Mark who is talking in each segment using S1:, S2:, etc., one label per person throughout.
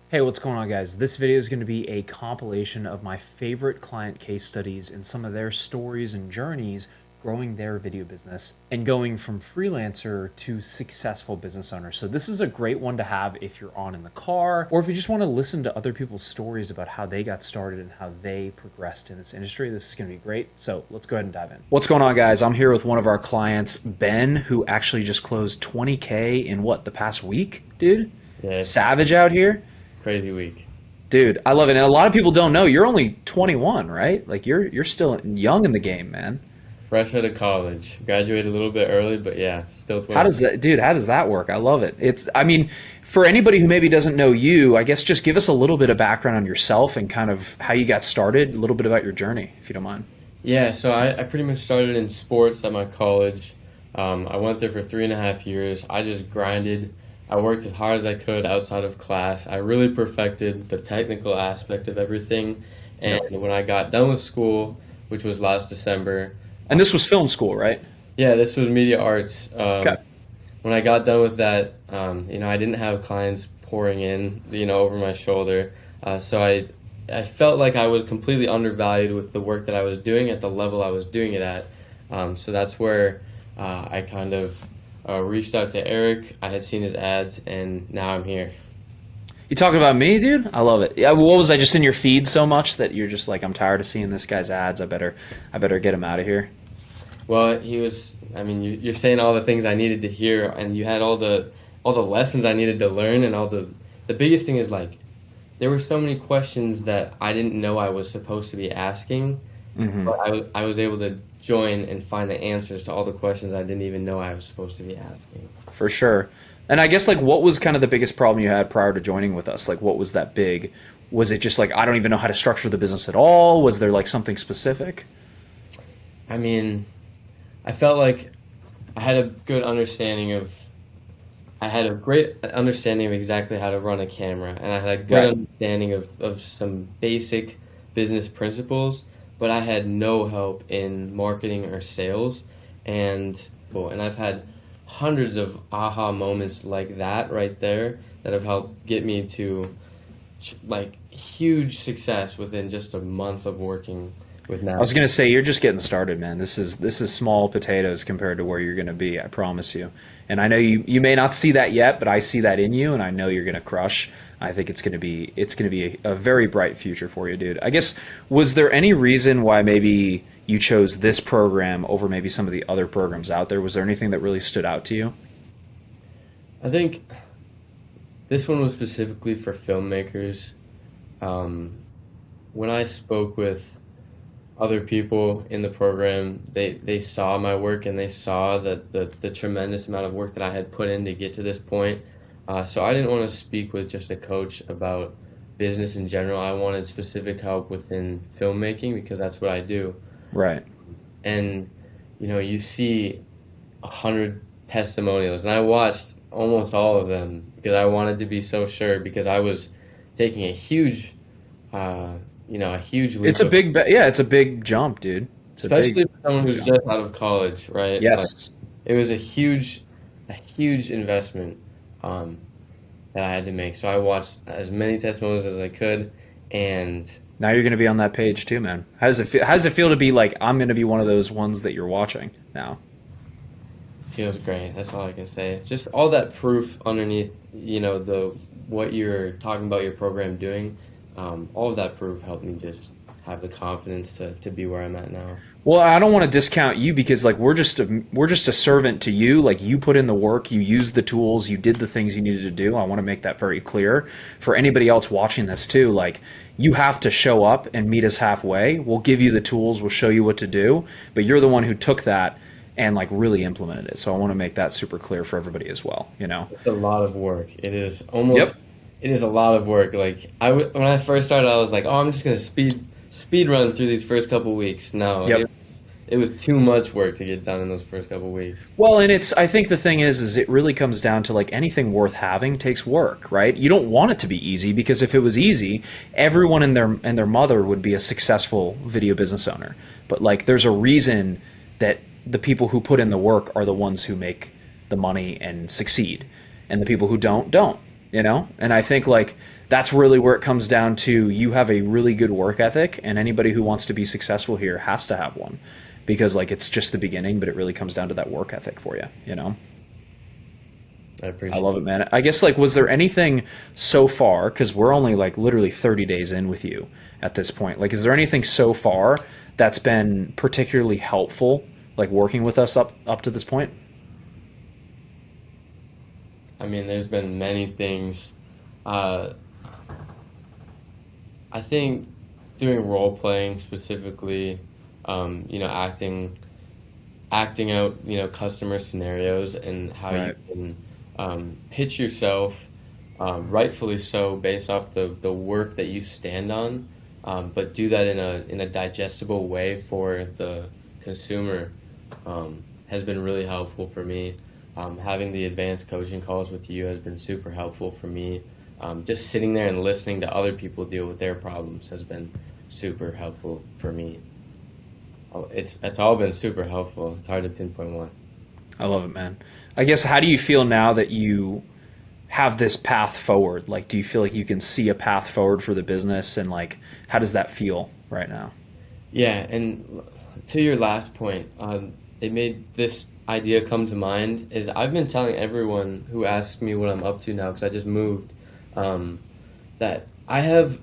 S1: Hey, what's going on, guys? This video is going to be a compilation of my favorite client case studies and some of their stories and journeys growing their video business and going from freelancer to successful business owner. So this is a great one to have if you're on in the car or if you just want to listen to other people's stories about how they got started and how they progressed in this industry. This is going to be great. So let's go ahead and dive in. What's going on, guys? I'm here with one of our clients, Ben, who actually just closed 20K in the past week, dude?
S2: Yeah,
S1: Savage out here.
S2: crazy week.
S1: Dude, I love it. And a lot of people don't know you're only 21, right? Like you're still young in the game, man.
S2: Fresh out of college. Graduated a little bit early, but yeah, still
S1: How
S2: 20.
S1: does that, dude, how does that work? I love it. I mean, for anybody who maybe doesn't know you, I guess just give us a little bit of background on yourself and kind of how you got started, a little bit about your journey, if you don't mind.
S2: Yeah, so I pretty much started in sports at my college. I went there for 3.5 years. I just grinded. I worked as hard as I could outside of class. I really perfected the technical aspect of everything. And
S1: Yep.
S2: when I got done with school, which was last December,
S1: And this was film school, right?
S2: yeah, this was media arts.
S1: Okay.
S2: When I got done with that, I didn't have clients pouring in, over my shoulder. So I felt like I was completely undervalued with the work that I was doing at the level I was doing it at. So that's where I kind of reached out to Eric. I had seen his ads, and now I'm here.
S1: You talking about me, dude? I love it. Yeah, what was I just in your feed so much that you're just like, I'm tired of seeing this guy's ads. I better get him out of here.
S2: Well, he was. I mean, you're saying all the things I needed to hear, and you had all the lessons I needed to learn, and all the biggest thing is like there were so many questions that I didn't know I was supposed to be asking,
S1: Hmm.
S2: but I was able to join and find the answers to all the questions I didn't even know I was supposed to be asking.
S1: For sure. And I guess like what was kind of the biggest problem you had prior to joining with us? Like what was that big? Was it just like I don't even know how to structure the business at all? Was there like something specific?
S2: I mean, I felt like I had a good understanding of I had a great understanding of exactly how to run a camera, and I had a good
S1: Right.
S2: understanding of some basic business principles, but I had no help in marketing or sales. And I've had hundreds of aha moments like that right there that have helped get me to like huge success within just a month of working with
S1: I was
S2: now.
S1: gonna say you're just getting started, man. This is small potatoes compared to where you're gonna be, I promise you. And I know you may not see that yet, but I see that in you and I know you're gonna crush. I think it's gonna be a very bright future for you, dude. I guess was there any reason why maybe you chose this program over maybe some of the other programs out there? Was there anything that really stood out to you?
S2: I think this one was specifically for filmmakers. Um, when I spoke with other people in the program, they saw my work and they saw the tremendous amount of work that I had put in to get to this point. So I didn't want to speak with just a coach about business in general. I wanted specific help within filmmaking because that's what I do.
S1: Right.
S2: And you see 100 testimonials, and I watched almost all of them because I wanted to be so sure because I was taking uh, a huge
S1: It's
S2: leap
S1: a
S2: of,
S1: yeah, it's a big jump, dude. It's a
S2: especially for someone
S1: big
S2: who's
S1: jump.
S2: just out of college, right? Like
S1: Yes.
S2: it was a huge investment um, that I had to make. So I watched as many testimonials as I could, and
S1: Now you're going to be on that page too, man. How does it feel? How does it feel to be like I'm going to be one of those ones that you're watching now?
S2: feels great. That's all I can say. Just all that proof underneath, the what you're talking about your program doing. All of that proof helped me just have the confidence to be where I'm at now.
S1: Well, I don't want to discount you because like we're just a servant to you. Like you put in the work, you used the tools, you did the things you needed to do. I want to make that very clear for anybody else watching this too. Like you have to show up and meet us halfway. We'll give you the tools, we'll show you what to do, but you're the one who took that and like really implemented it. So I want to make that super clear for everybody as well, you know.
S2: It's a lot of work.
S1: Yep.
S2: It is a lot of work. Like when I first started, I was like, oh, I'm just gonna speed run through these first couple weeks. No,
S1: Yep.
S2: it was too much work to get done in those first couple weeks.
S1: Well, and I think the thing is it really comes down to like anything worth having takes work, right? You don't want it to be easy because if it was easy, everyone and their mother would be a successful video business owner. But like there's a reason that the people who put in the work are the ones who make the money and succeed, and the people who don't, you know? And I think like that's really where it comes down to. You have a really good work ethic, and anybody who wants to be successful here has to have one, because like it's just the beginning, but it really comes down to that work ethic for you, you know?
S2: I
S1: I
S2: appreciate
S1: love it, man. I guess like was there anything so far, because we're only like literally 30 days in with you at this point. Like is there anything so far that's been particularly helpful like working with us up to this point?
S2: I mean, there's been many things. Uh, I think doing role playing specifically, acting out, customer scenarios and how you
S1: Right.
S2: can pitch yourself, rightfully so, based off the work that you stand on, but do that in a digestible way for the consumer, has been really helpful for me. Having the advanced coaching calls with you has been super helpful for me. Just sitting there and listening to other people deal with their problems has been super helpful for me. It's all been super helpful. It's hard to pinpoint one.
S1: I love it, man. I guess how do you feel now that you have this path forward? Like do you feel like you can see a path forward for the business, and like how does that feel right now?
S2: Yeah, and to your last point, it made this idea come to mind. Is I've been telling everyone who asks me what I'm up to now because I just moved, um, that I have,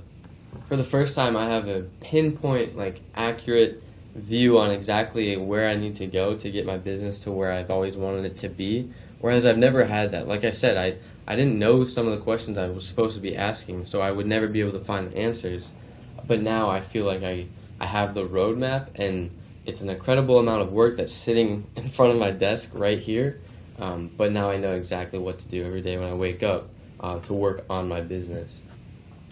S2: for the first time, I have a pinpoint, like accurate view on exactly where I need to go to get my business to where I've always wanted it to be. Whereas I've never had that. Like I said, I didn't know some of the questions I was supposed to be asking, so I would never be able to find the answers. But now I feel like I have the roadmap, and it's an incredible amount of work that's sitting in front of my desk right here. But now I know exactly what to do every day when I wake up, to work on my business.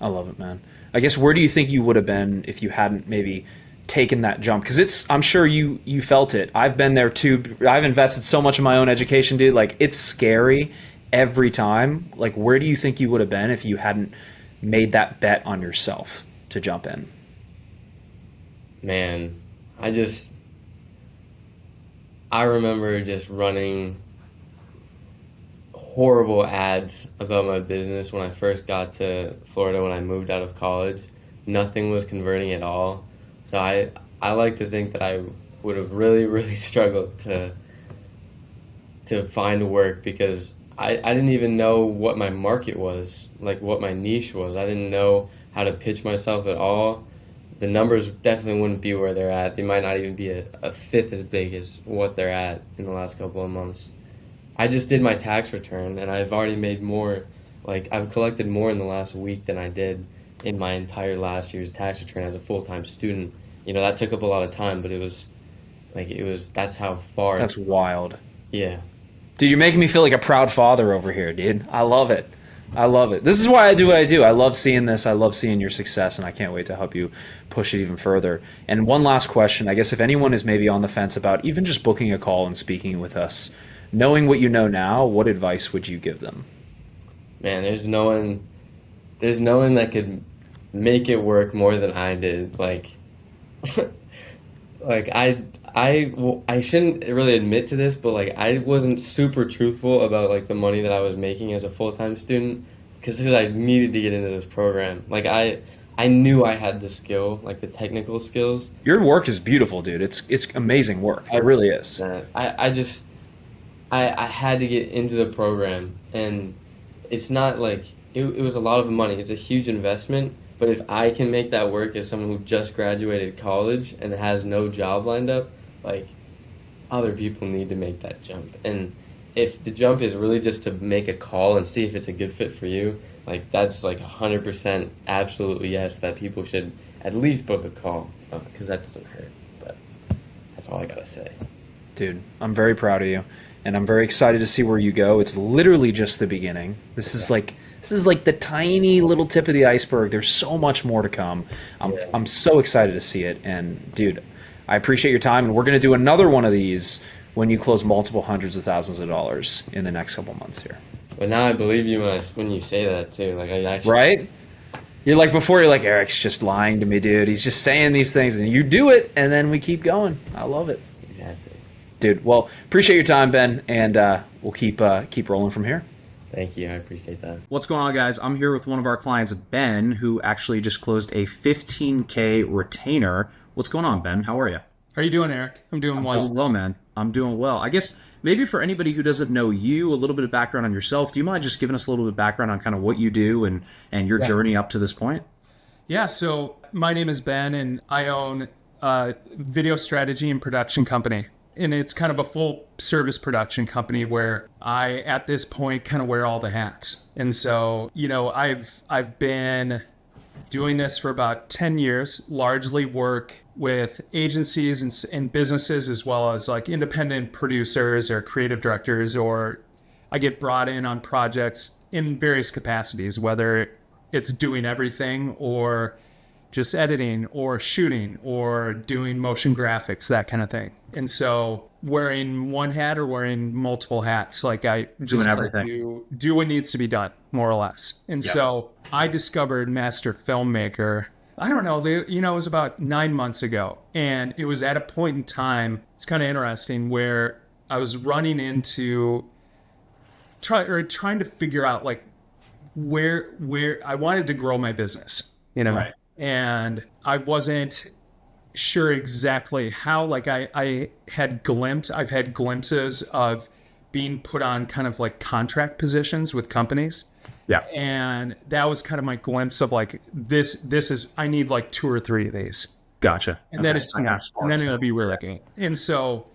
S1: I love it, man. I guess where do you think you would have been if you hadn't maybe taken that jump? Because it's, I'm sure you felt it. I've been there too. I've invested so much in my own education, dude. Like it's scary every time. Like where do you think you would have been if you hadn't made that bet on yourself to jump in?
S2: Man, I just I remember just running horrible ads about my business when I first got to Florida when I moved out of college. Nothing was converting at all. So I like to think that I would have really, really struggled to find work because I didn't even know what my market was, like what my niche was. I didn't know how to pitch myself at all. The numbers definitely wouldn't be where they're at. They might not even be a fifth as big as what they're at in the last couple of months. I just did my tax return and I've already made more, like I've collected more in the last week than I did in my entire last year's tax return as a full-time student. That took up a lot of time, but that's how far.
S1: That's wild.
S2: Yeah.
S1: Dude, you're making me feel like a proud father over here, dude. I love it. I love it. This is why I do what I do. I love seeing this. I love seeing your success, and I can't wait to help you push it even further. And one last question. I guess if anyone is maybe on the fence about even just booking a call and speaking with us, knowing what you know now, what advice would you give them?
S2: Man, there's no one that could make it work more than I did. Like I shouldn't really admit to this, but like I wasn't super truthful about like the money that I was making as a full-time student because I needed to get into this program. Like I knew I had the skill, like the technical skills.
S1: Your work is beautiful, dude. It's amazing work.
S2: I
S1: It really is.
S2: I just I had to get into the program, and it's not like it was a lot of money. It's a huge investment, but if I can make that work as someone who just graduated college and has no job lined up, like other people need to make that jump. And if the jump is really just to make a call and see if it's a good fit for you, like that's like 100% absolutely yes that people should at least book a call because that doesn't hurt. But that's all I gotta say.
S1: Dude, I'm very proud of you, and I'm very excited to see where you go. It's literally just the beginning. This is like the tiny little tip of the iceberg. There's so much more to come.
S2: Yeah.
S1: I'm so excited to see it. And dude, I appreciate your time, and we're gonna do another one of these when you close multiple hundreds of thousands of dollars in the next couple months here.
S2: But now I believe you when you say that too. Like I actually.
S1: Right? You're like before you're like Eric's just lying to me, dude. He's just saying these things, and you do it, and then we keep going. I love it.
S2: Exactly.
S1: Dude, well, appreciate your time, Ben, and we'll keep rolling from here.
S2: Thank you. I appreciate that.
S3: What's going on, guys? I'm here with one of our clients, Ben, who actually just closed a 15K retainer. What's going on, Ben? How are you?
S4: How are you doing, Eric? I'm doing well.
S3: Doing well, man. I'm doing well. I guess maybe for anybody who doesn't know you, a little bit of background on yourself. Do you mind just giving us a little bit of background on kind of what you do and your journey up to this point?
S4: Yeah, so my name is Ben, and I own a video strategy and production company. And it's kind of a full service production company where I, at this point, kind of wear all the hats. And so, I've been doing this for about 10 years, largely work with agencies and businesses, as well as like independent producers or creative directors, or I get brought in on projects in various capacities, whether it's doing everything or just editing or shooting or doing motion graphics, that kind of thing. And so wearing one hat or wearing multiple hats, like I just do what needs to be done, more or less. And so I discovered Master Filmmaker, I don't know, it was about 9 months ago. And it was at a point in time, it's kind of interesting, where I was running into trying to figure out like where I wanted to grow my business,
S3: Right.
S4: And I wasn't sure exactly how. Like I've had glimpses of being put on kind of like contract positions with companies.
S3: Yeah.
S4: And that was kind of my glimpse of like, this is, I need like 2 or 3 of these.
S3: Gotcha.
S4: And then it's, and then it'll be really good. And so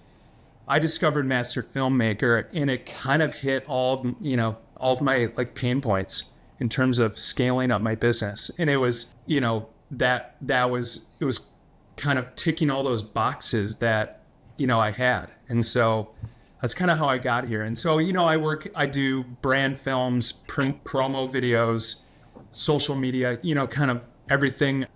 S4: I discovered Master Filmmaker, and it kind of hit all of my like pain points in terms of scaling up my business. And it was, it was kind of ticking all those boxes that, I had. And so that's kind of how I got here. And so, I do brand films, print promo videos, social media, kind of everything,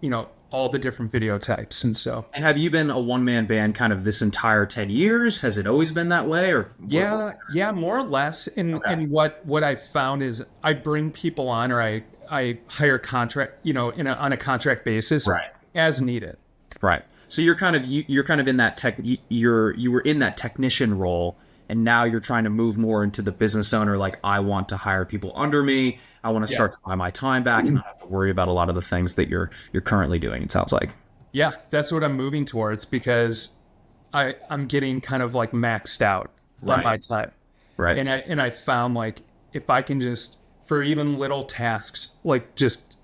S4: all the different video types. And so.
S3: And have you been a one-man band kind of this entire 10 years? Has it always been that way? Or
S4: Yeah, more or less. And what I found is I bring people on, or I hire contract, on a contract basis,
S3: right,
S4: as needed.
S3: Right. So you're kind of in that you were in that technician role, and now you're trying to move more into the business owner. Like, I want to hire people under me. I want to start to buy my time back and not have to worry about a lot of the things that you're currently doing, it sounds like.
S4: Yeah, that's what I'm moving towards, because I'm getting kind of like maxed out on my time.
S3: Right.
S4: And I found like, if I can just, for even little tasks, like just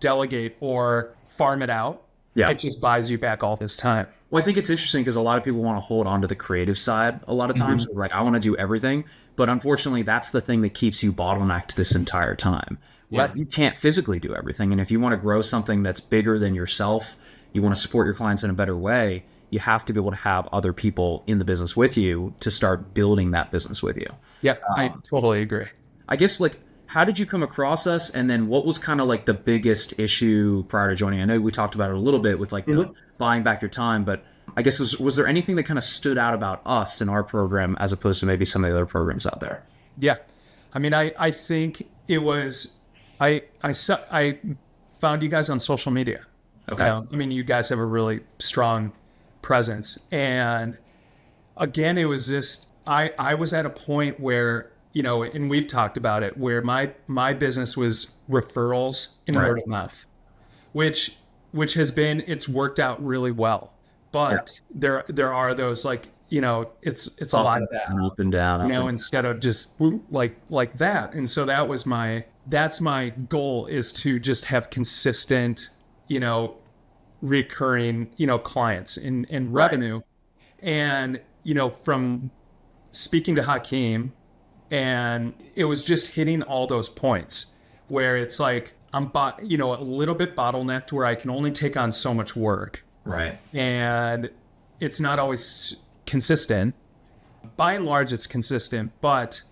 S4: delegate or farm it out, it just buys you back all this time.
S3: Well, I think it's interesting because a lot of people want to hold on to the creative side a lot of times. Like, I want to do everything. But unfortunately, that's the thing that keeps you bottlenecked this entire time. Yeah. You can't physically do everything. And if you want to grow something that's bigger than yourself, you want to support your clients in a better way, you have to be able to have other people in the business with you to start building that business with you.
S4: Yeah, I totally agree.
S3: I guess, like, how did you come across us? And then what was kind of like the biggest issue prior to joining? I know we talked about it a little bit with like the buying back your time, but I guess was there anything that kind of stood out about us in our program as opposed to maybe some of the other programs out there?
S4: Yeah. I mean, I think it was, I found you guys on social media.
S3: Okay.
S4: I mean, you guys have a really strong presence. And again, it was just, I was at a point where, and we've talked about it, where my business was referrals and word of mouth, which it's worked out really well. But there are those, like, it's a lot of that
S3: up and down,
S4: instead of just like that. And so that's my goal, is to just have consistent, recurring, clients in revenue. And, from speaking to Hakeem, and it was just hitting all those points where it's like, I'm a little bit bottlenecked, where I can only take on so much work.
S3: Right.
S4: And it's not always consistent. By and large, it's consistent, but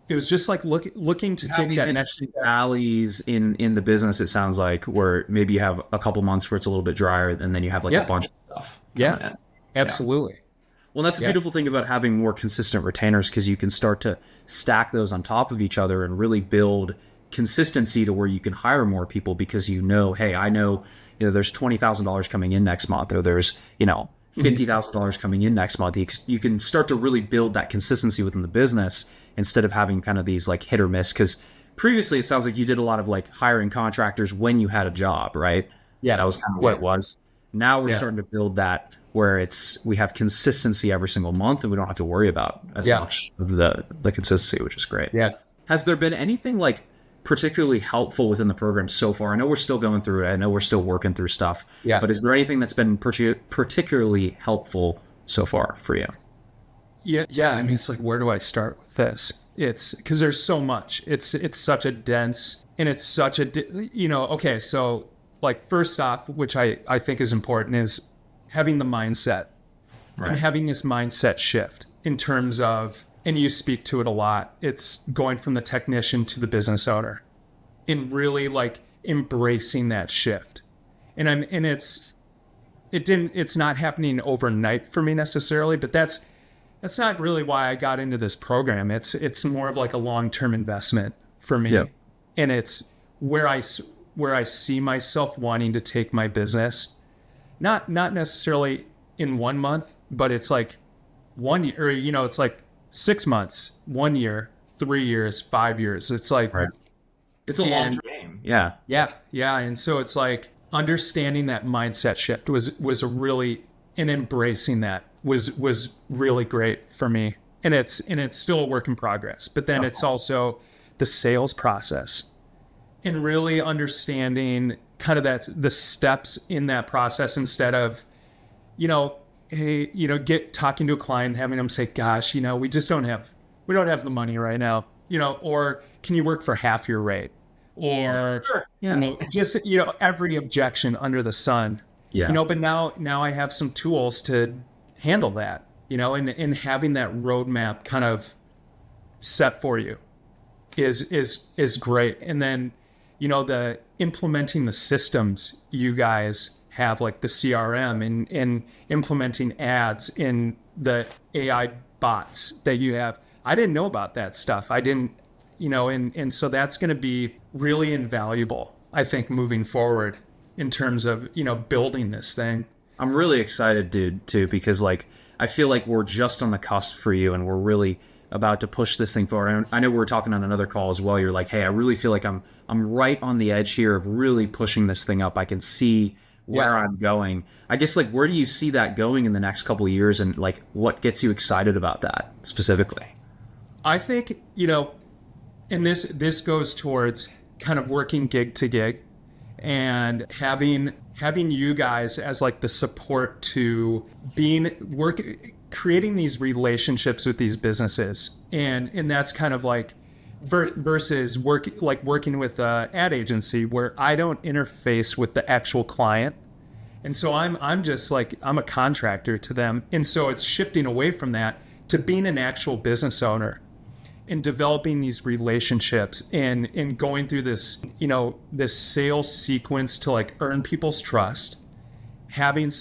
S4: it was just like looking to take that next
S3: valleys in the business. It sounds like, where maybe you have a couple months where it's a little bit drier, and then you have like a bunch of stuff.
S4: Yeah, absolutely.
S3: Well, that's the beautiful thing about having more consistent retainers, because you can start to stack those on top of each other and really build consistency to where you can hire more people, because hey, I know there's $20,000 coming in next month, or there's $50,000 coming in next month. You can start to really build that consistency within the business instead of having kind of these like hit or miss. Because previously it sounds like you did a lot of like hiring contractors when you had a job, right?
S4: Yeah.
S3: That was kind of what it was. Now we're starting to build that where we have consistency every single month and we don't have to worry about as much of the consistency, which is great.
S4: Yeah.
S3: Has there been anything like particularly helpful within the program so far? I know we're still going through it. I know we're still working through stuff. Yeah. But is there anything that's been particularly helpful so far for you?
S4: Yeah. Yeah. I mean, it's like, where do I start with this? It's because there's so much. It's such a dense, and it's such a, okay. So like, first off, which I think is important, is having the mindset, and having this mindset shift in terms of, and you speak to it a lot, it's going from the technician to the business owner, and really like embracing that shift. It's not happening overnight for me necessarily, but that's not really why I got into this program. It's more of like a long-term investment for me. Yeah. And it's where I see myself wanting to take my business, not necessarily in 1 month, but it's like 1 year, or, it's like 6 months, 1 year, 3 years, 5 years. It's like,
S3: it's a long game. Yeah.
S4: Yeah. Yeah. And so it's like understanding that mindset shift was a really, and embracing that was really great for me. And it's still a work in progress, but then it's also the sales process and really understanding kind of the steps in that process, instead of, hey, talking to a client, having them say, gosh, we don't have the money right now, or can you work for half your rate? Or, just, every objection under the sun, but now I have some tools to handle that, and having that roadmap kind of set for you is great. And then, the implementing the systems you guys have, like the CRM and implementing ads in the AI bots that you have. I didn't know about that stuff. I didn't, and so that's going to be really invaluable, I think, moving forward in terms of, building this thing.
S3: I'm really excited, dude, too, because like, I feel like we're just on the cusp for you, and we're really about to push this thing forward. And I know we were talking on another call as well. You're like, hey, I really feel like I'm right on the edge here of really pushing this thing up. I can see where I'm going. I guess, like, where do you see that going in the next couple of years, and like, what gets you excited about that specifically?
S4: I think, and this goes towards kind of working gig to gig, and having you guys as like the support to creating these relationships with these businesses, and that's kind of like versus working with an ad agency where I don't interface with the actual client, and so I'm just like, I'm a contractor to them, and so it's shifting away from that to being an actual business owner and developing these relationships and going through this, this sales sequence to like earn people's trust, having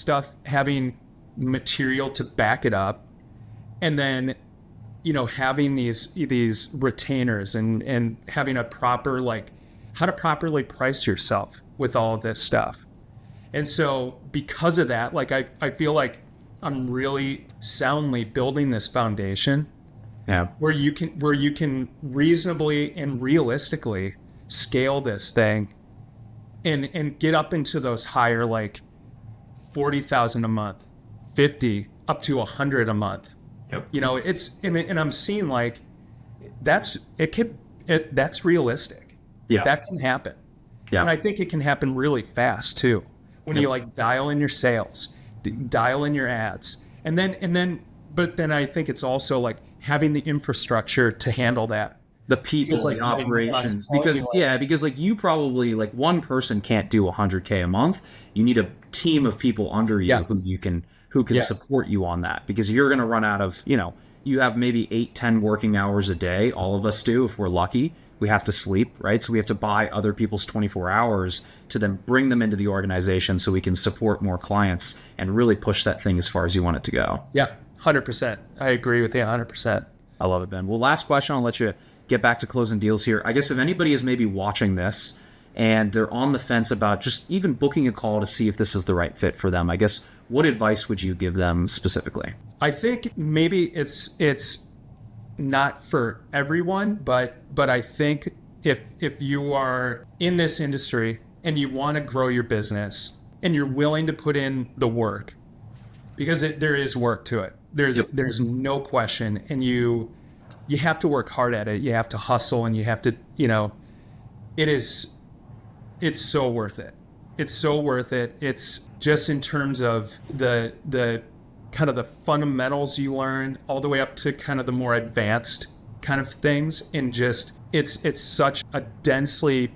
S4: material to back it up, and then, having these retainers and having a proper, like, how to properly price yourself with all of this stuff. And so because of that, like, I feel like I'm really soundly building this foundation. Yeah. Where you can reasonably and realistically scale this thing and get up into those higher, like 40,000 a month, 50 up to 100 a month. Yep. It's and I'm seeing like that's realistic. Yeah. That can happen. Yeah. And I think it can happen really fast too. When you like dial in your sales, dial in your ads, and then but then I think it's also like having the infrastructure to handle that,
S3: the people, like operations, because like you probably, like, one person can't do 100K a month. You need a team of people under you who can support you on that, because you're going to run out of, you have maybe 8-10 working hours a day. All of us do, if we're lucky. We have to sleep, right? So we have to buy other people's 24 hours to then bring them into the organization so we can support more clients and really push that thing as far as you want it to go.
S4: Yeah. 100%. I agree with you 100%.
S3: I love it, Ben. Well, last question. I'll let you get back to closing deals here. I guess if anybody is maybe watching this and they're on the fence about just even booking a call to see if this is the right fit for them. I guess, what advice would you give them specifically?
S4: I think maybe it's not for everyone, but I think if you are in this industry and you want to grow your business and you're willing to put in the work, because there is work to it. There's no question, and you have to work hard at it. You have to hustle, and you have to, it's so worth it. It's so worth it. It's just in terms of the kind of the fundamentals you learn all the way up to kind of the more advanced kind of things, and just it's such a densely,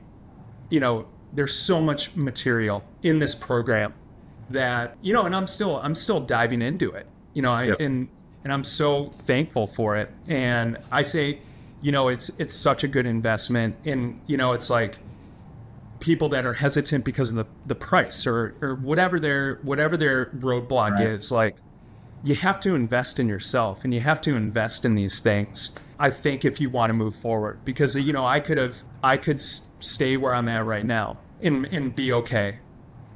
S4: there's so much material in this program that, and I'm still diving into it, and I'm so thankful for it. And I say, it's such a good investment. And, it's like people that are hesitant because of the price or whatever their roadblock is, like, you have to invest in yourself and you have to invest in these things, I think, if you want to move forward. Because, I could stay where I'm at right now and be okay.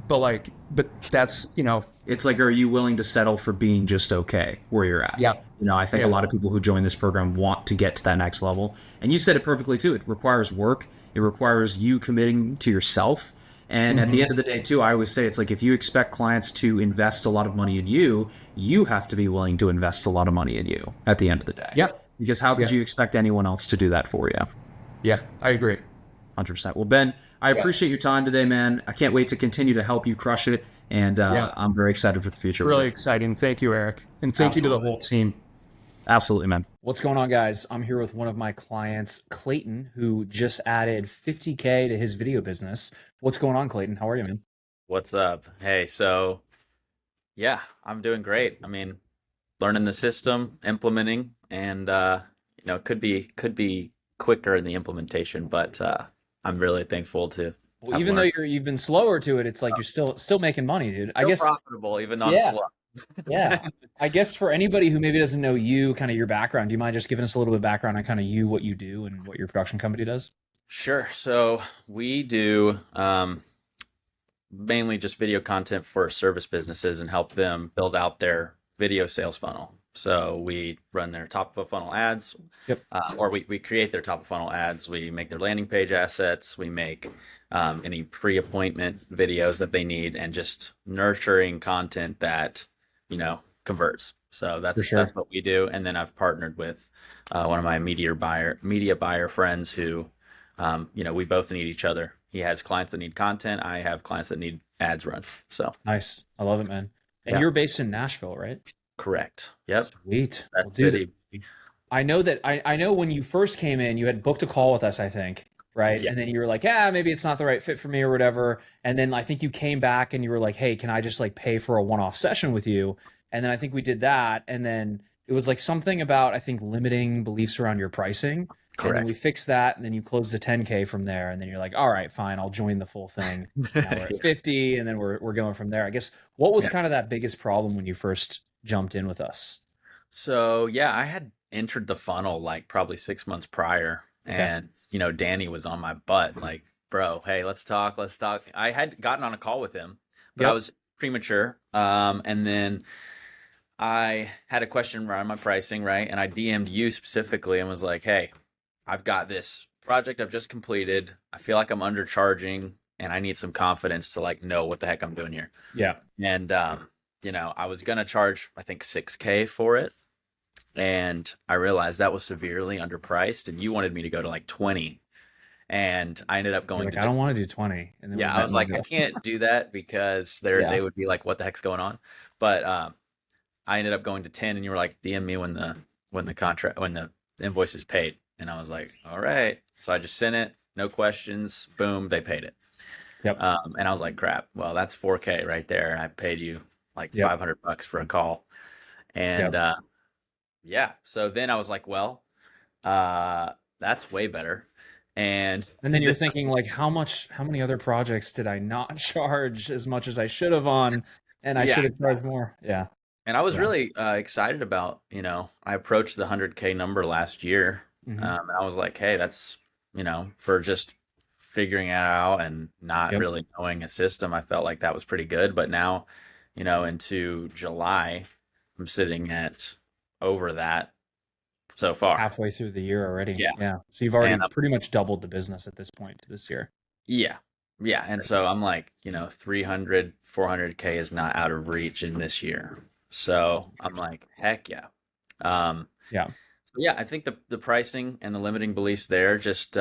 S4: But that's,
S3: It's like, are you willing to settle for being just okay where you're at?
S4: Yeah.
S3: I think a lot of people who join this program want to get to that next level. And you said it perfectly too. It requires work. It requires you committing to yourself. And at the end of the day too, I always say it's like, if you expect clients to invest a lot of money in you, you have to be willing to invest a lot of money in you at the end of the day.
S4: Yeah.
S3: Because how could you expect anyone else to do that for you?
S4: Yeah, I agree.
S3: 100%. Well, Ben, I appreciate your time today, man. I can't wait to continue to help you crush it. And I'm very excited for the future.
S4: Really exciting. Thank you, Eric. And thank you to the whole team.
S3: Absolutely, man.
S1: What's going on, guys? I'm here with one of my clients, Clayton, who just added 50K to his video business. What's going on, Clayton? How are you, man?
S5: What's up? Hey, so yeah, I'm doing great. I mean, learning the system, implementing, and could be quicker in the implementation, but I'm really thankful to.
S1: Well, even though you've been slower to it, it's like you're still making money, dude. I guess
S5: profitable, even though I'm slow.
S1: Yeah. I guess for anybody who maybe doesn't know you, kind of your background, do you mind just giving us a little bit of background on kind of you, what you do, and what your production company does?
S5: Sure. So we do mainly just video content for service businesses and help them build out their video sales funnel. So we run their top of funnel ads, or we create their top of funnel ads. We make their landing page assets. We make any pre-appointment videos that they need, and just nurturing content that converts. So that's what we do. And then I've partnered with one of my media buyer friends who, we both need each other. He has clients that need content. I have clients that need ads run. So
S1: nice. I love it, man. And you're based in Nashville, right?
S5: Correct. Yep.
S1: Sweet.
S5: That's city.
S1: I know that I know when you first came in, you had booked a call with us, I think. Right. Yeah. And then you were like, maybe it's not the right fit for me or whatever. And then I think you came back and you were like, hey, can I just like pay for a one-off session with you? And then I think we did that. And then it was like something about, I think, limiting beliefs around your pricing. Correct. And then we fixed that. And then you closed the 10K from there. And then you're like, all right, fine, I'll join the full thing. Now we're at 50. And then we're going from there. I guess, what was kind of that biggest problem when you first jumped in with us?
S5: So, I had entered the funnel like probably 6 months prior. And, Danny was on my butt, like, bro, hey, let's talk. I had gotten on a call with him, but I was premature. And then I had a question around my pricing, right? And I DM'd you specifically and was like, hey, I've got this project I've just completed. I feel like I'm undercharging and I need some confidence to like know what the heck I'm doing here.
S1: Yeah.
S5: And, I was going to charge, I think, 6K for it. And I realized that was severely underpriced, and you wanted me to go to like 20. And I ended up going
S1: I don't want to do 20. And then
S5: I was like, I can't do that because they would be like, what the heck's going on? But I ended up going to 10, and you were like, DM me when the invoice is paid. And I was like, all right. So I just sent it, no questions, boom, they paid it.
S1: Yep.
S5: And I was like, crap, well, that's 4K right there. And I paid you like $500 for a call. And so then I was like, well, that's way better. And
S1: then you're thinking like, how many other projects did I not charge as much as I should have on, and I should have charged more. Yeah.
S5: And I was really excited about, I approached the 100K number last year. And I was like, hey, that's, for just figuring it out and not really knowing a system, I felt like that was pretty good. But now, into July, I'm sitting at over that so far.
S1: Halfway through the year already.
S5: Yeah.
S1: Yeah. So you've already pretty much doubled the business at this point this year.
S5: Yeah. Yeah. And so I'm like, 300, 400K is not out of reach in this year. So I'm like, heck yeah.
S1: Yeah.
S5: So yeah, I think the pricing and the limiting beliefs there, just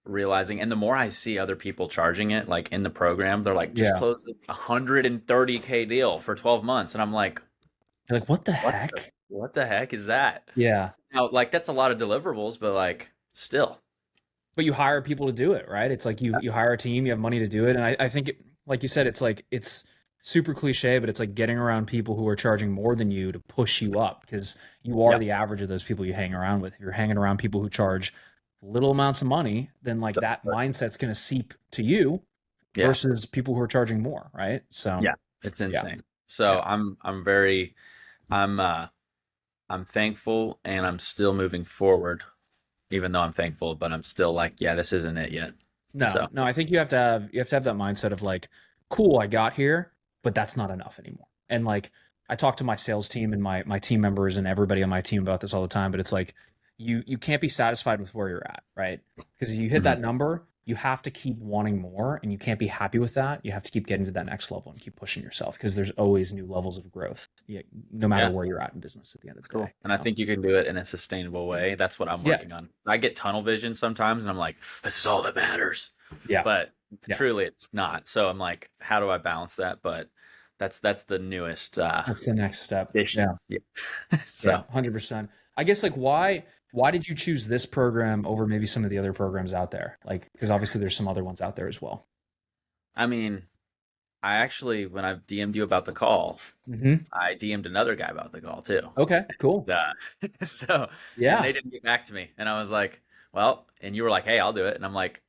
S5: realizing, and the more I see other people charging it, like in the program, they're like, just close a 130K deal for 12 months. And I'm like,
S1: you're like, what the heck?
S5: What the heck is that?
S1: Yeah.
S5: Now, like, that's a lot of deliverables, but like, still.
S1: But you hire people to do it, right? It's like you hire a team, you have money to do it. And I think, like you said, it's super cliche, but it's like getting around people who are charging more than you to push you up, because you are the average of those people you hang around with. If you're hanging around people who charge little amounts of money, then like that mindset's going to seep to you versus people who are charging more, right? So
S5: yeah, it's insane. So I'm thankful, and I'm still moving forward, even though I'm thankful, but I'm still like, yeah, this isn't it yet.
S1: No, I think you have to have that mindset of like, cool, I got here, but that's not enough anymore. And like, I talk to my sales team and my team members and everybody on my team about this all the time, but it's like, you can't be satisfied with where you're at, right? Because if you hit that number, you have to keep wanting more, and you can't be happy with that. You have to keep getting to that next level and keep pushing yourself, because there's always new levels of growth, no matter where you're at in business at the end of the day.
S5: And I think you can do it in a sustainable way. That's what I'm working on. I get tunnel vision sometimes, and I'm like, this is all that matters. Yeah. But truly, it's not. So I'm like, how do I balance that? But that's the newest.
S1: That's the next step.
S5: Yeah.
S1: So 100%. I guess, like, why did you choose this program over maybe some of the other programs out there? Like, because obviously there's some other ones out there as well.
S5: I mean, I actually, when I DM'd you about the call, I DM'd another guy about the call too.
S1: Okay, cool.
S5: So and they didn't get back to me, and I was like, well, and you were like, hey, I'll do it, and I'm like,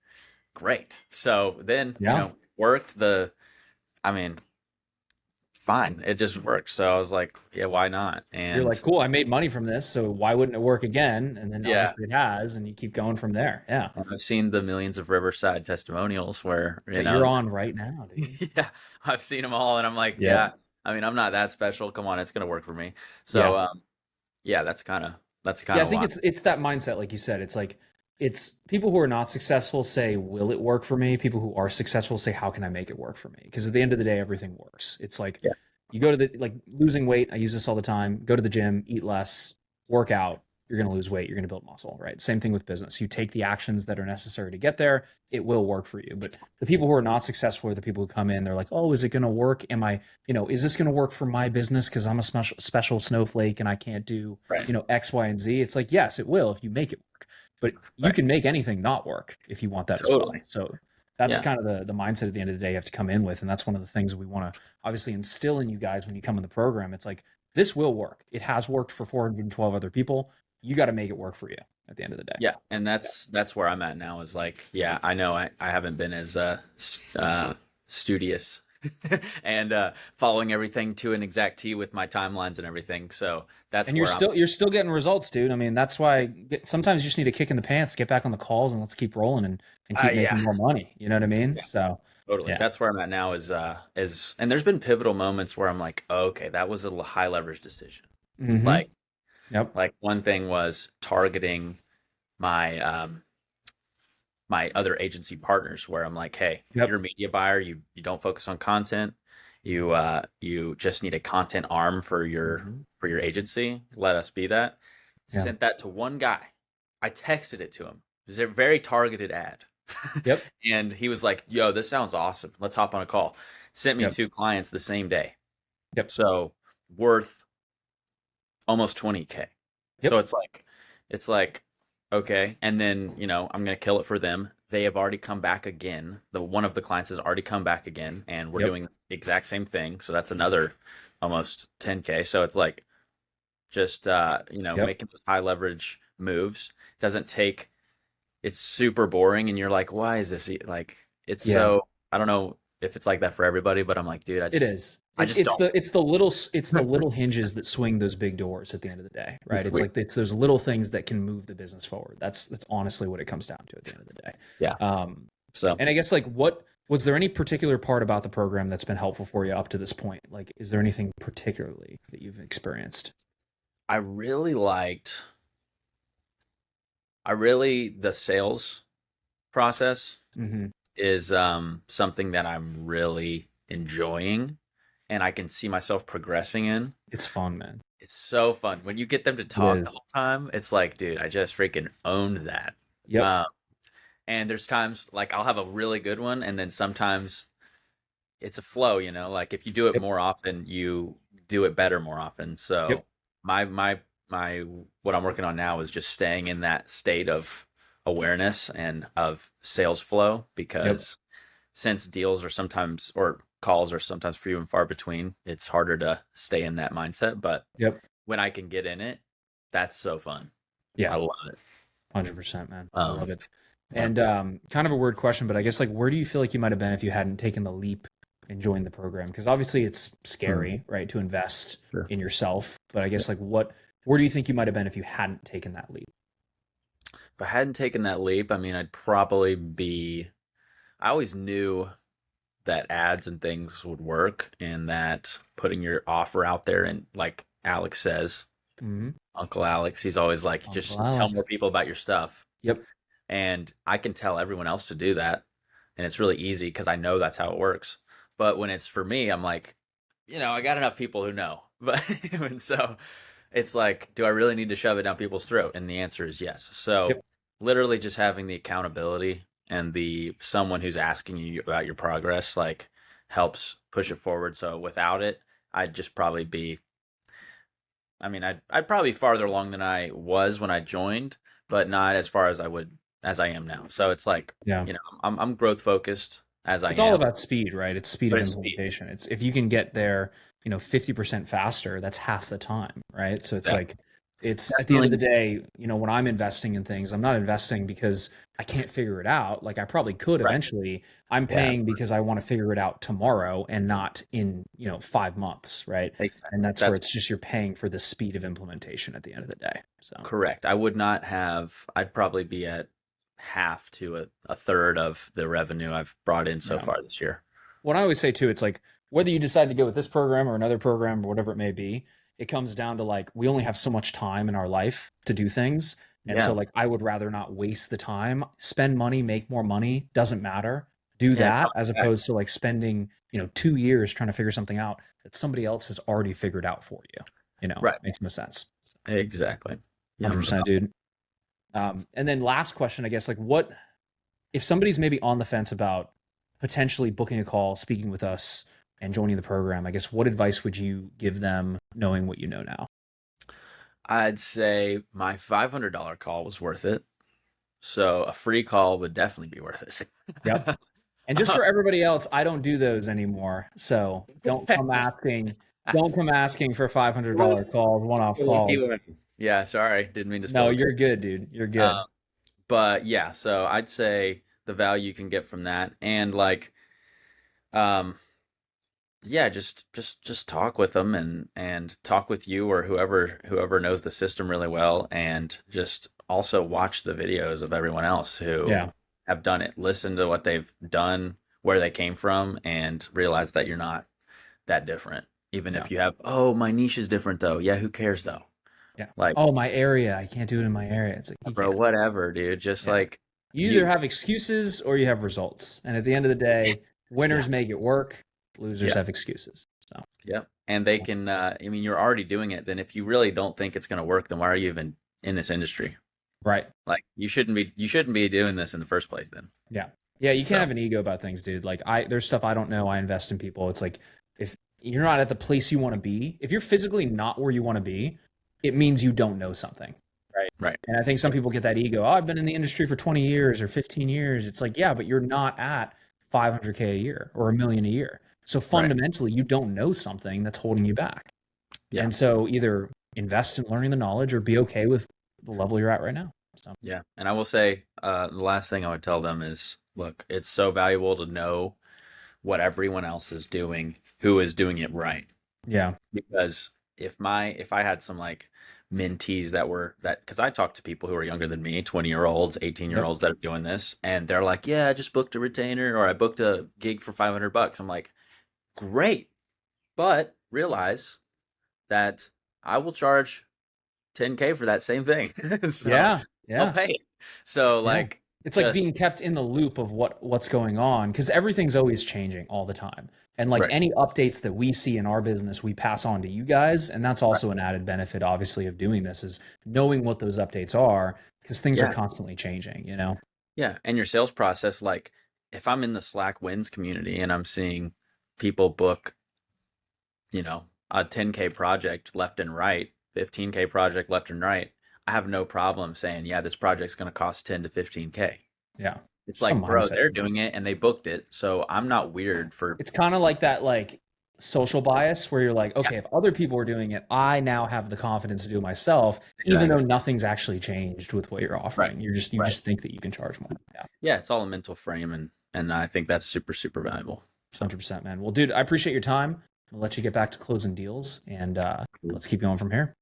S5: great. So then worked fine. It just worked. So I was like, yeah, why not? And
S1: you're like, cool, I made money from this, so why wouldn't it work again? And then obviously it has, and you keep going from there. Yeah.
S5: And I've seen the millions of Riverside testimonials where
S1: you're on right now, dude.
S5: Yeah. I've seen them all, and I'm like, I'm not that special. Come on, it's gonna work for me. So that's kind of
S1: I think it's that mindset, like you said. It's like, it's people who are not successful say, will it work for me? People who are successful say, how can I make it work for me? Because at the end of the day, everything works. It's like, you go to losing weight. I use this all the time. Go to the gym, eat less, work out. You're going to lose weight. You're going to build muscle, right? Same thing with business. You take the actions that are necessary to get there. It will work for you. But the people who are not successful are the people who come in. They're like, oh, is it going to work? Am I, is this going to work for my business? Because I'm a special snowflake and I can't do, X, Y, and Z. It's like, yes, it will if you make it work. But you can make anything not work if you want that as well. So that's kind of the mindset at the end of the day you have to come in with. And that's one of the things we want to obviously instill in you guys when you come in the program. It's like, this will work. It has worked for 412 other people. You got to make it work for you at the end of the day.
S5: Yeah. And that's where I'm at now, is like, I know I haven't been as studious and following everything to an exact T with my timelines and everything. So that's
S1: and you're still getting results, dude. I mean, that's why sometimes you just need a kick in the pants, get back on the calls, and let's keep rolling and keep making more money. You know what I mean? So
S5: totally. That's where I'm at now is and there's been pivotal moments where I'm like, oh, okay, that was a high leverage decision. Like one thing was targeting my my other agency partners, where I'm like, hey, you're a media buyer, you don't focus on content, you just need a content arm for your agency. Let us be that. Sent that to one guy. I texted it to him. It was a very targeted ad. And he was like, yo, this sounds awesome. Let's hop on a call. Sent me 2 clients the same day. So worth almost 20K. So it's like, okay. And then, I'm going to kill it for them. They have already come back again. One of the clients has already come back again, and we're doing the exact same thing. So that's another almost 10K. So it's like, just, making those high leverage moves doesn't take, it's super boring. And you're like, why is this? Like, it's so, I don't know if it's like that for everybody, but I'm like, dude,
S1: it is. It's the little hinges that swing those big doors at the end of the day, right? It's like it's those little things that can move the business forward. That's honestly what it comes down to at the end of the day.
S5: So,
S1: and I guess like what was there any particular part about the program that's been helpful for you up to this point? Like, is there anything particularly that you've experienced?
S5: I really liked, the sales process
S1: Mm-hmm.
S5: is something that I'm really enjoying and I can see myself progressing in.
S1: It's fun, man.
S5: It's so fun. When you get them to
S1: It
S5: talk the
S1: is.
S5: whole time, it's like, dude, I just freaking owned that.
S1: Yep.
S5: Um, and there's times like I'll have a really good one, and then sometimes it's a flow, like if you do it
S1: Yep.
S5: more often, you do it better more often. So
S1: Yep.
S5: my what I'm working on now is just staying in that state of awareness and of sales flow
S1: Yep.
S5: because since deals are sometimes or calls are sometimes few and far between, it's harder to stay in that mindset. But
S1: Yep.
S5: when I can get in it, that's so fun. I
S1: Yeah.
S5: love it.
S1: 100%, man. I love it.
S5: Yeah.
S1: And kind of a weird question, but I guess like where do you feel like you might have been if you hadn't taken the leap and joined the program? Because obviously it's scary, right, to invest
S5: Sure.
S1: in yourself. But I guess like where do you think you might have been if you hadn't taken that leap?
S5: If I hadn't taken that leap, I mean, I'd probably be. I always knew that ads and things would work and that putting your offer out there and like Alex says,
S1: Mm-hmm.
S5: Uncle Alex, he's always like,
S1: Uncle
S5: just
S1: Alex.
S5: tell more people about your stuff.
S1: Yep.
S5: And I can tell everyone else to do that. And it's really easy because I know that's how it works. But when it's for me, I'm like, I got enough people who know. But and so it's like, do I really need to shove it down people's throat? And the answer is yes. So
S1: Yep.
S5: literally just having the accountability and the someone who's asking you about your progress like helps push it forward. So without it, I'd just probably be I'd probably be farther along than I was when I joined, but not as far as I am now. So it's like,
S1: Yeah.
S5: I'm growth focused as I
S1: It's all
S5: am.
S1: about speed, right? It's speed
S5: But
S1: of
S5: it's speed.
S1: implementation. It's if you can get there, 50% faster, that's half the time, right? So it's
S5: Yeah.
S1: like it's at the end of the day, when I'm investing in things, I'm not investing because I can't figure it out. Like I probably could
S5: Right.
S1: eventually. I'm
S5: Yeah.
S1: paying because I want to figure it out tomorrow and not in, 5 months, right?
S5: Exactly.
S1: And that's where it's just you're paying for the speed of implementation at the end of the day. So
S5: Correct. I'd probably be at half to a third of the revenue I've brought in so
S1: Yeah.
S5: far this year.
S1: what I always say too, it's like whether you decide to go with this program or another program or whatever it may be, it comes down to like we only have so much time in our life to do things. And
S5: Yeah.
S1: so like I would rather not waste the time, spend money, make more money, doesn't matter. Do that as opposed to like spending, 2 years trying to figure something out that somebody else has already figured out for you.
S5: Right.
S1: Makes no sense.
S5: Exactly.
S1: 100%, dude. And then last question, I guess, like what if somebody's maybe on the fence about potentially booking a call, speaking with us, and joining the program? I guess what advice would you give them, knowing what you know now?
S5: I'd say my $500 call was worth it. So a free call would definitely be worth it.
S1: Yep. And just for everybody else, I don't do those anymore. So don't come asking. Don't come asking for $500 calls, one-off calls.
S5: Yeah, sorry, didn't mean to
S1: No,
S5: spoil
S1: you're good, dude. You're good.
S5: But yeah, so I'd say the value you can get from that, and like, yeah, just talk with them and talk with you or whoever knows the system really well, and just also watch the videos of everyone else who
S1: Yeah.
S5: have done it. Listen to what they've done, where they came from, and realize that you're not that different. Even if you have, oh, my niche is different though. Yeah, who cares though?
S1: Yeah.
S5: Like,
S1: Oh, my area. I can't do it in my area. It's like you
S5: bro,
S1: can't.
S5: whatever, dude. Just
S1: Yeah.
S5: like
S1: You either have excuses or you have results. And at the end of the day, winners make it work. Losers
S5: Yeah.
S1: have excuses. So
S5: Yep. And they can, you're already doing it. Then if you really don't think it's going to work, then why are you even in this industry?
S1: right.
S5: Like you shouldn't be doing this in the first place then.
S1: Yeah. Yeah. You can't have an ego about things, dude. Like there's stuff I don't know. I invest in people. It's like if you're not at the place you want to be, if you're physically not where you want to be, it means you don't know something.
S5: Right.
S1: And I think some people get that ego. Oh, I've been in the industry for 20 years or 15 years. It's like, yeah, but you're not at 500K a year or $1 million a year. So fundamentally, you don't know something that's holding you back.
S5: Yeah.
S1: And so either invest in learning the knowledge or be okay with the level you're at right now. So
S5: Yeah. And I will say, the last thing I would tell them is, look, it's so valuable to know what everyone else is doing, who is doing it right.
S1: yeah,
S5: Because if I had some like mentees because I talk to people who are younger than me, 20-year-olds, 18-year-olds that are doing this, and they're like, yeah, I just booked a retainer or I booked a gig for $500. I'm like, great, but realize that I will charge 10K for that same thing. So
S1: Yeah.
S5: I'll pay it. So
S1: Yeah.
S5: like,
S1: It's like being kept in the loop of what's going on, because everything's always changing all the time. And like
S5: right,
S1: any updates that we see in our business, we pass on to you guys. And that's
S5: right.
S1: also an added benefit, obviously, of doing this, is knowing what those updates are, because things are
S5: Yeah.
S1: constantly changing, you know?
S5: Yeah. And your sales process, like if I'm in the Slack wins community and I'm seeing people book, a 10K project left and right, 15K project left and right, I have no problem saying, yeah, this project's going to cost 10 to 15K.
S1: Yeah.
S5: It's
S1: Just a
S5: like, bro,
S1: mindset.
S5: they're doing it and they booked it. So I'm not weird for,
S1: It's kind of like that, like social bias where you're like, okay, if other people are doing it, I now have the confidence to do it myself, even though nothing's actually changed with what you're offering. You just think that you can charge more. Yeah.
S5: Yeah. It's all a mental frame. And I think that's super, super valuable.
S1: 100%, man. Well, dude, I appreciate your time. I'll let you get back to closing deals, and let's keep going from here.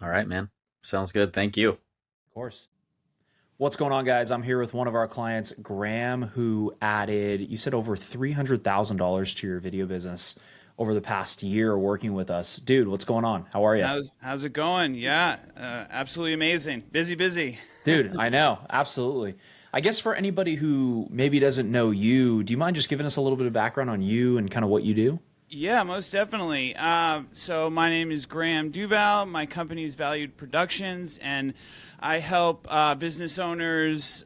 S5: All right, man. Sounds good. Thank you.
S1: Of course. What's going on, guys? I'm here with one of our clients, Graham, who added, you said, over $300,000 to your video business over the past year working with us. Dude, what's going on? How are you?
S6: How's it going? Yeah, absolutely amazing. Busy.
S1: Dude, I know. Absolutely. I guess for anybody who maybe doesn't know you, do you mind just giving us a little bit of background on you and kind of what you do?
S6: Yeah, most definitely. So my name is Graham Duval. My company is Valued Productions, and I help business owners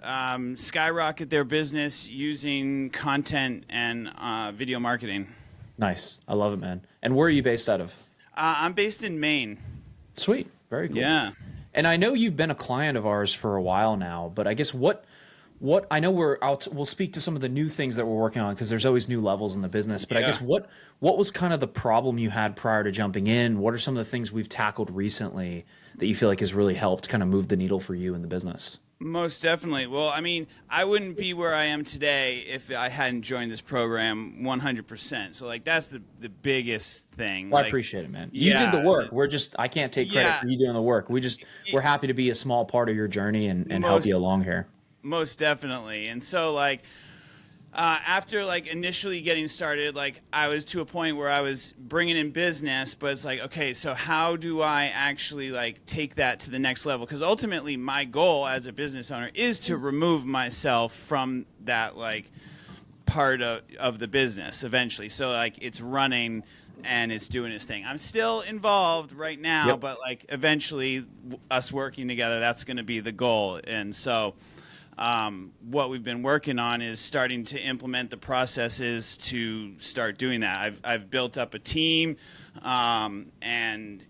S6: skyrocket their business using content and video marketing.
S1: Nice. I love it, man. And where are you based out of?
S6: I'm based in Maine.
S1: Sweet. Very cool.
S6: Yeah.
S1: And I know you've been a client of ours for a while now, but I guess what I know we'll speak to some of the new things that we're working on, because there's always new levels in the business. But I guess what was kind of the problem you had prior to jumping in? What are some of the things we've tackled recently that you feel like has really helped kind of move the needle for you in the business?
S6: Most definitely. Well, I mean, I wouldn't be where I am today if I hadn't joined this program 100%. So, like, that's the biggest thing.
S1: Well,
S6: like,
S1: I appreciate it, man. You did the work. I can't take credit for you doing the work. We're happy to be a small part of your journey and help you along here.
S6: Most definitely. And so, like, after, like, initially getting started, like, I was to a point where I was bringing in business, but it's like, okay, so how do I actually, like, take that to the next level? Because ultimately my goal as a business owner is to remove myself from that, like, part of the business eventually. So, like, it's running and it's doing its thing. I'm still involved right now, but, like, eventually us working together, that's going to be the goal. And so what we've been working on is starting to implement the processes to start doing that. I've built up a team, and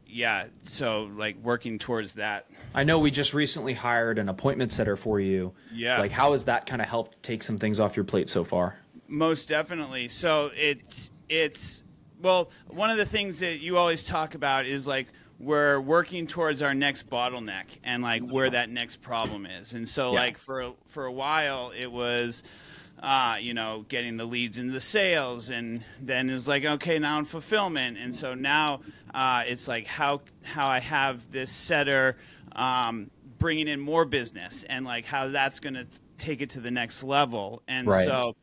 S6: so like working towards that.
S1: I know we just recently hired an appointment setter for you.
S6: Yeah.
S1: Like, how has that kind of helped take some things off your plate so far?
S6: Most definitely. So it's well, one of the things that you always talk about is like, we're working towards our next bottleneck and like where that next problem is. And so like for a while it was, getting the leads into the sales, and then it's like, okay, now in fulfillment. And so now it's like how I have this setter bringing in more business, and like how that's going to take it to the next level. And so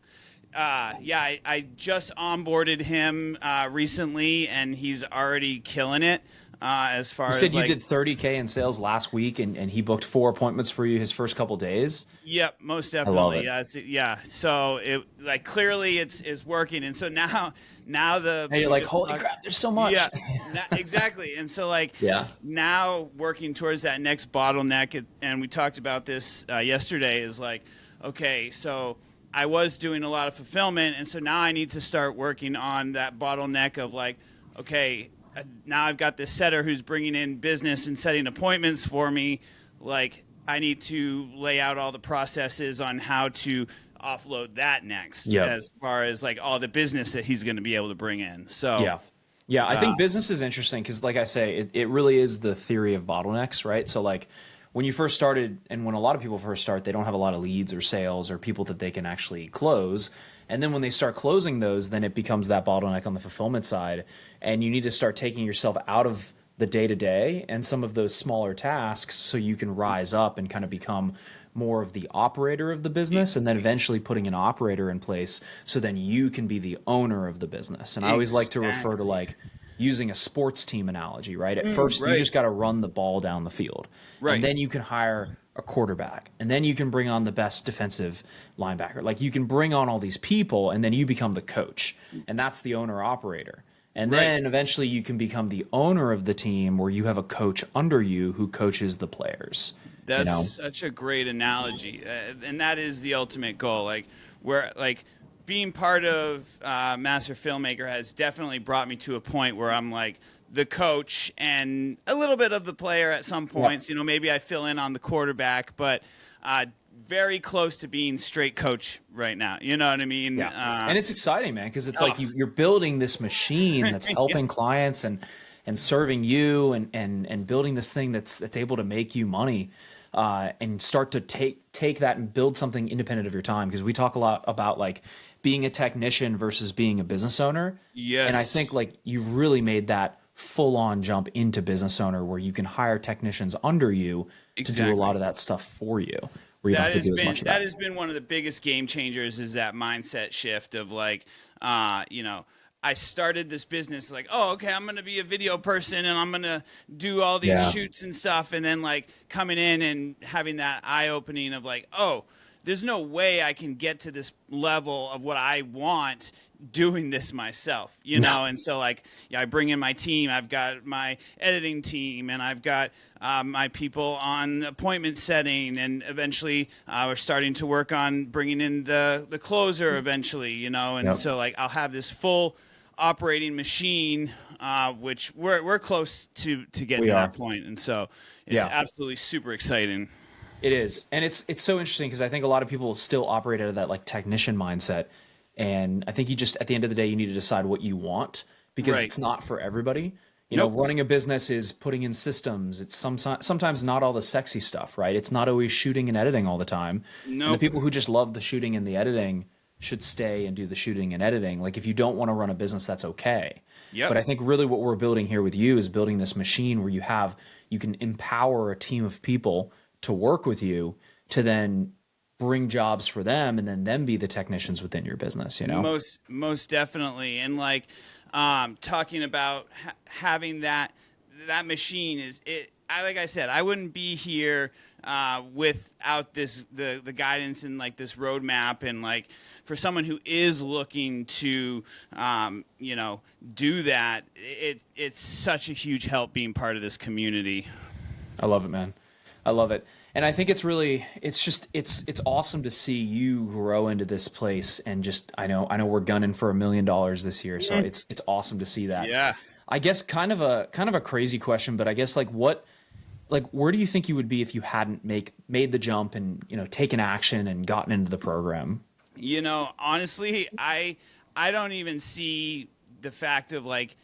S6: I just onboarded him recently, and he's already killing it. As far
S1: you said
S6: as
S1: you
S6: like,
S1: did 30K in sales last week, and he booked 4 appointments for you his first couple days.
S6: Yep, most definitely.
S1: I love it.
S6: Yeah. So it like clearly it's working, and so now the
S1: and you're like, holy crap, there's so much.
S6: Yeah, exactly. And so like now working towards that next bottleneck, and we talked about this yesterday, is like, okay, so I was doing a lot of fulfillment, and so now I need to start working on that bottleneck of like, okay, now I've got this setter who's bringing in business and setting appointments for me. Like, I need to lay out all the processes on how to offload that next, as far as like all the business that he's going to be able to bring in. So
S1: yeah, I think business is interesting because, like I say, it really is the theory of bottlenecks, right? So like when you first started, and when a lot of people first start, they don't have a lot of leads or sales or people that they can actually close. And then when they start closing those, then it becomes that bottleneck on the fulfillment side. And you need to start taking yourself out of the day to day and some of those smaller tasks so you can rise up and kind of become more of the operator of the business, and then eventually putting an operator in place so then you can be the owner of the business. And I always like to refer to like using a sports team analogy, right? At first, you just got to run the ball down the field.
S6: Right.
S1: And then you can hire a quarterback. And then you can bring on the best defensive linebacker. Like you can bring on all these people and then you become the coach. And that's the owner operator. And then eventually you can become the owner of the team where you have a coach under you who coaches the players.
S6: That's such a great analogy. And that is the ultimate goal. Like where like being part of Master Filmmaker has definitely brought me to a point where I'm like the coach and a little bit of the player at some points. You know, maybe I fill in on the quarterback, but very close to being straight coach right now. You know what I mean?
S1: Yeah. And it's exciting, man, because it's like you're building this machine that's helping clients and serving you and building this thing that's able to make you money. And start to take that and build something independent of your time, because we talk a lot about like being a technician versus being a business owner.
S6: Yes.
S1: And I think like you've really made that full on jump into business owner where you can hire technicians under you to do a lot of that stuff for you. Where you don't have to do as much of that.
S6: That has been one of the biggest game changers, is that mindset shift of like, you know, I started this business like, oh, okay, I'm going to be a video person and I'm going to do all these shoots and stuff. And then like coming in and having that eye opening of like, oh, there's no way I can get to this level of what I want doing this myself, you know? And so like, I bring in my team. I've got my editing team and I've got my people on appointment setting, and eventually we're starting to work on bringing in the closer eventually, you know? And so like, I'll have this full operating machine, which we're close to getting to that point. And so it's absolutely super exciting.
S1: It is. And it's so interesting because I think a lot of people still operate out of that like technician mindset. And I think you just, at the end of the day, you need to decide what you want, because it's not for everybody. You know, running a business is putting in systems. It's sometimes not all the sexy stuff, right? It's not always shooting and editing all the time. And the people who just love the shooting and the editing should stay and do the shooting and editing. Like if you don't want to run a business, that's okay. But I think really what we're building here with you is building this machine where you can empower a team of people to work with you to then bring jobs for them and then them be the technicians within your business, you know?
S6: Most definitely. And like talking about having that machine is it. Like I said, I wouldn't be here without the guidance and like this roadmap, and like for someone who is looking to you know, do that, it's such a huge help being part of this community.
S1: I love it, man. I love it. And I think it's awesome to see you grow into this place. And just, I know we're gunning for $1 million this year. So it's awesome to see that.
S6: Yeah.
S1: I guess kind of a crazy question, but I guess where do you think you would be if you hadn't made the jump and, you know, taken action and gotten into the program?
S6: You know, honestly, I don't even see the fact of like,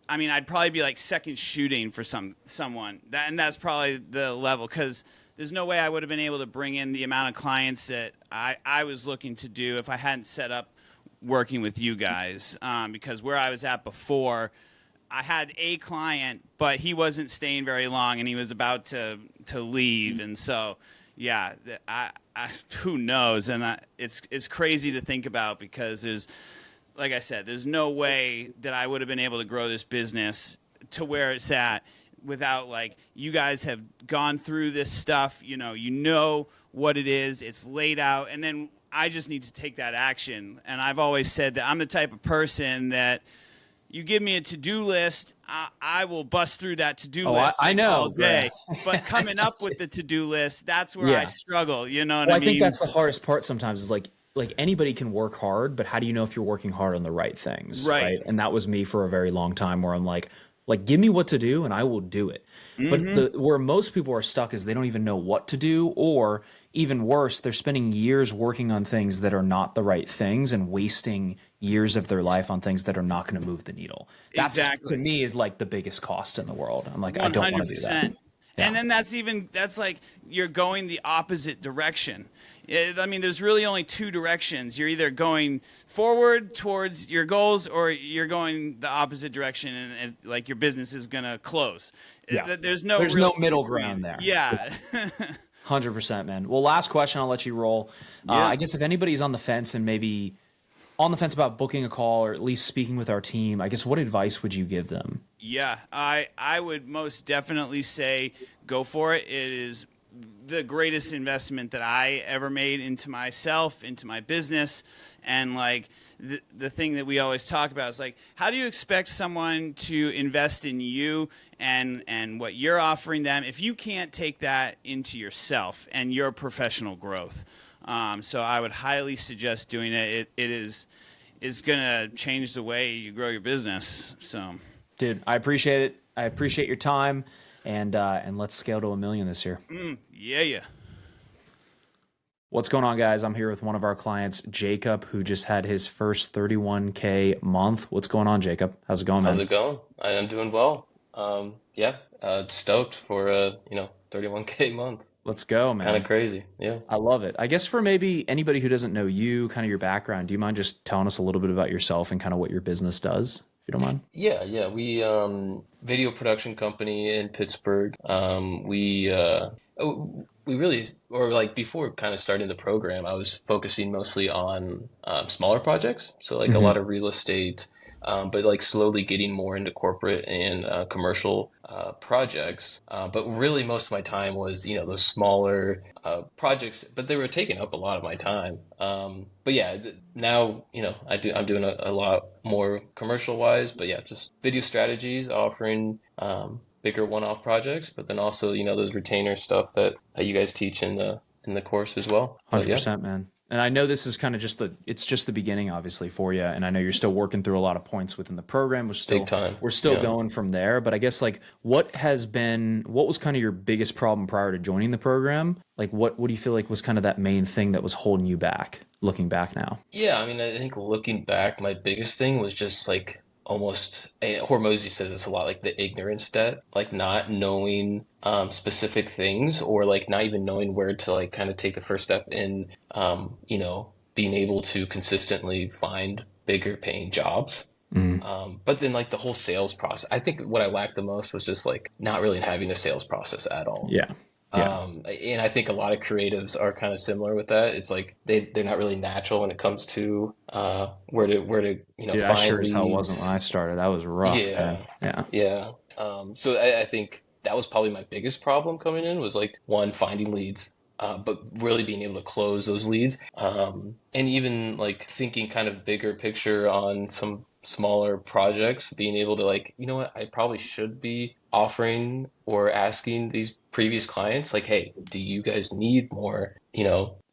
S6: I mean, I'd probably be like second shooting for someone, and that's probably the level, because there's no way I would have been able to bring in the amount of clients that I was looking to do if I hadn't set up working with you guys. Because where I was at before, I had a client, but he wasn't staying very long, and he was about to leave, and so yeah, I who knows, and it's crazy to think about, because there's, like I said, there's no way that I would have been able to grow this business to where it's at without, like, you guys have gone through this stuff, you know what it is, it's laid out, and then I just need to take that action. And I've always said that I'm the type of person that you give me a to-do list, I will bust through that to-do list
S1: I know,
S6: all day. But coming up with the to-do list, that's where I struggle, you know what I mean?
S1: I think that's the hardest part sometimes, is like anybody can work hard, but how do you know if you're working hard on the right things? Right. And that was me for a very long time, where I'm like, give me what to do and I will do it. But where most people are stuck is they don't even know what to do, or even worse, they're spending years working on things that are not the right things and wasting years of their life on things that are not going to move the needle. That's, to me, is like the biggest cost in the world. I'm like, 100%. I don't want to do that.
S6: And then that's like you're going the opposite direction. I mean, there's really only two directions. You're either going forward towards your goals, or you're going the opposite direction, and like your business is gonna close.
S1: Yeah.
S6: There's no
S1: middle ground there.
S6: Yeah.
S1: 100%, man. Well, last question, I'll let you roll. I guess if anybody's on the fence and maybe on the fence about booking a call or at least speaking with our team, I guess what advice would you give them?
S6: Yeah, I would most definitely say go for it. It is the greatest investment that I ever made into myself, into my business. And like the thing that we always talk about is like, how do you expect someone to invest in you and what you're offering them if you can't take that into yourself and your professional growth? So I would highly suggest doing it. It is going to change the way you grow your business. So,
S1: dude, I appreciate it. I appreciate your time, and let's scale to 1 million this year.
S6: Yeah.
S1: What's going on, guys? I'm here with one of our clients, Jacob, who just had his first 31K month. What's going on, Jacob? How's it going, man?
S7: How's it going? I am doing well. Stoked for 31K month.
S1: Let's go, man.
S7: Kind of crazy. Yeah.
S1: I love it. I guess for maybe anybody who doesn't know you, kind of your background, do you mind just telling us a little bit about yourself and kind of what your business does, if you don't mind?
S7: Yeah. We video production company in Pittsburgh. We really, or like before kind of starting the program, I was focusing mostly on smaller projects. So like a lot of real estate, but like slowly getting more into corporate and commercial projects. But really most of my time was, those smaller projects, but they were taking up a lot of my time. But yeah, now, I'm doing a lot more commercial wise, but yeah, just video strategies, offering bigger one-off projects, but then also, those retainer stuff that you guys teach in the course as well.
S1: 100%, man. And I know this is kind of it's just the beginning, obviously, for you. And I know you're still working through a lot of points within the program. We're still going from there. But I guess like what was kind of your biggest problem prior to joining the program? Like what do you feel like was kind of that main thing that was holding you back, looking back now?
S7: Yeah, I mean, I think looking back, my biggest thing was just like almost, Hormozy says this a lot, like the ignorance debt, like not knowing specific things, or like not even knowing where to like kind of take the first step in, being able to consistently find bigger paying jobs. But then like the whole sales process, I think what I lacked the most was just like not really having a sales process at all.
S1: Yeah.
S7: And I think a lot of creatives are kind of similar with that. It's like they're not really natural when it comes to where to
S1: Dude,
S7: find
S1: I sure as hell
S7: leads.
S1: wasn't when I started. That was rough.
S7: Yeah.
S1: Man.
S7: Yeah. So I think that was probably my biggest problem coming in, was like one, finding leads, but really being able to close those leads, and even like thinking kind of bigger picture on some smaller projects, being able to like, what, I probably should be offering or asking these previous clients like, hey, do you guys need more,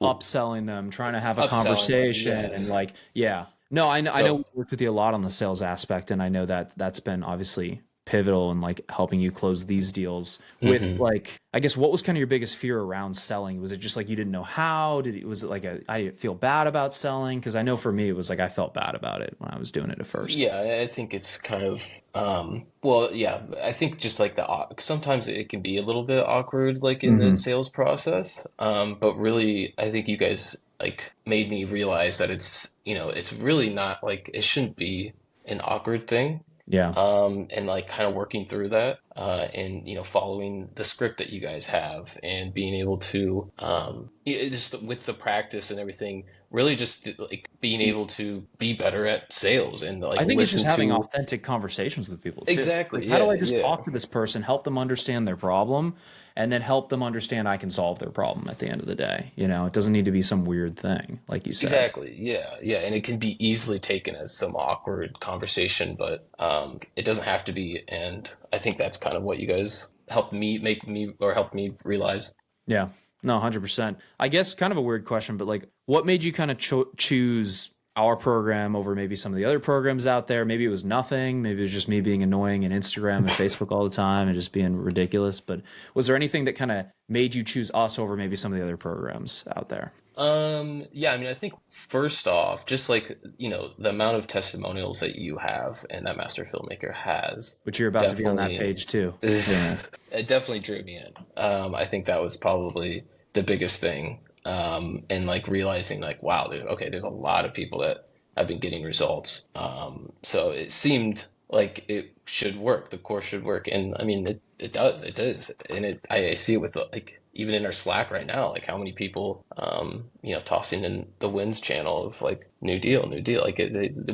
S1: Upselling them, trying to have a
S7: Upselling,
S1: conversation,
S7: yes.
S1: and like, yeah. No, I know we worked with you a lot on the sales aspect, and I know that that's been obviously pivotal in like helping you close these deals with like, I guess what was kind of your biggest fear around selling? Was it just like you didn't know how? Was it like I didn't feel bad about selling? Because I know for me it was like I felt bad about it when I was doing it at first.
S7: Yeah, I think it's kind of I think just like sometimes it can be a little bit awkward like in the sales process, but really I think you guys like made me realize that it's it's really not like, it shouldn't be an awkward thing.
S1: Yeah.
S7: And like kind of working through that, and following the script that you guys have, and being able to just with the practice and everything, really just like being able to be better at sales, and like
S1: I think it's just
S7: listen
S1: having
S7: to
S1: authentic conversations with people too.
S7: Exactly.
S1: Like, how do I just talk to this person, help them understand their problem, and then help them understand I can solve their problem at the end of the day? It doesn't need to be some weird thing, like you said.
S7: Exactly. Yeah. And it can be easily taken as some awkward conversation, but it doesn't have to be. And I think that's kind of what you guys helped me realize.
S1: Yeah. No, 100%. I guess kind of a weird question, but like, what made you kind of choose our program over maybe some of the other programs out there? Maybe it was nothing. Maybe it was just me being annoying in Instagram and Facebook all the time and just being ridiculous. But was there anything that kind of made you choose us over maybe some of the other programs out there?
S7: Yeah, I mean, I think first off, just like, the amount of testimonials that you have and that master filmmaker has,
S1: Which you're about to be on that page too. Yeah.
S7: it definitely drew me in. I think that was probably the biggest thing. And like realizing like, wow, there's a lot of people that have been getting results. So it seemed like it should work. The course should work. And I mean, it does. And I see it with like, even in our Slack right now, like how many people, tossing in the wins channel of like new deal. Like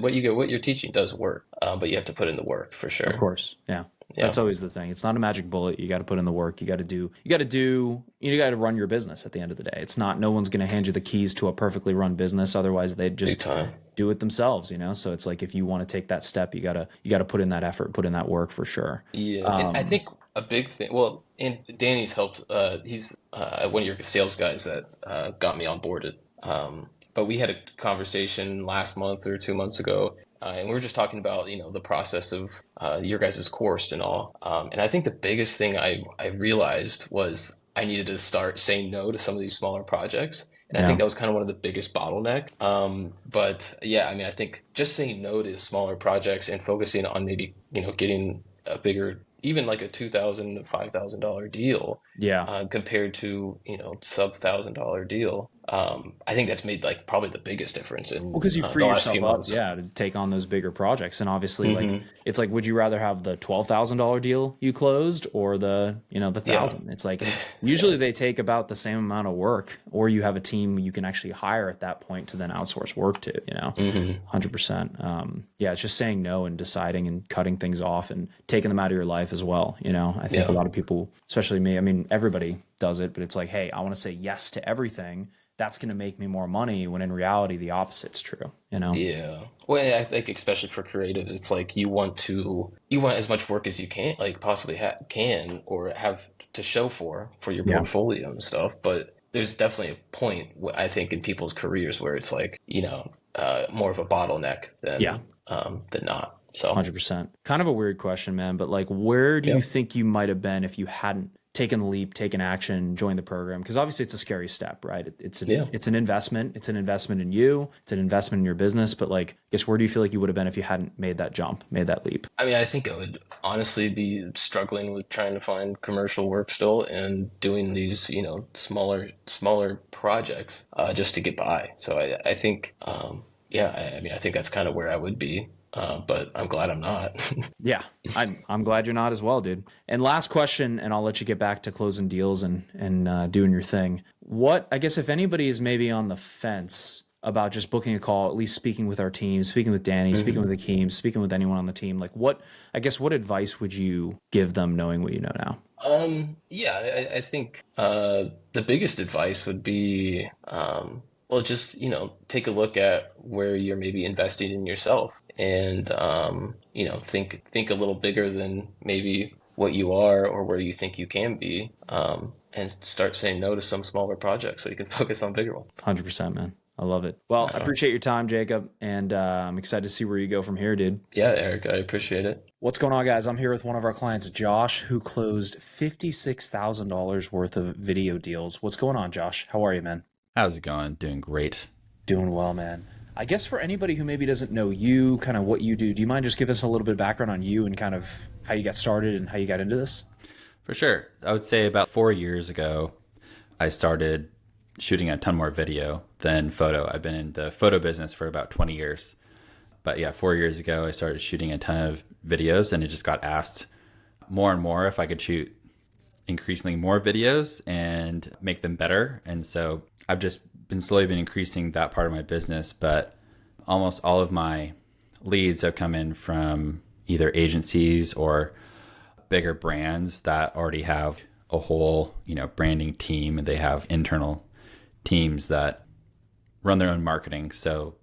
S7: what you're teaching does work, but you have to put in the work for sure.
S1: Of course. Yeah. That's always the thing. It's not a magic bullet. You got to put in the work. You got to run your business at the end of the day. It's not, no one's going to hand you the keys to a perfectly run business. Otherwise they'd just do it themselves, So it's like, if you want to take that step, you gotta put in that effort, put in that work for sure.
S7: Yeah. And I think a big thing, well, and Danny's helped, he's one of your sales guys that got me onboarded. But we had a conversation last month or 2 months ago, and we were just talking about, the process of your guys' course and all. And I think the biggest thing I realized was I needed to start saying no to some of these smaller projects. And I think that was kind of one of the biggest bottleneck. But yeah, I mean, I think just saying no to smaller projects and focusing on maybe, getting a bigger, even like a $2,000 to $5,000 deal, compared to sub $1,000 deal. I think that's made like probably the biggest difference in
S1: because you free yourself up, to take on those bigger projects. And obviously, like it's like, would you rather have the $12,000 deal you closed or the the $1,000? It's like usually they take about the same amount of work, or you have a team you can actually hire at that point to then outsource work to. 100%. It's just saying no and deciding and cutting things off and taking them out of your life as well. I think a lot of people, especially me, I mean, everybody does it, but it's like, hey, I want to say yes to everything. That's going to make me more money, when in reality, the opposite's true,
S7: Yeah. Well, I think especially for creatives, it's like you want as much work as you can, like possibly can, or have to show for your portfolio and stuff. But there's definitely a point, I think, in people's careers where it's like, more of a bottleneck than not. So
S1: 100%. Kind of a weird question, man, but like, where do you think you might have been if you hadn't taken the leap, taken action, joined the program? Because obviously it's a scary step, right? It's an investment. It's an investment in you. It's an investment in your business. But like, I guess, where do you feel like you would have been if you hadn't made that jump, made that leap?
S7: I mean, I think I would honestly be struggling with trying to find commercial work still and doing these, smaller projects just to get by. So I think, I mean, I think that's kind of where I would be. But I'm glad I'm not.
S1: Yeah, I'm glad you're not as well, dude. And last question, and I'll let you get back to closing deals and doing your thing. What, I guess, if anybody is maybe on the fence about just booking a call, at least speaking with our team, speaking with Danny, speaking with Akeem, speaking with anyone on the team, like what advice would you give them knowing what you know now?
S7: I think the biggest advice would be well, just, take a look at where you're maybe investing in yourself and, think a little bigger than maybe what you are or where you think you can be, and start saying no to some smaller projects so you can focus on bigger ones.
S1: 100%, man. I love it. Well, I appreciate your time, Jacob, and I'm excited to see where you go from here, dude.
S7: Yeah, Eric, I appreciate it.
S1: What's going on, guys? I'm here with one of our clients, Josh, who closed $56,000 worth of video deals. What's going on, Josh? How are you, man?
S8: How's it going? Doing great.
S1: Doing well, man. I guess for anybody who maybe doesn't know you, kind of what you do you mind just give us a little bit of background on you and kind of how you got started and how you got into this?
S8: For sure. I would say about 4 years ago, I started shooting a ton more video than photo. I've been in the photo business for about 20 years. But yeah, 4 years ago, I started shooting a ton of videos, and it just got asked more and more if I could shoot increasingly more videos and make them better. And so I've just slowly been increasing that part of my business, but almost all of my leads have come in from either agencies or bigger brands that already have a whole, branding team, and they have internal teams that run their own marketing. So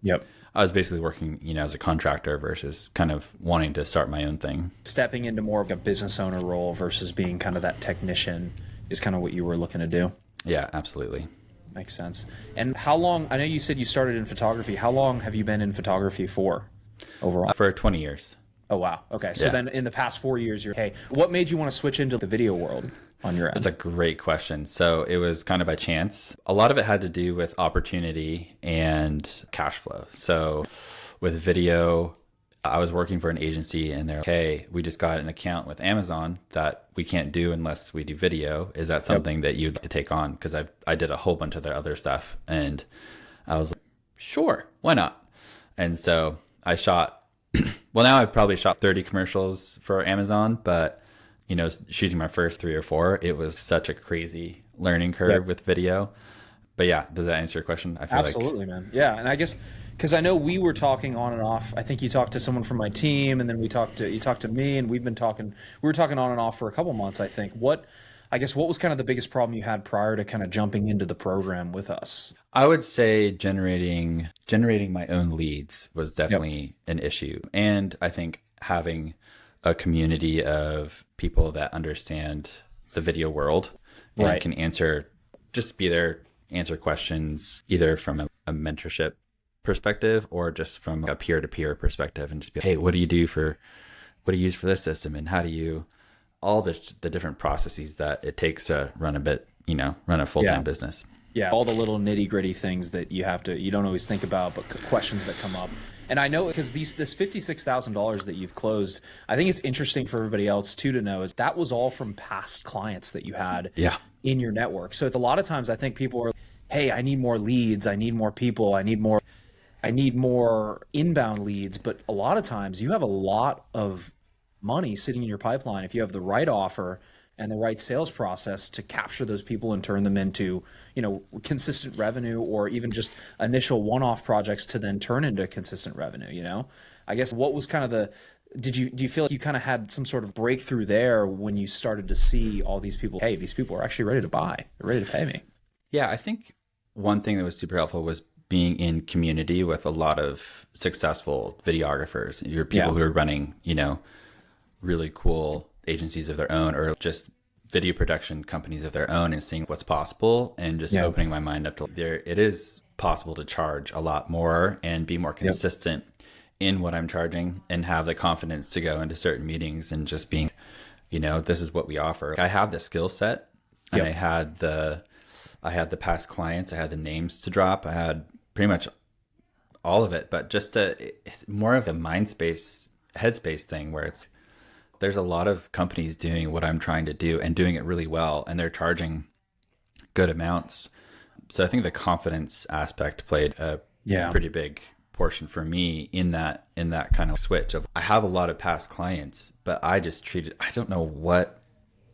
S8: I was basically working, as a contractor versus kind of wanting to start my own thing.
S1: Stepping into more of a business owner role versus being kind of that technician is kind of what you were looking to do.
S8: Yeah, absolutely.
S1: Makes sense. And how long, I know you said you started in photography. How long have you been in photography for overall?
S8: For 20 years.
S1: Oh, wow. Okay. So then in the past 4 years, hey, what made you want to switch into the video world on your end?
S8: That's a great question. So it was kind of by chance. A lot of it had to do with opportunity and cash flow. So with video, I was working for an agency and they're like, hey, we just got an account with Amazon that we can't do unless we do video. Is that something that you'd like to take on? Because I did a whole bunch of their other stuff. And I was like, sure, why not? And so I shot, well, now I've probably shot 30 commercials for Amazon, but you know, shooting my first 3 or 4, it was such a crazy learning curve with video. But yeah, does that answer your question? I feel
S1: Absolutely, man. Yeah, and I guess because I know we were talking on and off. I think you talked to someone from my team, and then you talked to me, and we've been talking. We were talking on and off for a couple months, I think. What was kind of the biggest problem you had prior to kind of jumping into the program with us?
S8: I would say generating my own leads was definitely an issue, and I think having a community of people that understand the video world and can be there, answer questions either from a mentorship perspective or just from a peer-to-peer perspective, and just be, hey, what do you use for this system, and how do you all the different processes that it takes to run a full-time business.
S1: Yeah, all the little nitty-gritty things that you don't always think about, but questions that come up. And I know because this $56,000 that you've closed, I think it's interesting for everybody else too to know is that was all from past clients that you had in your network. So it's a lot of times I think people are, hey, I need more leads, I need more people, I need more inbound leads. But a lot of times you have a lot of money sitting in your pipeline if you have the right offer and the right sales process to capture those people and turn them into, consistent revenue, or even just initial one-off projects to then turn into consistent revenue. I guess what was kind of do you feel like you kind of had some sort of breakthrough there when you started to see all these people, hey, these people are actually ready to buy, they're ready to pay me?
S8: Yeah, I think one thing that was super helpful was being in community with a lot of successful videographers. You're people who are running, really cool agencies of their own, or just video production companies of their own, and seeing what's possible, and just opening my mind up to it is possible to charge a lot more and be more consistent in what I'm charging, and have the confidence to go into certain meetings and just being, this is what we offer. I have the skill set, and I had the past clients, I had the names to drop, I had pretty much all of it, but just more of a headspace thing where there's a lot of companies doing what I'm trying to do and doing it really well, and they're charging good amounts. So I think the confidence aspect played a pretty big portion for me in that kind of switch of, I have a lot of past clients, but I don't know what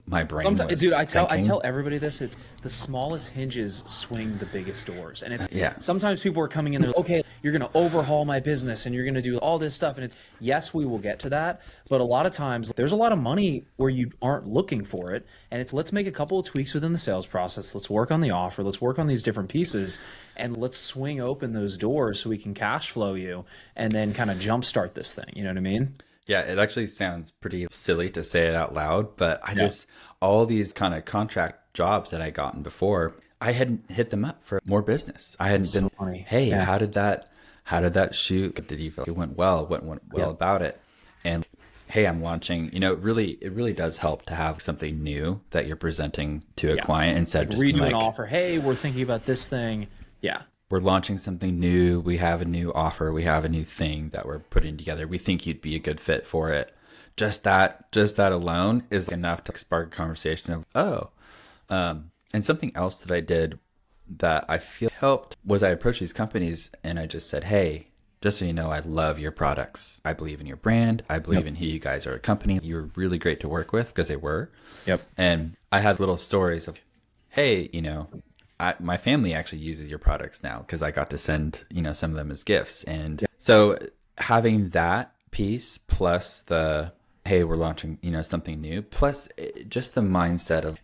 S8: my brain was
S1: dude, I tell
S8: thinking.
S1: everybody this, it's the smallest hinges swing the biggest doors. And it's sometimes people are coming in there, okay, you're going to overhaul my business and you're going to do all this stuff, and it's, yes, we will get to that, but a lot of times there's a lot of money where you aren't looking for it, and it's, let's make a couple of tweaks within the sales process, let's work on the offer, let's work on these different pieces, and let's swing open those doors so we can cash flow you and then kind of jumpstart this thing. You know what I mean?
S8: Yeah, it actually sounds pretty silly to say it out loud, but all these kind of contract jobs that I gotten before, I hadn't hit them up for more business. I hadn't been,
S1: funny.
S8: Hey, how did that shoot? Did you feel it went well? What went well about it? And hey, I'm launching, it really does help to have something new that you're presenting to a client, instead of just
S1: redo an offer. Hey, we're thinking about this thing. Yeah.
S8: We're launching something new. We have a new offer. We have a new thing that we're putting together. We think you'd be a good fit for it. Just that alone is enough to spark a conversation of, and something else that I did that I feel helped was I approached these companies and I just said, hey, just so you know, I love your products. I believe in your brand. I believe in who you guys are, a company. You're really great to work with, because they were. Yep. And I had little stories of, hey, my family actually uses your products now, because I got to send, some of them as gifts. And so having that piece plus the, hey, we're launching, something new, plus just the mindset of,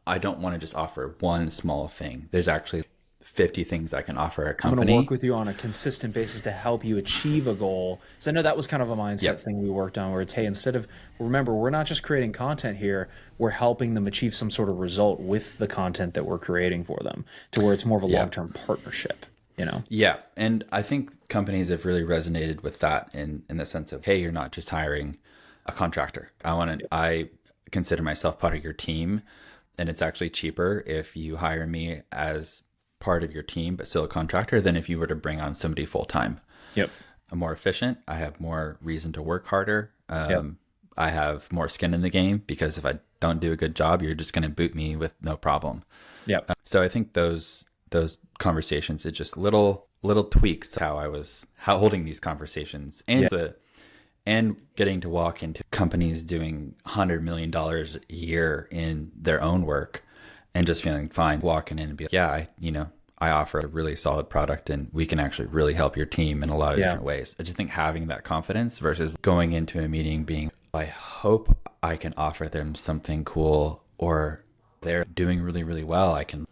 S8: I don't want to just offer one small thing. There's actually 50 things I can offer a
S1: I'm
S8: company.
S1: going to work with you on a consistent basis to help you achieve a goal. So I know that was kind of a mindset thing we worked on, where it's, hey, instead of, remember, we're not just creating content here, we're helping them achieve some sort of result with the content that we're creating for them, to where it's more of a long-term partnership, you know?
S8: Yeah. And I think companies have really resonated with that in the sense of, hey, you're not just hiring a contractor. I consider myself part of your team, and it's actually cheaper if you hire me as part of your team, but still a contractor, than if you were to bring on somebody full time.
S1: Yep.
S8: I'm more efficient. I have more reason to work harder. I have more skin in the game, because if I don't do a good job, you're just going to boot me with no problem.
S1: Yep.
S8: So I think those conversations, it's just little tweaks to how I was holding these conversations, and getting to walk into companies doing $100 million a year in their own work, and just feeling fine walking in and be like, I offer a really solid product, and we can actually really help your team in a lot of different ways. I just think having that confidence versus going into a meeting being, I hope I can offer them something cool, or they're doing really, really well, I can,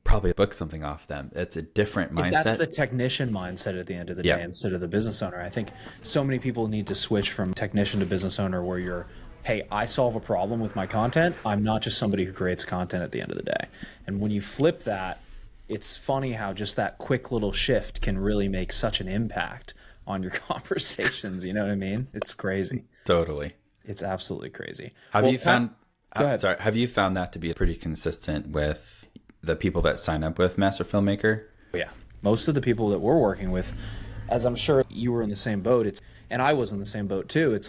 S8: probably book something off them. It's a different mindset.
S1: That's the technician mindset at the end of the day, instead of the business owner. I think so many people need to switch from technician to business owner, where you're, hey, I solve a problem with my content. I'm not just somebody who creates content at the end of the day. And when you flip that, it's funny how just that quick little shift can really make such an impact on your conversations. You know what I mean? It's crazy.
S8: Totally.
S1: It's absolutely crazy.
S8: Have you found that to be pretty consistent with the people that sign up with Master Filmmaker?
S1: Yeah. Most of the people that we're working with, as I'm sure you were in the same boat, and I was in the same boat too,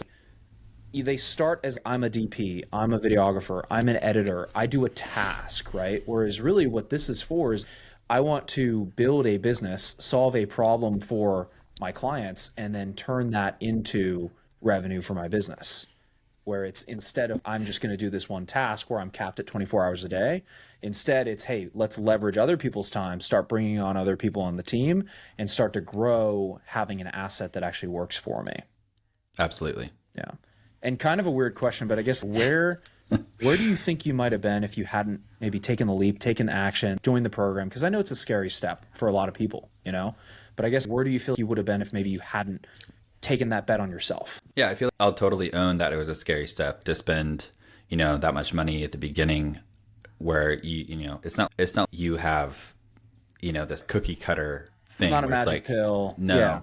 S1: they start as, I'm a DP, I'm a videographer, I'm an editor, I do a task, right? Whereas really what this is for is, I want to build a business, solve a problem for my clients, and then turn that into revenue for my business. Where it's, instead of, I'm just going to do this one task where I'm capped at 24 hours a day, instead it's, hey, let's leverage other people's time, start bringing on other people on the team, and start to grow having an asset that actually works for me.
S8: Absolutely.
S1: Yeah. And kind of a weird question, but I guess where do you think you might have been if you hadn't maybe taken the leap, taken the action, joined the program? Because I know it's a scary step for a lot of people, but I guess where do you feel you would have been if maybe you hadn't taken that bet on yourself?
S8: Yeah, I feel like I'll totally own that it was a scary step to spend, that much money at the beginning, where it's not you have, this cookie cutter thing.
S1: It's not a magic pill.
S8: No.
S1: Yeah.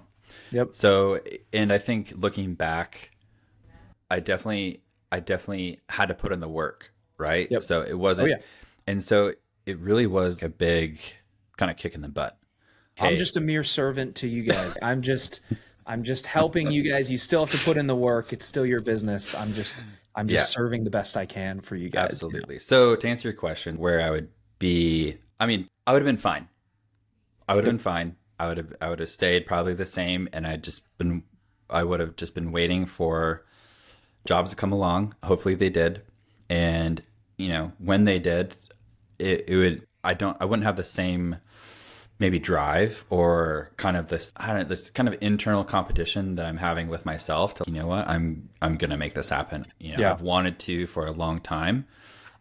S1: Yep.
S8: So, and I think looking back, I definitely had to put in the work, right?
S1: Yep.
S8: So it wasn't, and so it really was a big kind of kick in the butt. Hey,
S1: I'm just a mere servant to you guys. I'm just helping you guys. You still have to put in the work. It's still your business. I'm just serving the best I can for you guys.
S8: Absolutely. So to answer your question, where I would be, I would have been fine. I would have stayed probably the same, and I would have just been waiting for jobs to come along. Hopefully they did. And, when they did, I wouldn't have the same maybe drive, or kind of this kind of internal competition that I'm having with myself to, I'm going to make this happen. I've wanted to for a long time.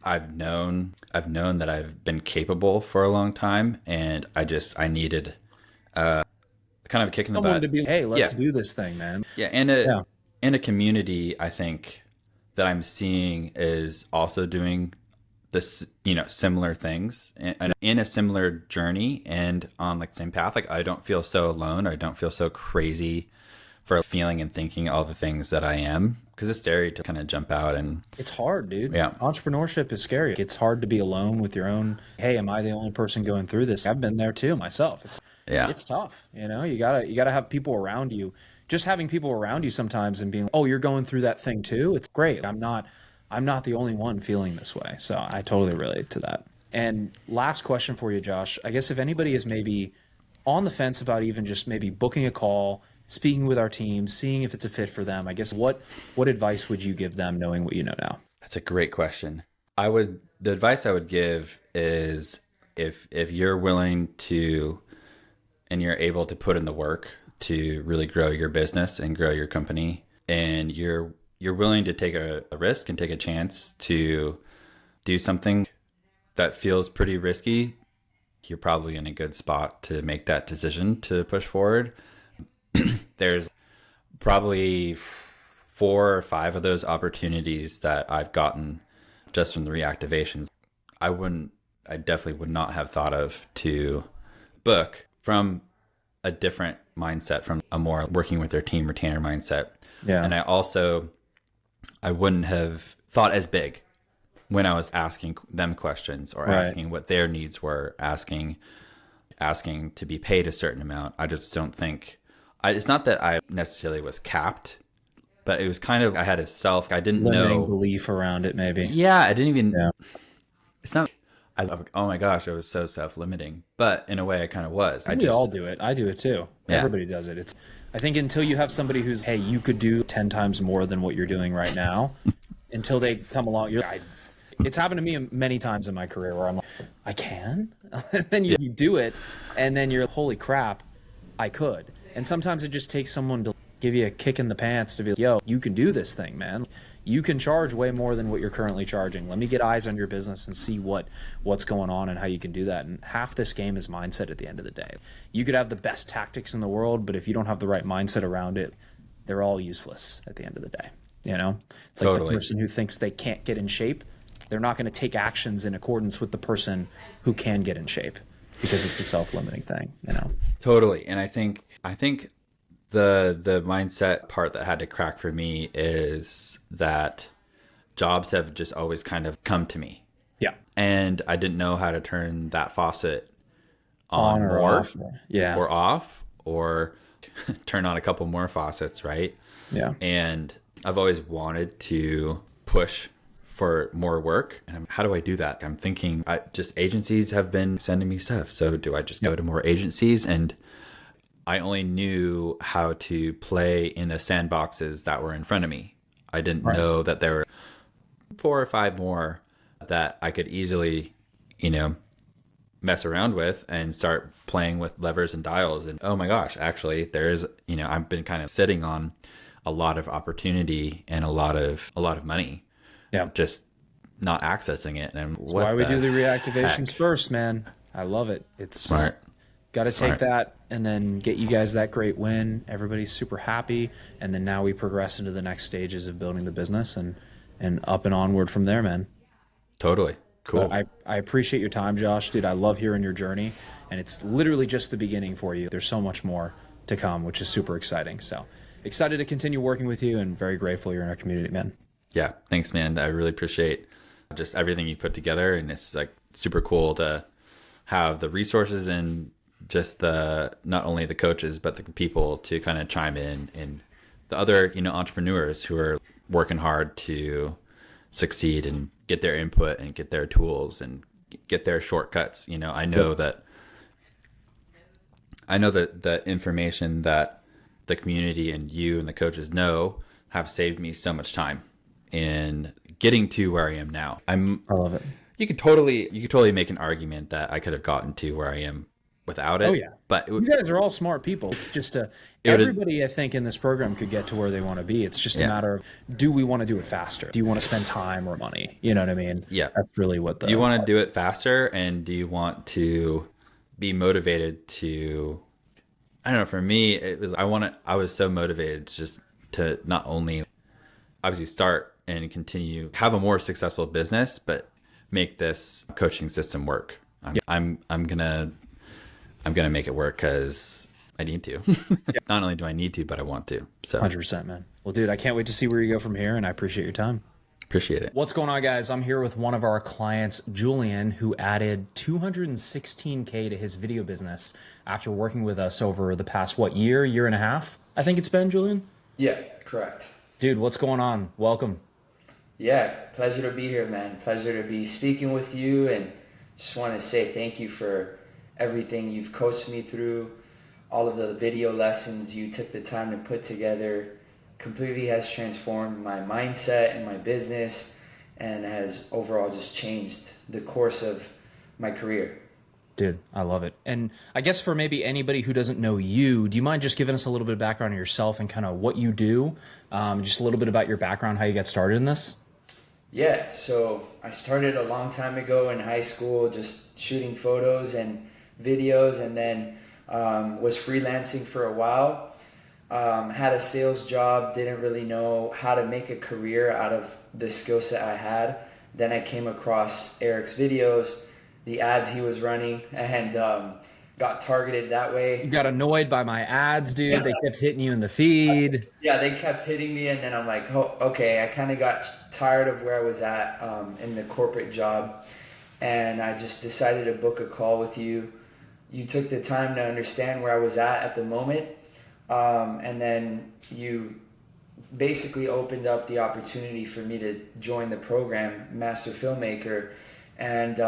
S8: I've known that I've been capable for a long time, and I needed kind of a kick in the butt.
S1: To be, hey, let's do this thing, man.
S8: Yeah. And a community, I think, that I'm seeing is also doing this, similar things, and in a similar journey, and on the same path. Like, I don't feel so alone, or I don't feel so crazy for feeling and thinking all the things that I am, because it's scary to kind of jump out, and
S1: it's hard, dude.
S8: Yeah.
S1: Entrepreneurship is scary. It's hard to be alone with your own, hey, am I the only person going through this? I've been there too myself. It's tough. You gotta have people around you. Just having people around you sometimes and being, oh, you're going through that thing too. It's great. I'm not the only one feeling this way. So I totally relate to that. And last question for you, Josh. I guess if anybody is maybe on the fence about even just maybe booking a call, speaking with our team, seeing if it's a fit for them, I guess what advice would you give them, knowing what you know now?
S8: That's a great question. The advice I would give is, if you're willing to, and you're able to put in the work to really grow your business and grow your company, and you're willing to take a risk and take a chance to do something that feels pretty risky, you're probably in a good spot to make that decision to push forward. There's probably 4 or 5 of those opportunities that I've gotten just from the reactivations. I definitely would not have thought of to book from a different mindset, from a more working with their team retainer mindset.
S1: Yeah.
S8: And I wouldn't have thought as big when I was asking them questions or asking what their needs were, asking to be paid a certain amount. I just don't think, it's not that I necessarily was capped, but it was kind of, I had I didn't
S1: limiting
S8: know.
S1: belief around it, maybe.
S8: Yeah, I didn't even, it's not, oh my gosh, it was so self-limiting. But in a way, I kind of was.
S1: We all do it. I do it too.
S8: Yeah.
S1: Everybody does it. I think until you have somebody who's, hey, you could do 10 times more than what you're doing right now, until they come along, it's happened to me many times in my career where I'm like, I can? And then you do it, and then you're, holy crap, I could. And sometimes it just takes someone to give you a kick in the pants to be like, yo, you can do this thing, man. You can charge way more than what you're currently charging. Let me get eyes on your business and see what's going on and how you can do that. And half this game is mindset at the end of the day. You could have the best tactics in the world, but if you don't have the right mindset around it, they're all useless at the end of the day. You know, it's like the person who thinks they can't get in shape. They're not going to take actions in accordance with the person who can get in shape, because it's a self-limiting thing, you know?
S8: Totally. And I think the mindset part that had to crack for me is that jobs have just always kind of come to me.
S1: Yeah.
S8: And I didn't know how to turn that faucet on
S1: or
S8: more,
S1: off. Yeah.
S8: or off, or turn on a couple more faucets, right?
S1: Yeah.
S8: And I've always wanted to push for more work. And how do I do that? I'm thinking, just agencies have been sending me stuff. So do I just go to more agencies? And I only knew how to play in the sandboxes that were in front of me. I didn't know that there were 4 or 5 more that I could easily, mess around with and start playing with levers and dials. And oh my gosh, actually there is, I've been kind of sitting on a lot of opportunity and a lot of money.
S1: Yeah.
S8: Just not accessing it. And
S1: that's why we do the reactivations first, man. I love it. It's
S8: smart.
S1: Got to take that and then get you guys that great win. Everybody's super happy. And then now we progress into the next stages of building the business and up and onward from there, man.
S8: Totally. Cool.
S1: But I appreciate your time, Josh. Dude, I love hearing your journey. And it's literally just the beginning for you. There's so much more to come, which is super exciting. So excited to continue working with you and very grateful you're in our community, man.
S8: Yeah. Thanks, man. I really appreciate just everything you put together. And it's like super cool to have the resources and just not only the coaches, but the people to kind of chime in, and the other, entrepreneurs who are working hard to succeed and get their input and get their tools and get their shortcuts. I know that the information that the community and you and the coaches know have saved me so much time in getting to where I am now.
S1: I love it.
S8: You could totally make an argument that I could have gotten to where I am without it.
S1: Oh yeah.
S8: But
S1: you guys are all smart people. It's just everybody I think in this program could get to where they want to be. It's just a matter of, do we want to do it faster? Do you want to spend time or money? You know what I mean?
S8: Yeah.
S1: That's really what
S8: do you want to do it faster, and do you want to be motivated to, I don't know, for me it was, I was so motivated just to not only obviously start and continue, have a more successful business, but make this coaching system work. I'm gonna make it work because I need to. Not only do I need to, but I want to. So
S1: 100%, man. Well, dude, I can't wait to see where you go from here, and I appreciate your time.
S8: Appreciate it.
S1: What's going on, guys? I'm here with one of our clients, Julian, who added 216K to his video business after working with us over the past, year and a half? I think it's been, Julian?
S9: Yeah, correct.
S1: Dude, what's going on? Welcome.
S9: Yeah, pleasure to be here, man. Pleasure to be speaking with you, and just want to say thank you for everything you've coached me through. All of the video lessons you took the time to put together completely has transformed my mindset and my business, and has overall just changed the course of my career.
S1: Dude, I love it. And I guess for maybe anybody who doesn't know you, do you mind just giving us a little bit of background on yourself and kind of what you do? Just a little bit about your background, how you got started in this?
S9: Yeah, so I started a long time ago in high school just shooting photos, and videos, and then was freelancing for a while. Had a sales job, didn't really know how to make a career out of the skill set I had. Then I came across Eric's videos, the ads he was running, and got targeted that way.
S1: You got annoyed by my ads, dude. They kept hitting you in the feed.
S9: Yeah, they kept hitting me, and then I'm like, oh, okay. I kind of got tired of where I was at in the corporate job, and I just decided to book a call with you. You took the time to understand where I was at the moment, and then you basically opened up the opportunity for me to join the program, Master Filmmaker, and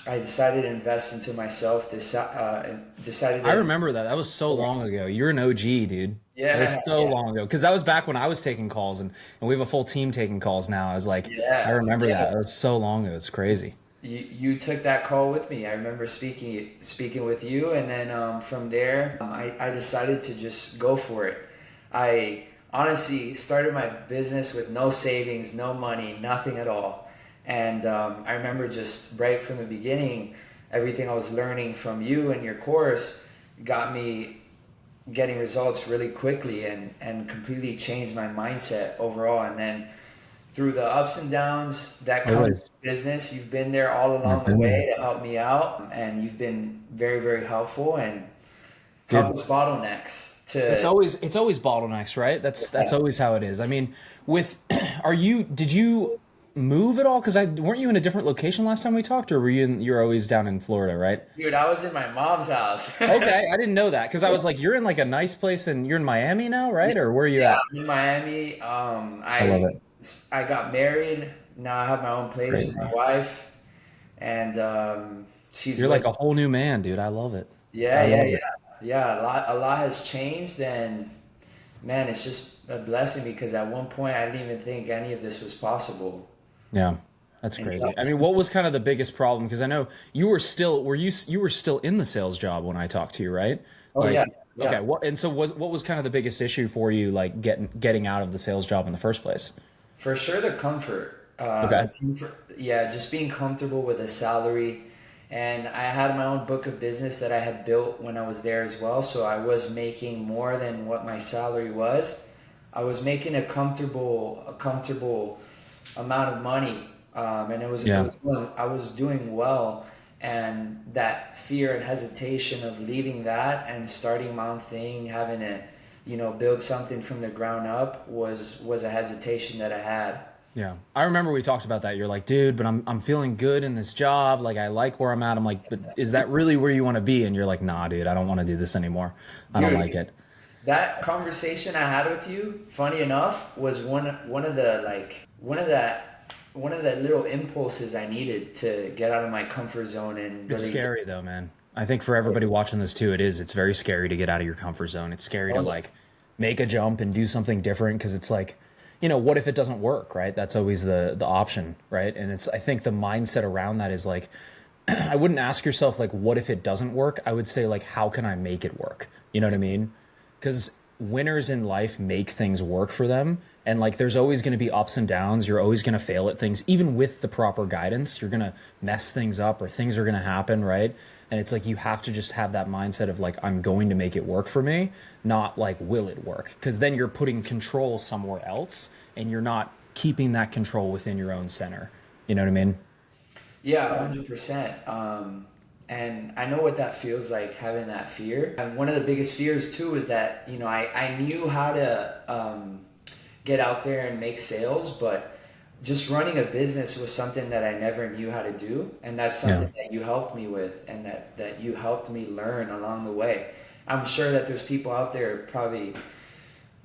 S9: I decided to invest into myself. Decided.
S1: I remember that. That was so long ago. You're an OG, dude.
S9: Yeah,
S1: it was so long ago, because that was back when I was taking calls, and we have a full team taking calls now. I was like, I remember that. It was so long ago. It's crazy.
S9: You took that call with me. I remember speaking with you, and then from there, I decided to just go for it. I honestly started my business with no savings, no money, nothing at all. And I remember just right from the beginning, everything I was learning from you and your course got me getting results really quickly and completely changed my mindset overall. And then through the ups and downs that come with business, you've been there all along the way to help me out, and you've been very, very helpful and help us bottlenecks.
S1: It's always bottlenecks, right? That's always how it is. I mean, did you move at all? Because weren't you in a different location last time we talked, or you're always down in Florida, right?
S9: Dude, I was in my mom's house.
S1: Okay, I didn't know that, because I was like, you're in like a nice place, and you're in Miami now, right? Or where are you at?
S9: I'm in Miami.
S1: I love it.
S9: I got married. Now I have my own place with my wife, and
S1: You're like a whole new man, dude. I love it.
S9: Yeah. A lot has changed, and man, it's just a blessing, because at one point I didn't even think any of this was possible.
S1: Yeah, that's crazy. I mean, what was kind of the biggest problem? Because I know you were still in the sales job when I talked to you, right?
S9: Oh, yeah.
S1: Okay. What was kind of the biggest issue for you, like getting out of the sales job in the first place?
S9: For sure, the comfort. Just being comfortable with a salary. And I had my own book of business that I had built when I was there as well. So I was making more than what my salary was. I was making a comfortable amount of money. And I was doing well. And that fear and hesitation of leaving that and starting my own thing, having to, build something from the ground up was a hesitation that I had.
S1: Yeah. I remember we talked about that. You're like, dude, but I'm feeling good in this job. Like, I like where I'm at. I'm like, but is that really where you want to be? And you're like, nah, dude, I don't want to do this anymore. I don't like it.
S9: That conversation I had with you, funny enough, was one of the little impulses I needed to get out of my comfort zone. And
S1: it's scary though, man. I think for everybody watching this too, it's very scary to get out of your comfort zone. It's scary to like make a jump and do something different, because it's like, what if it doesn't work, right? That's always the option, right? And I think the mindset around that is like, I wouldn't ask yourself like, what if it doesn't work? I would say like, how can I make it work? You know what I mean? Because winners in life make things work for them. And like, there's always going to be ups and downs. You're always going to fail at things. Even with the proper guidance, you're going to mess things up, or things are going to happen, right? And it's like, you have to just have that mindset of like, I'm going to make it work for me, not like, will it work? Because then you're putting control somewhere else, and you're not keeping that control within your own center. You know what I mean?
S9: Yeah, 100%. And I know what that feels like, having that fear. And one of the biggest fears too is that, I knew how to get out there and make sales, but just running a business was something that I never knew how to do. And that's something that you helped me with, and that you helped me learn along the way. I'm sure that there's people out there probably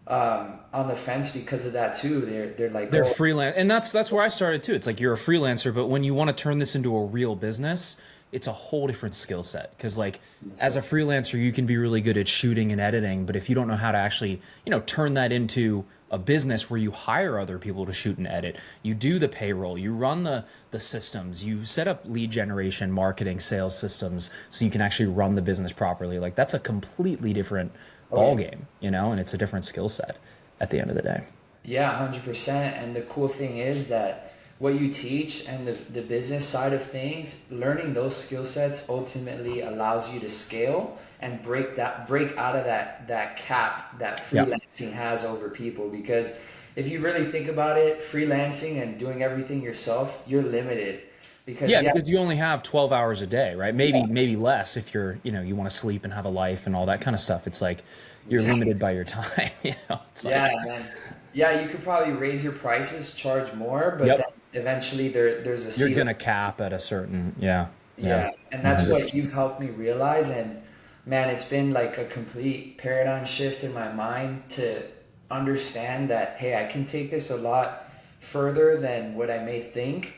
S9: on the fence because of that too. They're
S1: freelance, and that's where I started too. It's like, you're a freelancer, but when you want to turn this into a real business, it's a whole different skill set. Because like, as a freelancer, you can be really good at shooting and editing, but if you don't know how to actually turn that into a business where you hire other people to shoot and edit, you do the payroll, you run the systems, you set up lead generation, marketing, sales systems, so you can actually run the business properly. Like, that's a completely different ball game, and it's a different skill set at the end of the day.
S9: Yeah, 100%. And the cool thing is that what you teach and the business side of things, learning those skill sets ultimately allows you to scale and break out of that cap that freelancing has over people. Because if you really think about it, freelancing and doing everything yourself, you're limited. Because
S1: because you only have 12 hours a day, right? Maybe less if you're, you want to sleep and have a life and all that kind of stuff. It's like you're limited by your time, It's
S9: man. Yeah, you could probably raise your prices, charge more, but then eventually there's a ceiling.
S1: You're gonna cap at a certain
S9: Yeah, and that's what you've helped me realize. And man, it's been like a complete paradigm shift in my mind to understand that, hey, I can take this a lot further than what I may think.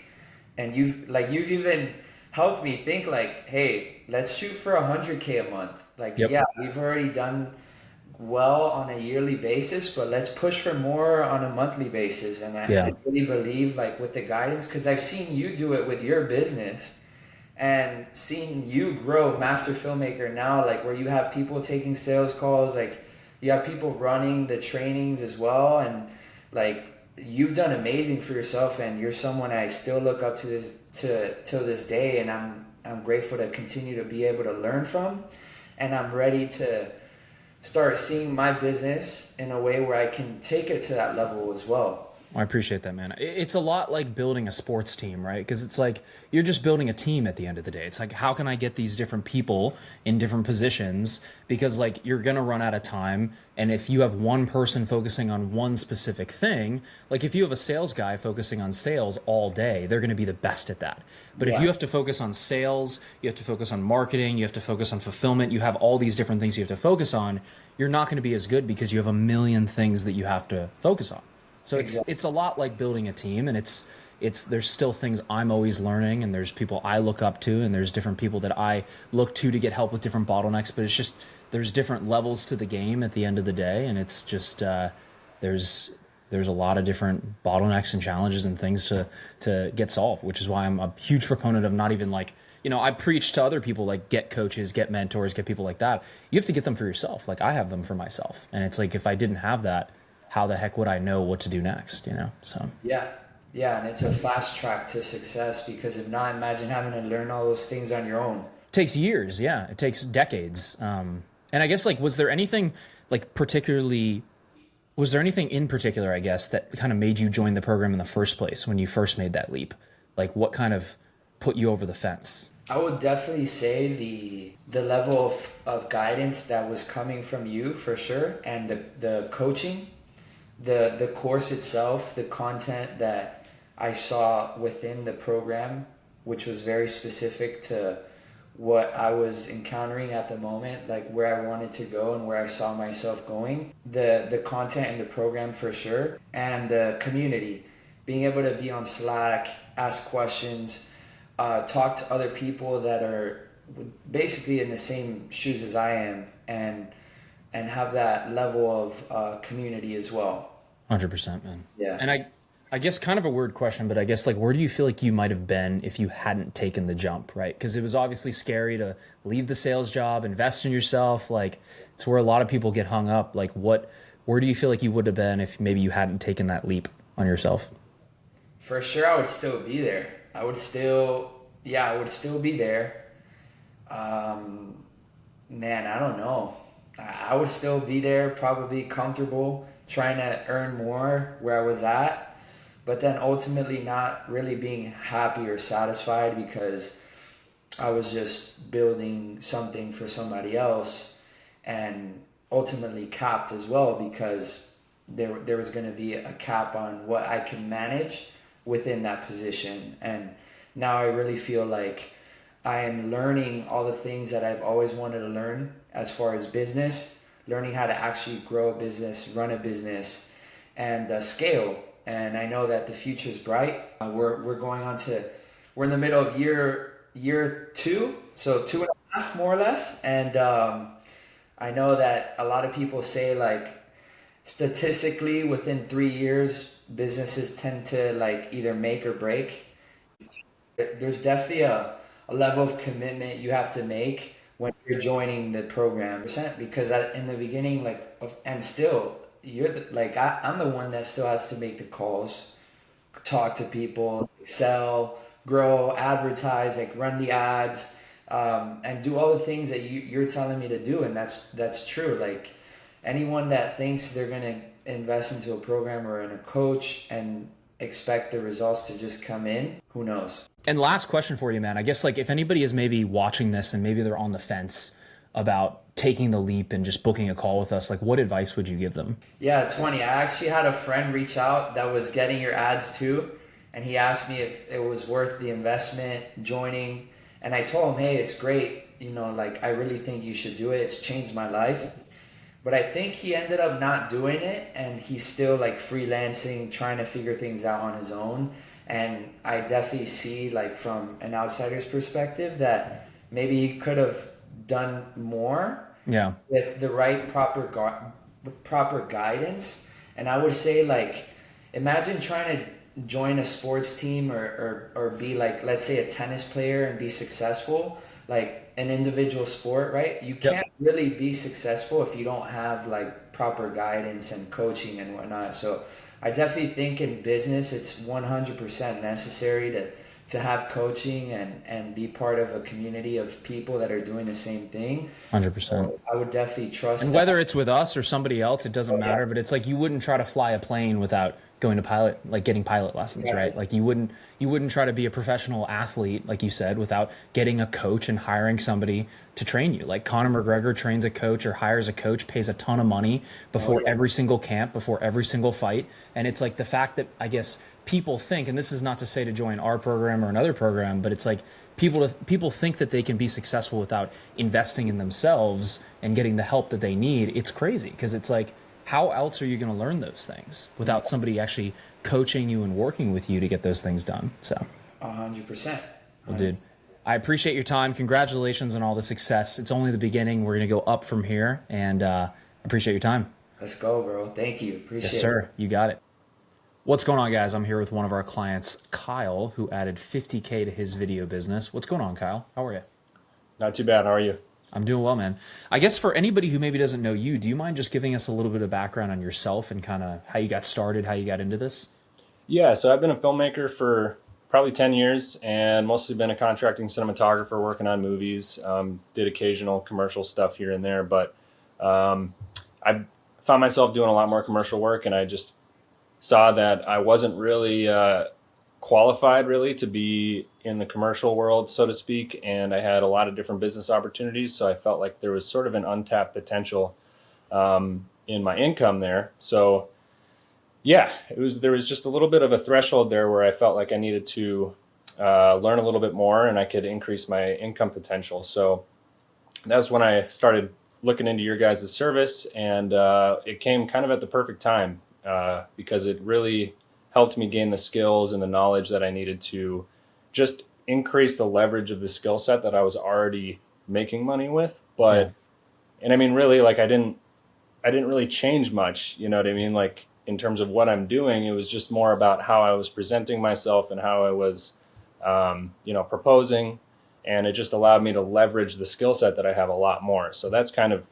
S9: And you've even helped me think like, hey, let's shoot for 100K a month. Like, we've already done well on a yearly basis, but let's push for more on a monthly basis. And I really believe, like, with the guidance, because I've seen you do it with your business and seen you grow Master Filmmaker now, like where you have people taking sales calls, like you have people running the trainings as well. And like, you've done amazing for yourself, and you're someone I still look up to till this day. And I'm grateful to continue to be able to learn from, and I'm ready to start seeing my business in a way where I can take it to that level as well.
S1: I appreciate that, man. It's a lot like building a sports team, right? Because it's like you're just building a team at the end of the day. It's like, how can I get these different people in different positions? Because like you're going to run out of time. And if you have one person focusing on one specific thing, like if you have a sales guy focusing on sales all day, they're going to be the best at that. But if you have to focus on sales, you have to focus on marketing, you have to focus on fulfillment, you have all these different things you have to focus on, you're not going to be as good because you have a million things that you have to focus on. So it's a lot like building a team, and it's there's still things I'm always learning, and there's people I look up to, and there's different people that I look to get help with different bottlenecks, but it's just there's different levels to the game at the end of the day, and it's just there's a lot of different bottlenecks and challenges and things to get solved, which is why I'm a huge proponent of not even like, I preach to other people like get coaches, get mentors, get people like that. You have to get them for yourself. Like I have them for myself, and it's like if I didn't have that, how the heck would I know what to do next, So
S9: yeah, and it's a fast track to success, because if not, imagine having to learn all those things on your own.
S1: It takes years, it takes decades. And I guess like was there anything in particular, I guess, that kind of made you join the program in the first place when you first made that leap? Like what kind of put you over the fence?
S9: I would definitely say the level of guidance that was coming from you, for sure, and the coaching. The course itself, the content that I saw within the program, which was very specific to what I was encountering at the moment, like where I wanted to go and where I saw myself going. The content in the program, for sure, and the community, being able to be on Slack, ask questions, talk to other people that are basically in the same shoes as I am, and have that level of community as well.
S1: 100%, man.
S9: Yeah.
S1: And I guess kind of a weird question, but I guess like where do you feel like you might have been if you hadn't taken the jump, right? Because it was obviously scary to leave the sales job, invest in yourself. Like it's where a lot of people get hung up. Like where do you feel like you would have been if maybe you hadn't taken that leap on yourself?
S9: For sure, I would still be there. I would still be there. Man, I don't know. I would still be there, probably comfortable, trying to earn more where I was at, but then ultimately not really being happy or satisfied, because I was just building something for somebody else, and ultimately capped as well, because there was going to be a cap on what I can manage within that position. And now I really feel like I am learning all the things that I've always wanted to learn as far as business, learning how to actually grow a business, run a business, and scale. And I know that the future is bright. We're in the middle of year 2, so 2.5 more or less. And I know that a lot of people say, like, statistically within 3 years, businesses tend to like either make or break. There's definitely a level of commitment you have to make when you're joining the program, because in the beginning, I'm the one that still has to make the calls, talk to people, sell, grow, advertise, like run the ads, and do all the things that you're telling me to do. And that's true. Like anyone that thinks they're going to invest into a program or in a coach and expect the results to just come in, who knows?
S1: And last question for you, man. I guess like if anybody is maybe watching this and maybe they're on the fence about taking the leap and just booking a call with us, like what advice would you give them?
S9: Yeah, it's funny. I actually had a friend reach out that was getting your ads too. And he asked me if it was worth the investment joining. And I told him, hey, it's great. You know, like I really think you should do it. It's changed my life. But I think he ended up not doing it, and he's still like freelancing, trying to figure things out on his own. And I definitely see, like from an outsider's perspective, that maybe he could have done more with the right proper guidance. And I would say, like, imagine trying to join a sports team or be like, let's say, a tennis player and be successful, like an individual sport, right? You can't really be successful if you don't have like proper guidance and coaching and whatnot. So I definitely think in business it's 100% necessary to have coaching and be part of a community of people that are doing the same thing.
S1: 100%.
S9: So I would definitely trust
S1: And
S9: that.
S1: whether it's with us or somebody else, it doesn't matter. But it's like you wouldn't try to fly a plane without going to getting pilot lessons, right? Like you wouldn't try to be a professional athlete, like you said, without getting a coach and hiring somebody to train you. Like Conor McGregor trains a coach or hires a coach, pays a ton of money before every single camp, before every single fight. And it's like the fact that I guess people think, and this is not to say to join our program or another program, but it's like people think that they can be successful without investing in themselves and getting the help that they need. It's crazy because it's like, how else are you going to learn those things without somebody actually coaching you and working with you to get those things done? So
S9: 100%.
S1: Well, dude, I appreciate your time. Congratulations on all the success. It's only the beginning. We're going to go up from here, and appreciate your time.
S9: Let's go, bro. Thank you. Appreciate it.
S1: Yes, sir. You got it. What's going on, guys? I'm here with one of our clients, Kyle, who added 50K to his video business. What's going on, Kyle? How are you?
S10: Not too bad. How are you?
S1: I'm doing well, man. I guess for anybody who maybe doesn't know you, do you mind just giving us a little bit of background on yourself and kind of how you got started, how you got into this?
S10: Yeah, so I've been a filmmaker for probably 10 years and mostly been a contracting cinematographer working on movies. Did occasional commercial stuff here and there, but I found myself doing a lot more commercial work, and I just saw that I wasn't really qualified really to be in the commercial world, so to speak, and I had a lot of different business opportunities, so I felt like there was sort of an untapped potential in my income there. So yeah, there was just a little bit of a threshold there where I felt like I needed to learn a little bit more and I could increase my income potential. So that's when I started looking into your guys' service, and it came kind of at the perfect time because it really helped me gain the skills and the knowledge that I needed to just increase the leverage of the skill set that I was already making money with. But, and I mean, really, like I didn't really change much, you know what I mean? Like in terms of what I'm doing, it was just more about how I was presenting myself and how I was, proposing. And it just allowed me to leverage the skill set that I have a lot more. So that's kind of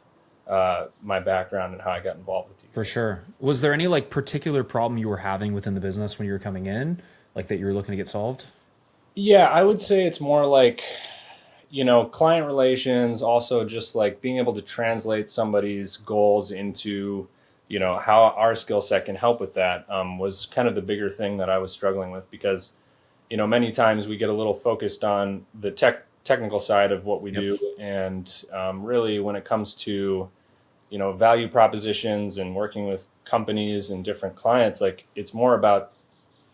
S10: my background and how I got involved with you.
S1: For sure. Was there any like particular problem you were having within the business when you were coming in, like that you were looking to get solved?
S10: Yeah, I would say it's more like, client relations, also just like being able to translate somebody's goals into, how our skill set can help with that was kind of the bigger thing that I was struggling with because, many times we get a little focused on the technical side of what we do. And really when it comes to, value propositions and working with companies and different clients, like it's more about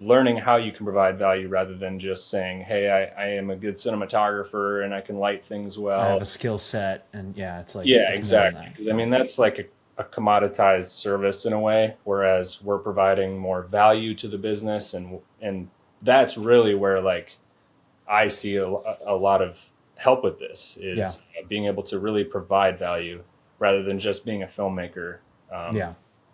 S10: learning how you can provide value rather than just saying, hey, I am a good cinematographer and I can light things well.
S1: I have a skill set, and it's like,
S10: yeah, exactly. Because I mean, that's like a commoditized service in a way, whereas we're providing more value to the business. And that's really where like I see a lot of help with this is being able to really provide value rather than just being a filmmaker.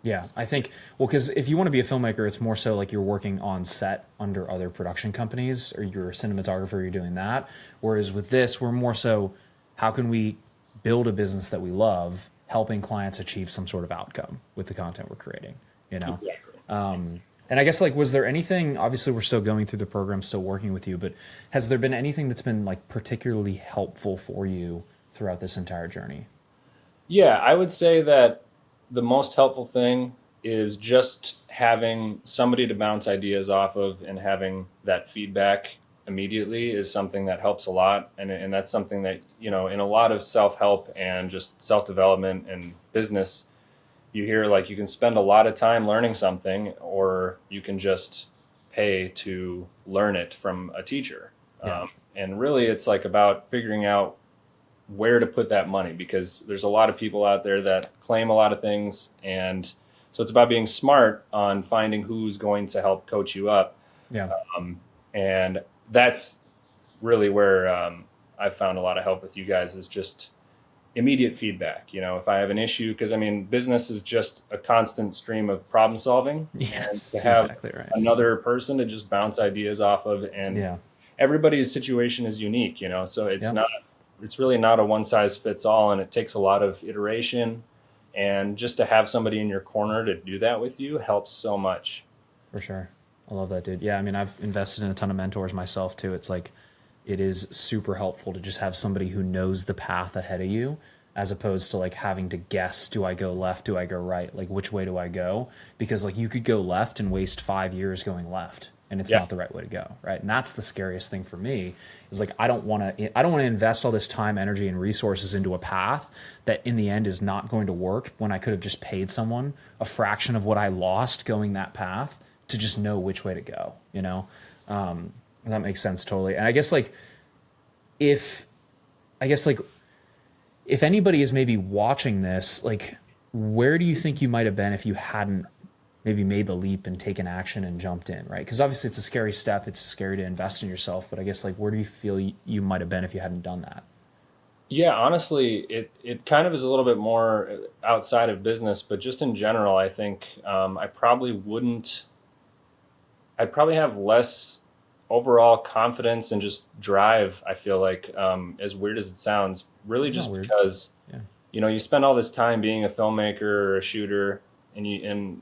S1: Yeah, I think, because if you want to be a filmmaker, it's more so like you're working on set under other production companies, or you're a cinematographer, you're doing that. Whereas with this, we're more so, how can we build a business that we love, helping clients achieve some sort of outcome with the content we're creating,
S10: Exactly.
S1: And I guess like, was there anything, obviously we're still going through the program, still working with you, but has there been anything that's been like particularly helpful for you throughout this entire journey?
S10: Yeah, I would say that the most helpful thing is just having somebody to bounce ideas off of, and having that feedback immediately is something that helps a lot. And that's something that, in a lot of self-help and just self-development and business, you hear like you can spend a lot of time learning something, or you can just pay to learn it from a teacher.
S1: Yeah.
S10: And really it's like about figuring out where to put that money, because there's a lot of people out there that claim a lot of things. And so it's about being smart on finding who's going to help coach you up.
S1: Yeah.
S10: And that's really where I've found a lot of help with you guys, is just immediate feedback. If I have an issue, because I mean, business is just a constant stream of problem solving.
S1: Yes,
S10: And to have
S1: exactly right.
S10: another person to just bounce ideas off of, and everybody's situation is unique, so it's really not a one size fits all, and it takes a lot of iteration, and just to have somebody in your corner to do that with you helps so much.
S1: For sure. I love that, dude. Yeah. I mean, I've invested in a ton of mentors myself too. It's like, it is super helpful to just have somebody who knows the path ahead of you, as opposed to like having to guess, do I go left? Do I go right? Like, which way do I go? Because like you could go left and waste 5 years going left, and it's not the right way to go. Right. And that's the scariest thing for me, is like, I don't want to invest all this time, energy, and resources into a path that in the end is not going to work, when I could have just paid someone a fraction of what I lost going that path to just know which way to go, that makes sense totally. And I guess like, if anybody is maybe watching this, like, where do you think you might have been if you hadn't maybe made the leap and taken action and jumped in, right? Because obviously it's a scary step. It's scary to invest in yourself, but I guess like, where do you feel you might have been if you hadn't done that?
S10: Yeah, honestly, it kind of is a little bit more outside of business, but just in general, I think I'd probably have less overall confidence and just drive. I feel like, as weird as it sounds, really just because, you spend all this time being a filmmaker or a shooter, and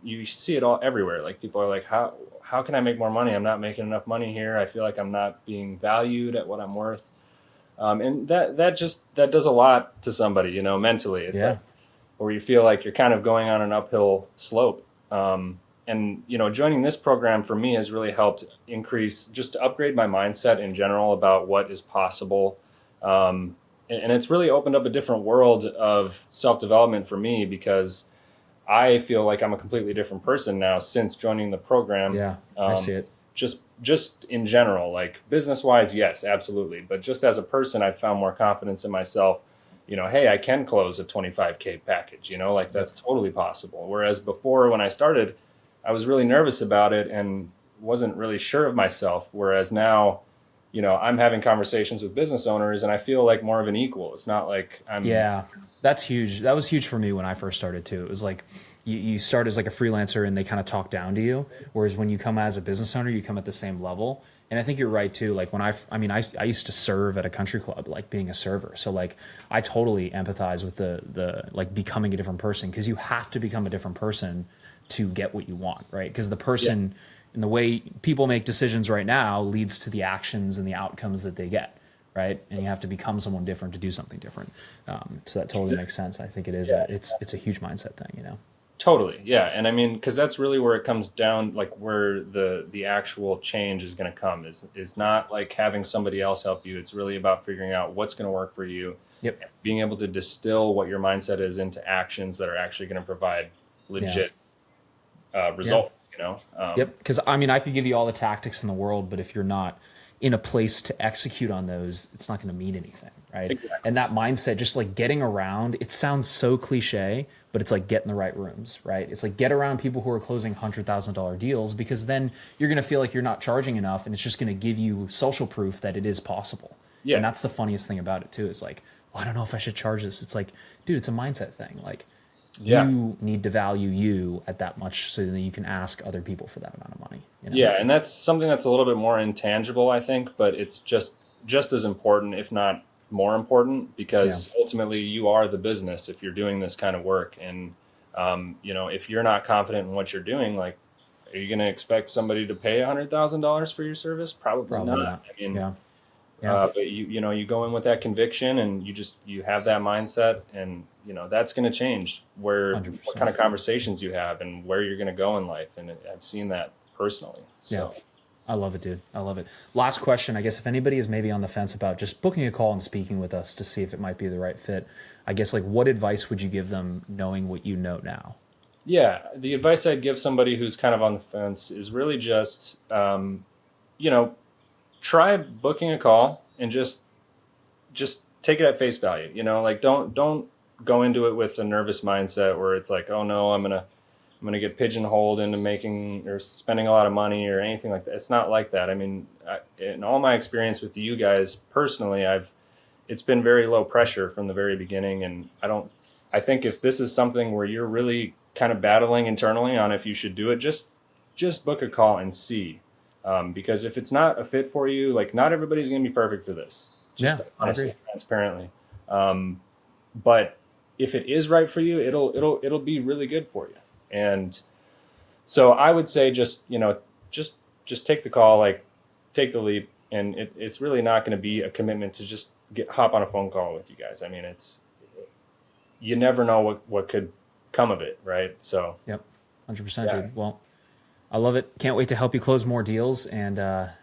S10: you see it all everywhere. Like, people are like, how can I make more money? I'm not making enough money here. I feel like I'm not being valued at what I'm worth. And that does a lot to somebody, mentally. It's like, where you feel like you're kind of going on an uphill slope. And, joining this program for me has really helped just to upgrade my mindset in general about what is possible. And it's really opened up a different world of self-development for me, because I feel like I'm a completely different person now since joining the program.
S1: Yeah, I see it.
S10: Just in general, like business-wise, yes, absolutely. But just as a person, I've found more confidence in myself. Hey, I can close a 25K package, like that's totally possible. Whereas before, when I started, I was really nervous about it and wasn't really sure of myself. Whereas now, I'm having conversations with business owners, and I feel like more of an equal. It's not like I'm...
S1: Yeah, that's huge. That was huge for me when I first started too. It was like, you start as like a freelancer and they kind of talk down to you. Whereas when you come as a business owner, you come at the same level. And I think you're right too. Like, when I used to serve at a country club, like being a server. So like, I totally empathize with the like becoming a different person, because you have to become a different person to get what you want, right? Because the person and the way people make decisions right now leads to the actions and the outcomes that they get, right? And you have to become someone different to do something different. So that totally makes sense. I think it is. It's a huge mindset thing,
S10: Totally. Yeah. And I mean, because that's really where it comes down, like where the actual change is going to come is not like having somebody else help you. It's really about figuring out what's going to work for you.
S1: Yep.
S10: Being able to distill what your mindset is into actions that are actually going to provide legit result,
S1: Yep. Because I could give you all the tactics in the world, but if you're not in a place to execute on those, it's not going to mean anything, right?
S10: Exactly.
S1: And that mindset, just like getting around, it sounds so cliche, but it's like get in the right rooms, right? It's like get around people who are closing $100,000 deals, because then you're going to feel like you're not charging enough, and it's just going to give you social proof that it is possible.
S10: Yeah.
S1: And that's the funniest thing about it too. It's like, I don't know if I should charge this. It's like, dude, it's a mindset thing. Like, you need to value you at that much so that you can ask other people for that amount of money.
S10: Yeah, and that's something that's a little bit more intangible, I think, but it's just as important, if not more important, because ultimately you are the business if you're doing this kind of work. And if you're not confident in what you're doing, like, Are you going to expect somebody to pay $100,000 for your service? Probably not. I mean, but you go in with that conviction, and you have that mindset, and that's going to change what kind of conversations you have and where you're going to go in life. And I've seen that personally. So.
S1: Yeah. I love it, dude. I love it. Last question, I guess, if anybody is maybe on the fence about just booking a call and speaking with us to see if it might be the right fit, I guess, like, what advice would you give them knowing what you know now?
S10: Yeah, the advice I'd give somebody who's kind of on the fence is really just, try booking a call and just take it at face value. Like, don't go into it with a nervous mindset where it's like, oh no, I'm gonna get pigeonholed into making or spending a lot of money or anything like that. It's not like that. I mean, in all my experience with you guys personally, it's been very low pressure from the very beginning, and I think if this is something where you're really kind of battling internally on if you should do it, just book a call and see. Because if it's not a fit for you, like, not everybody's going to be perfect for this.
S1: I agree.
S10: Transparently. But if it is right for you, it'll be really good for you. And so I would say just take the call, like, take the leap. And it's really not going to be a commitment to just hop on a phone call with you guys. I mean, you never know what could come of it, right? So.
S1: Yep, 100%, dude. Well, I love it. Can't wait to help you close more deals, and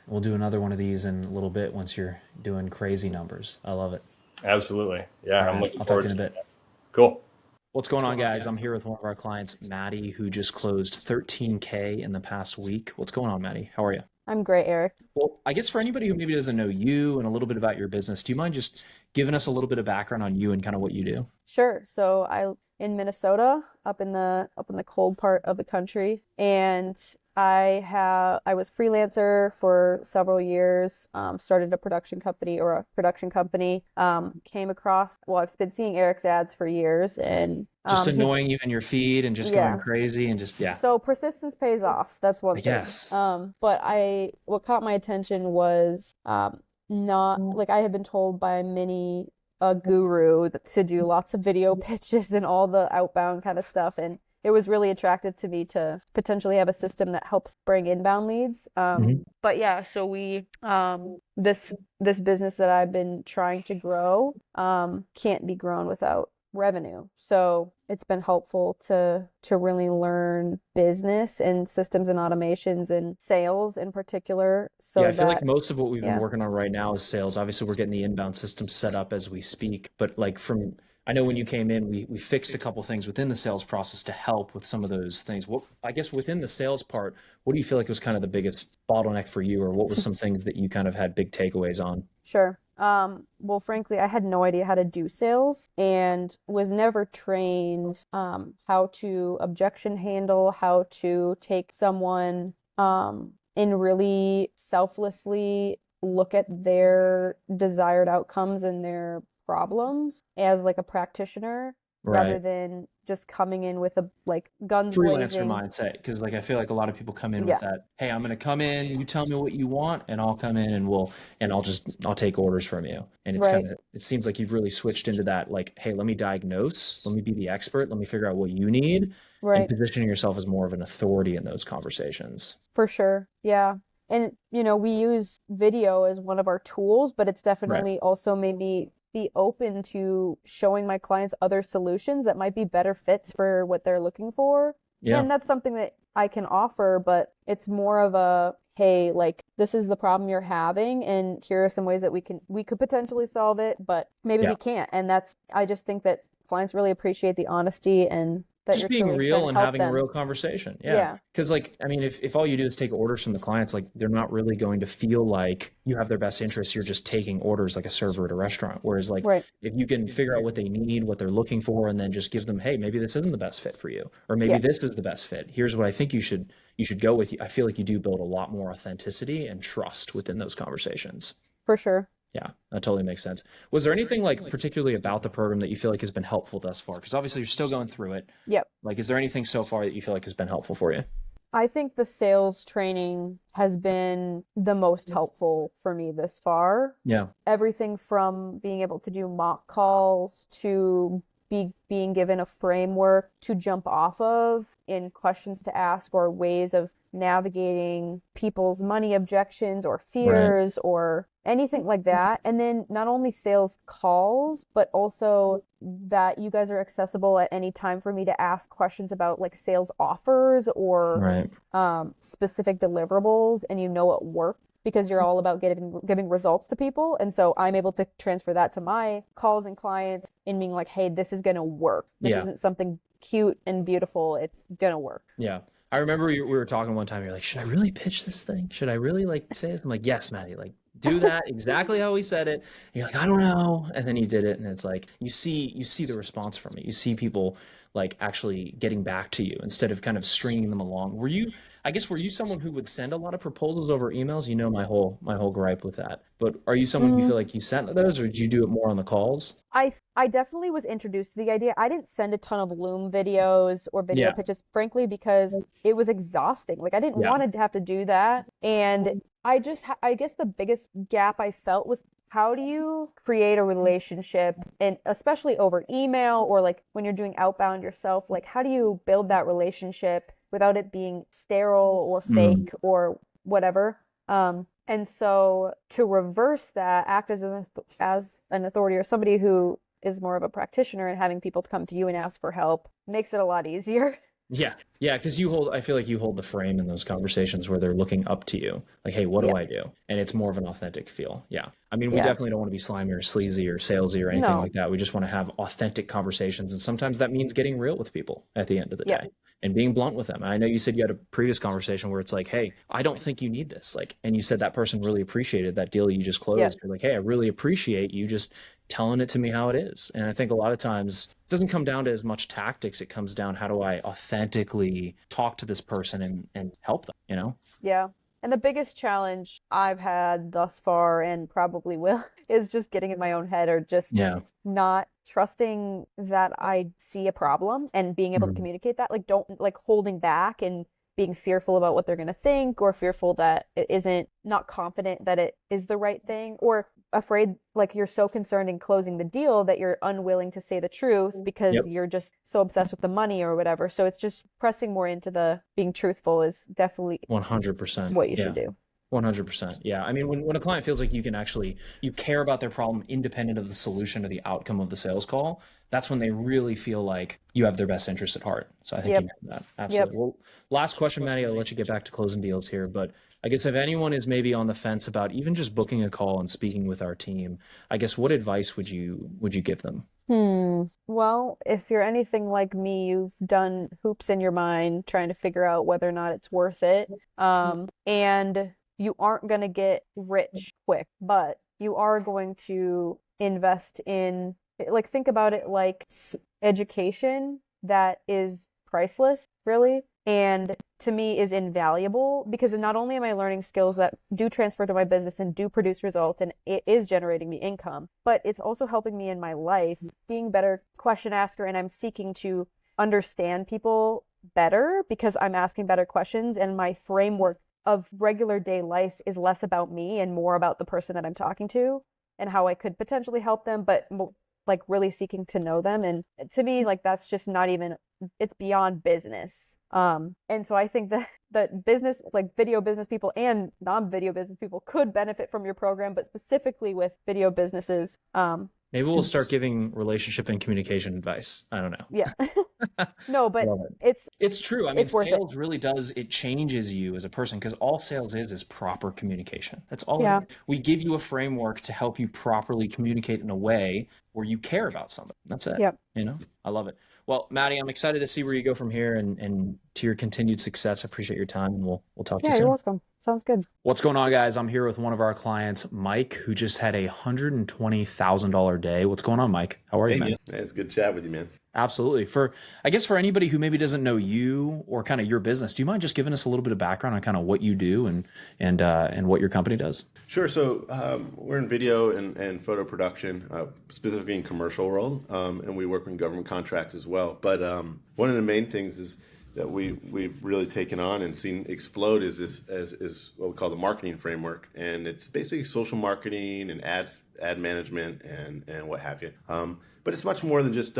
S1: we'll do another one of these in a little bit once you're doing crazy numbers. I love it.
S10: Absolutely. Yeah,
S1: right,
S10: I'm looking
S1: I'll
S10: forward
S1: talk to you in a bit.
S10: Cool.
S1: What's going on, guys? I'm here with one of our clients, Maddie, who just closed $13K in the past week. What's going on, Maddie? How are you?
S11: I'm great, Eric.
S1: Well, I guess for anybody who maybe doesn't know you and a little bit about your business, do you mind just giving us a little bit of background on you and kind of what you do?
S11: Sure. So I in Minnesota, up in the cold part of the country, and I was freelancer for several years. Started a production company. Came across. Well, I've been seeing Eric's ads for years, and
S1: just annoying you in your feed and just going crazy and just
S11: So persistence pays off. That's one thing.
S1: Yes.
S11: But what caught my attention was not like I had been told by a guru to do lots of video pitches and all the outbound kind of stuff, and it was really attractive to me to potentially have a system that helps bring inbound leads. But yeah, so we this business that I've been trying to grow can't be grown without revenue. So it's been helpful to really learn business and systems and automations and sales in particular. So
S1: I feel like most of what we've been working on right now is sales. Obviously, we're getting the inbound system set up as we speak, but like I know when you came in, we fixed a couple things within the sales process to help with some of those things. What, I guess within the sales part, what do you feel like was kind of the biggest bottleneck for you, or what was some things that you kind of had big takeaways on?
S11: Sure. Well, frankly, I had no idea how to do sales and was never trained how to objection handle, how to take someone and really selflessly look at their desired outcomes and their problems as like a practitioner, rather than just coming in with a guns blazing
S1: freelancer mindset. Because like I feel like a lot of people come in with that, hey, I'm going to come in, you tell me what you want, and I'll come in and I'll take orders from you. And it's it seems like you've really switched into that, like, hey, let me diagnose, let me be the expert, let me figure out what you need, and positioning yourself as more of an authority in those conversations.
S11: For sure. Yeah. And we use video as one of our tools, but it's definitely also made me be open to showing my clients other solutions that might be better fits for what they're looking for. Yeah. And that's something that I can offer, but it's more of a, hey, like, this is the problem you're having, and here are some ways that we could potentially solve it, but maybe we can't. And I just think that clients really appreciate the honesty and that
S1: just being real and having a real conversation. Yeah. Because like, I mean, if all you do is take orders from the clients, like, they're not really going to feel like you have their best interests. You're just taking orders like a server at a restaurant. Whereas like, if you can figure out what they need, what they're looking for, and then just give them, hey, maybe this isn't the best fit for you, or maybe this is the best fit. Here's what I think you should go with. I feel like you do build a lot more authenticity and trust within those conversations.
S11: For sure.
S1: Yeah, that totally makes sense. Was there anything like particularly about the program that you feel like has been helpful thus far? Because obviously you're still going through it.
S11: Yep.
S1: Like, is there anything so far that you feel like has been helpful for you?
S11: I think the sales training has been the most helpful for me this far.
S1: Yeah.
S11: Everything from being able to do mock calls to being given a framework to jump off of in questions to ask or ways of navigating people's money objections or fears or anything like that. And then not only sales calls, but also that you guys are accessible at any time for me to ask questions about like sales offers or specific deliverables, and you know it works because you're all about giving results to people. And so I'm able to transfer that to my calls and clients and being like, hey, this is going to work. This isn't something cute and beautiful. It's going to work.
S1: Yeah. I remember we were talking one time, you're like, should I really pitch this thing? Should I really like say it? I'm like, yes, Maddie, like do that exactly how we said it. And you're like, I don't know. And then you did it. And it's like, you see the response from it. You see people like actually getting back to you instead of kind of stringing them along. Were you someone who would send a lot of proposals over emails? You know, my whole gripe with that. But are you someone you feel like you sent those, or did you do it more on the calls?
S11: I definitely was introduced to the idea. I didn't send a ton of Loom videos or video pitches, frankly, because it was exhausting. Like I didn't want to have to do that. And I guess the biggest gap I felt was, how do you create a relationship, and especially over email or like when you're doing outbound yourself, like how do you build that relationship without it being sterile or fake or whatever? And so to reverse that, act as an authority or somebody who is more of a practitioner and having people come to you and ask for help makes it a lot easier.
S1: Yeah, because I feel like you hold the frame in those conversations where they're looking up to you, like, hey, what do I do? And it's more of an authentic feel. Yeah, I mean, we definitely don't want to be slimy or sleazy or salesy or anything like that. We just want to have authentic conversations, and sometimes that means getting real with people at the end of the day and being blunt with them. And I know you said you had a previous conversation where it's like, hey, I don't think you need this, like, and you said that person really appreciated that deal you just closed. You're like, hey, I really appreciate you just telling it to me how it is. And I think a lot of times it doesn't come down to as much tactics. It comes down, how do I authentically talk to this person and help them, you know?
S11: Yeah. And the biggest challenge I've had thus far, and probably will, is just getting in my own head, or just not trusting that I see a problem and being able to communicate that. Like, don't like holding back and being fearful about what they're going to think, or fearful that it isn't, not confident that it is the right thing, or afraid, like you're so concerned in closing the deal that you're unwilling to say the truth because you're just so obsessed with the money or whatever. So it's just pressing more into the being truthful is definitely
S1: 100%
S11: what you should do.
S1: 100%. Yeah. I mean, when a client feels like you care about their problem independent of the solution or the outcome of the sales call, that's when they really feel like you have their best interest at heart. So I think you know that. Absolutely. Well, last question, Maddie, I'll let you get back to closing deals here, but I guess if anyone is maybe on the fence about even just booking a call and speaking with our team, I guess what advice would you give them?
S11: Well, if you're anything like me, you've done hoops in your mind trying to figure out whether or not it's worth it. And you aren't going to get rich quick, but you are going to invest in, like, think about it like education that is priceless, really, and to me is invaluable, because not only am I learning skills that do transfer to my business and do produce results and it is generating me income, but it's also helping me in my life, being a better question asker, and I'm seeking to understand people better because I'm asking better questions, and my framework of regular day life is less about me and more about the person that I'm talking to and how I could potentially help them, but like really seeking to know them. And to me, like, that's just not even, it's beyond business. And so I think that business, like video business people and non-video business people, could benefit from your program, but specifically with video businesses.
S1: Maybe we'll start giving relationship and communication advice. I don't know.
S11: Yeah. No, but
S1: it's true. I mean, sales really does, it changes you as a person, because all sales is proper communication. That's all. We give you a framework to help you properly communicate in a way where you care about something. That's it.
S11: Yep.
S1: You know, I love it. Well, Maddie, I'm excited to see where you go from here and to your continued success. I appreciate your time, and we'll talk to you soon.
S11: Yeah, you're welcome. Sounds good.
S1: What's going on, guys? I'm here with one of our clients, Mike, who just had a $120,000 day. What's going on, Mike? How are you, man?
S12: It's good to chat with you, man.
S1: Absolutely. For anybody who maybe doesn't know you or kind of your business, do you mind just giving us a little bit of background on kind of what you do and what your company does?
S12: Sure. So we're in video and photo production, specifically in commercial world, and we work in government contracts as well. But one of the main things is that we've really taken on and seen explode is what we call the marketing framework, and it's basically social marketing and ad management and what have you. but it's much more than just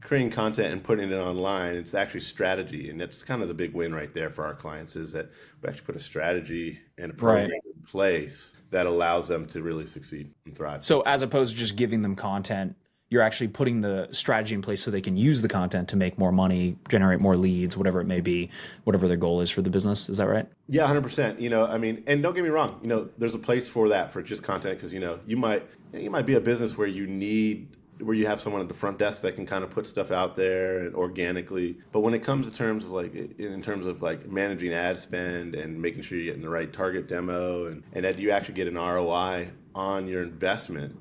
S12: creating content and putting it online. It's actually strategy, and that's kind of the big win right there for our clients, is that we actually put a strategy and a program in place that allows them to really succeed and thrive.
S1: So as opposed to just giving them content, you're actually putting the strategy in place so they can use the content to make more money, generate more leads, whatever it may be, whatever their goal is for the business. Is that right?
S12: Yeah, 100%. I mean, and don't get me wrong, there's a place for that, for just content, because, you might be a business where you have someone at the front desk that can kind of put stuff out there and organically. But when it comes to terms of in terms of managing ad spend and making sure you're getting the right target demo and that you actually get an ROI on your investment,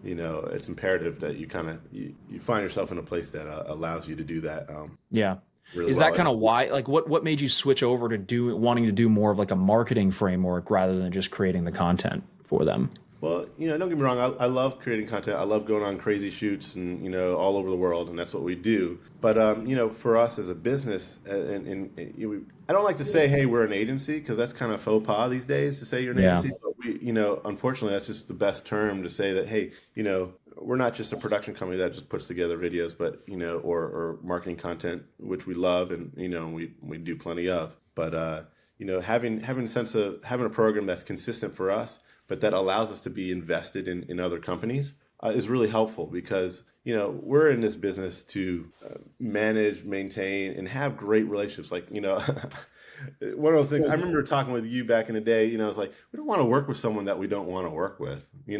S12: it's imperative that you kind of you find yourself in a place that allows you to do that. Really
S1: is that kind of why, what made you switch over to wanting to do more of a marketing framework rather than just creating the content for them?
S12: Well, don't get me wrong. I love creating content. I love going on crazy shoots and, all over the world, and that's what we do. But, for us as a business, I don't like to say, hey, we're an agency, because that's kind of faux pas these days to say you're an agency. But we, unfortunately, that's just the best term to say that, hey, we're not just a production company that just puts together videos, but, or marketing content, which we love and, we do plenty of. But, having a sense of having a program that's consistent for us, but that allows us to be invested in other companies is really helpful, because, we're in this business to manage, maintain, and have great relationships. One of those things, I remember talking with you back in the day, I was like, we don't want to work with someone that we don't want to work with, we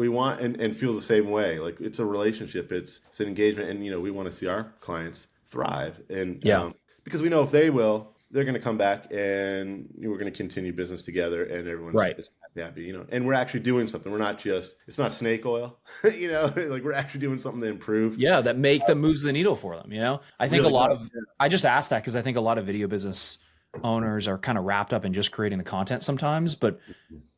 S12: want and feel the same way. It's a relationship, it's an engagement, and, we want to see our clients thrive. And because we know if they will, they're going to come back and we're going to continue business together, and everyone's happy, and we're actually doing something. We're not just, it's not snake oil, we're actually doing something to improve.
S1: Yeah. That moves the needle for them. I think really I just asked that because I think a lot of video business owners are kind of wrapped up in just creating the content sometimes, but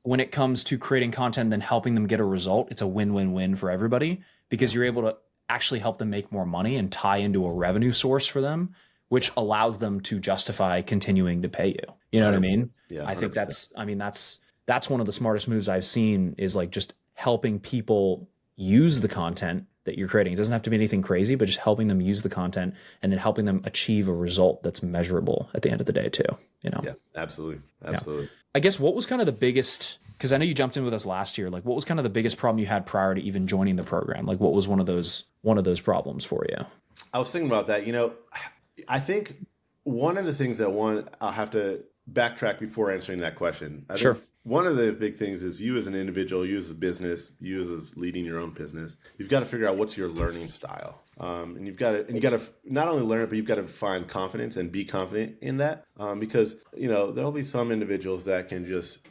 S1: when it comes to creating content and then helping them get a result, it's a win-win-win for everybody, because you're able to actually help them make more money and tie into a revenue source for them, which allows them to justify continuing to pay you. You know what I mean?
S12: Yeah,
S1: I think that's one of the smartest moves I've seen, is just helping people use the content that you're creating. It doesn't have to be anything crazy, but just helping them use the content and then helping them achieve a result that's measurable at the end of the day too.
S12: Yeah, absolutely. Absolutely.
S1: Yeah. I guess what was kind of the biggest, because I know you jumped in with us last year, what was kind of the biggest problem you had prior to even joining the program? What was one of those problems for you?
S12: I was thinking about that. I think one of the things I'll have to backtrack before answering that question. I think one of the big things is, you as an individual, you as a business, you as leading your own business, you've got to figure out what's your learning style. And you've got to not only learn it, but you've got to find confidence and be confident in that. Because, there'll be some individuals that can just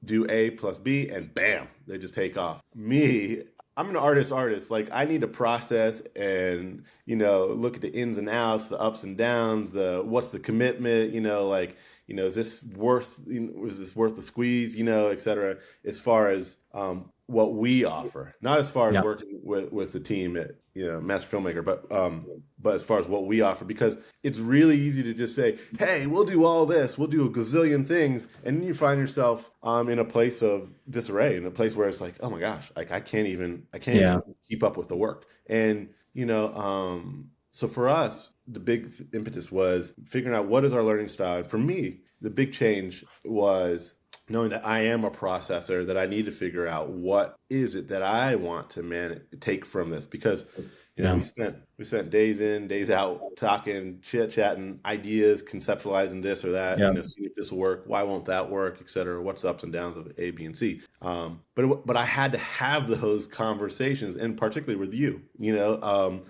S12: do A plus B and bam, they just take off. Me, I'm an artist. I need to process and, look at the ins and outs, the ups and downs, what's the commitment, is this worth the squeeze, et cetera, as far as what we offer, not as far as working with the team at, Master Filmmaker, but as far as what we offer, because it's really easy to just say, hey, we'll do all this, we'll do a gazillion things. And then you find yourself in a place of disarray, in a place where it's like, oh my gosh, I can't even keep up with the work. And, so for us, the big impetus was figuring out what is our learning style. And for me, the big change was knowing that I am a processor, that I need to figure out what is it that I want to take from this. Because, we spent days in, days out, talking, chit-chatting, ideas, conceptualizing this or that, seeing if this will work, why won't that work, et cetera, what's the ups and downs of A, B, and C. But I had to have those conversations, and particularly with you, and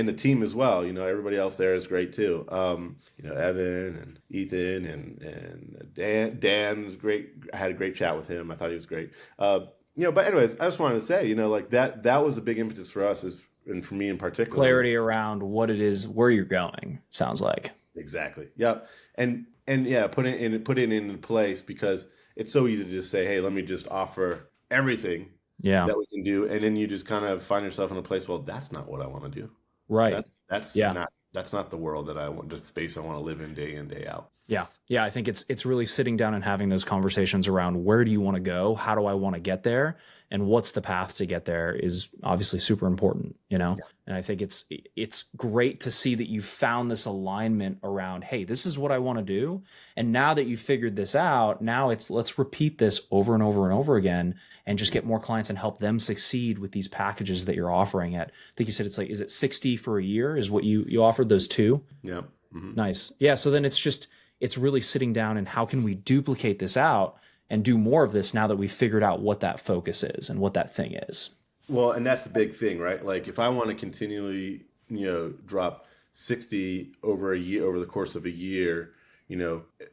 S12: the team as well. Everybody else there is great too. Evan and Ethan and Dan was great. I had a great chat with him. I thought he was great. But anyways, I just wanted to say, that was a big impetus for us, and for me in particular.
S1: Clarity around what it is, where you're going, sounds like.
S12: Exactly. Yep. And put it into place, because it's so easy to just say, hey, let me just offer everything that we can do. And then you just kind of find yourself in a place, well, that's not what I want to do.
S1: Right.
S12: That's not the world that I want, the space I want to live in, day out.
S1: Yeah. Yeah. I think it's really sitting down and having those conversations around where do you want to go? How do I want to get there? And what's the path to get there is obviously super important, you know? Yeah. And I think it's great to see that you found this alignment around, hey, this is what I want to do. And now that you've figured this out, now let's repeat this over and over and over again and just get more clients and help them succeed with these packages that you're offering at. I think you said it's like, is it 60 for a year is what you offered those two?
S12: Yeah. Mm-hmm.
S1: Nice. Yeah. So then it's really sitting down and how can we duplicate this out and do more of this now that we've figured out what that focus is and what that thing is.
S12: Well, and that's the big thing, right? Like if I want to continually, drop 60 over the course of a year,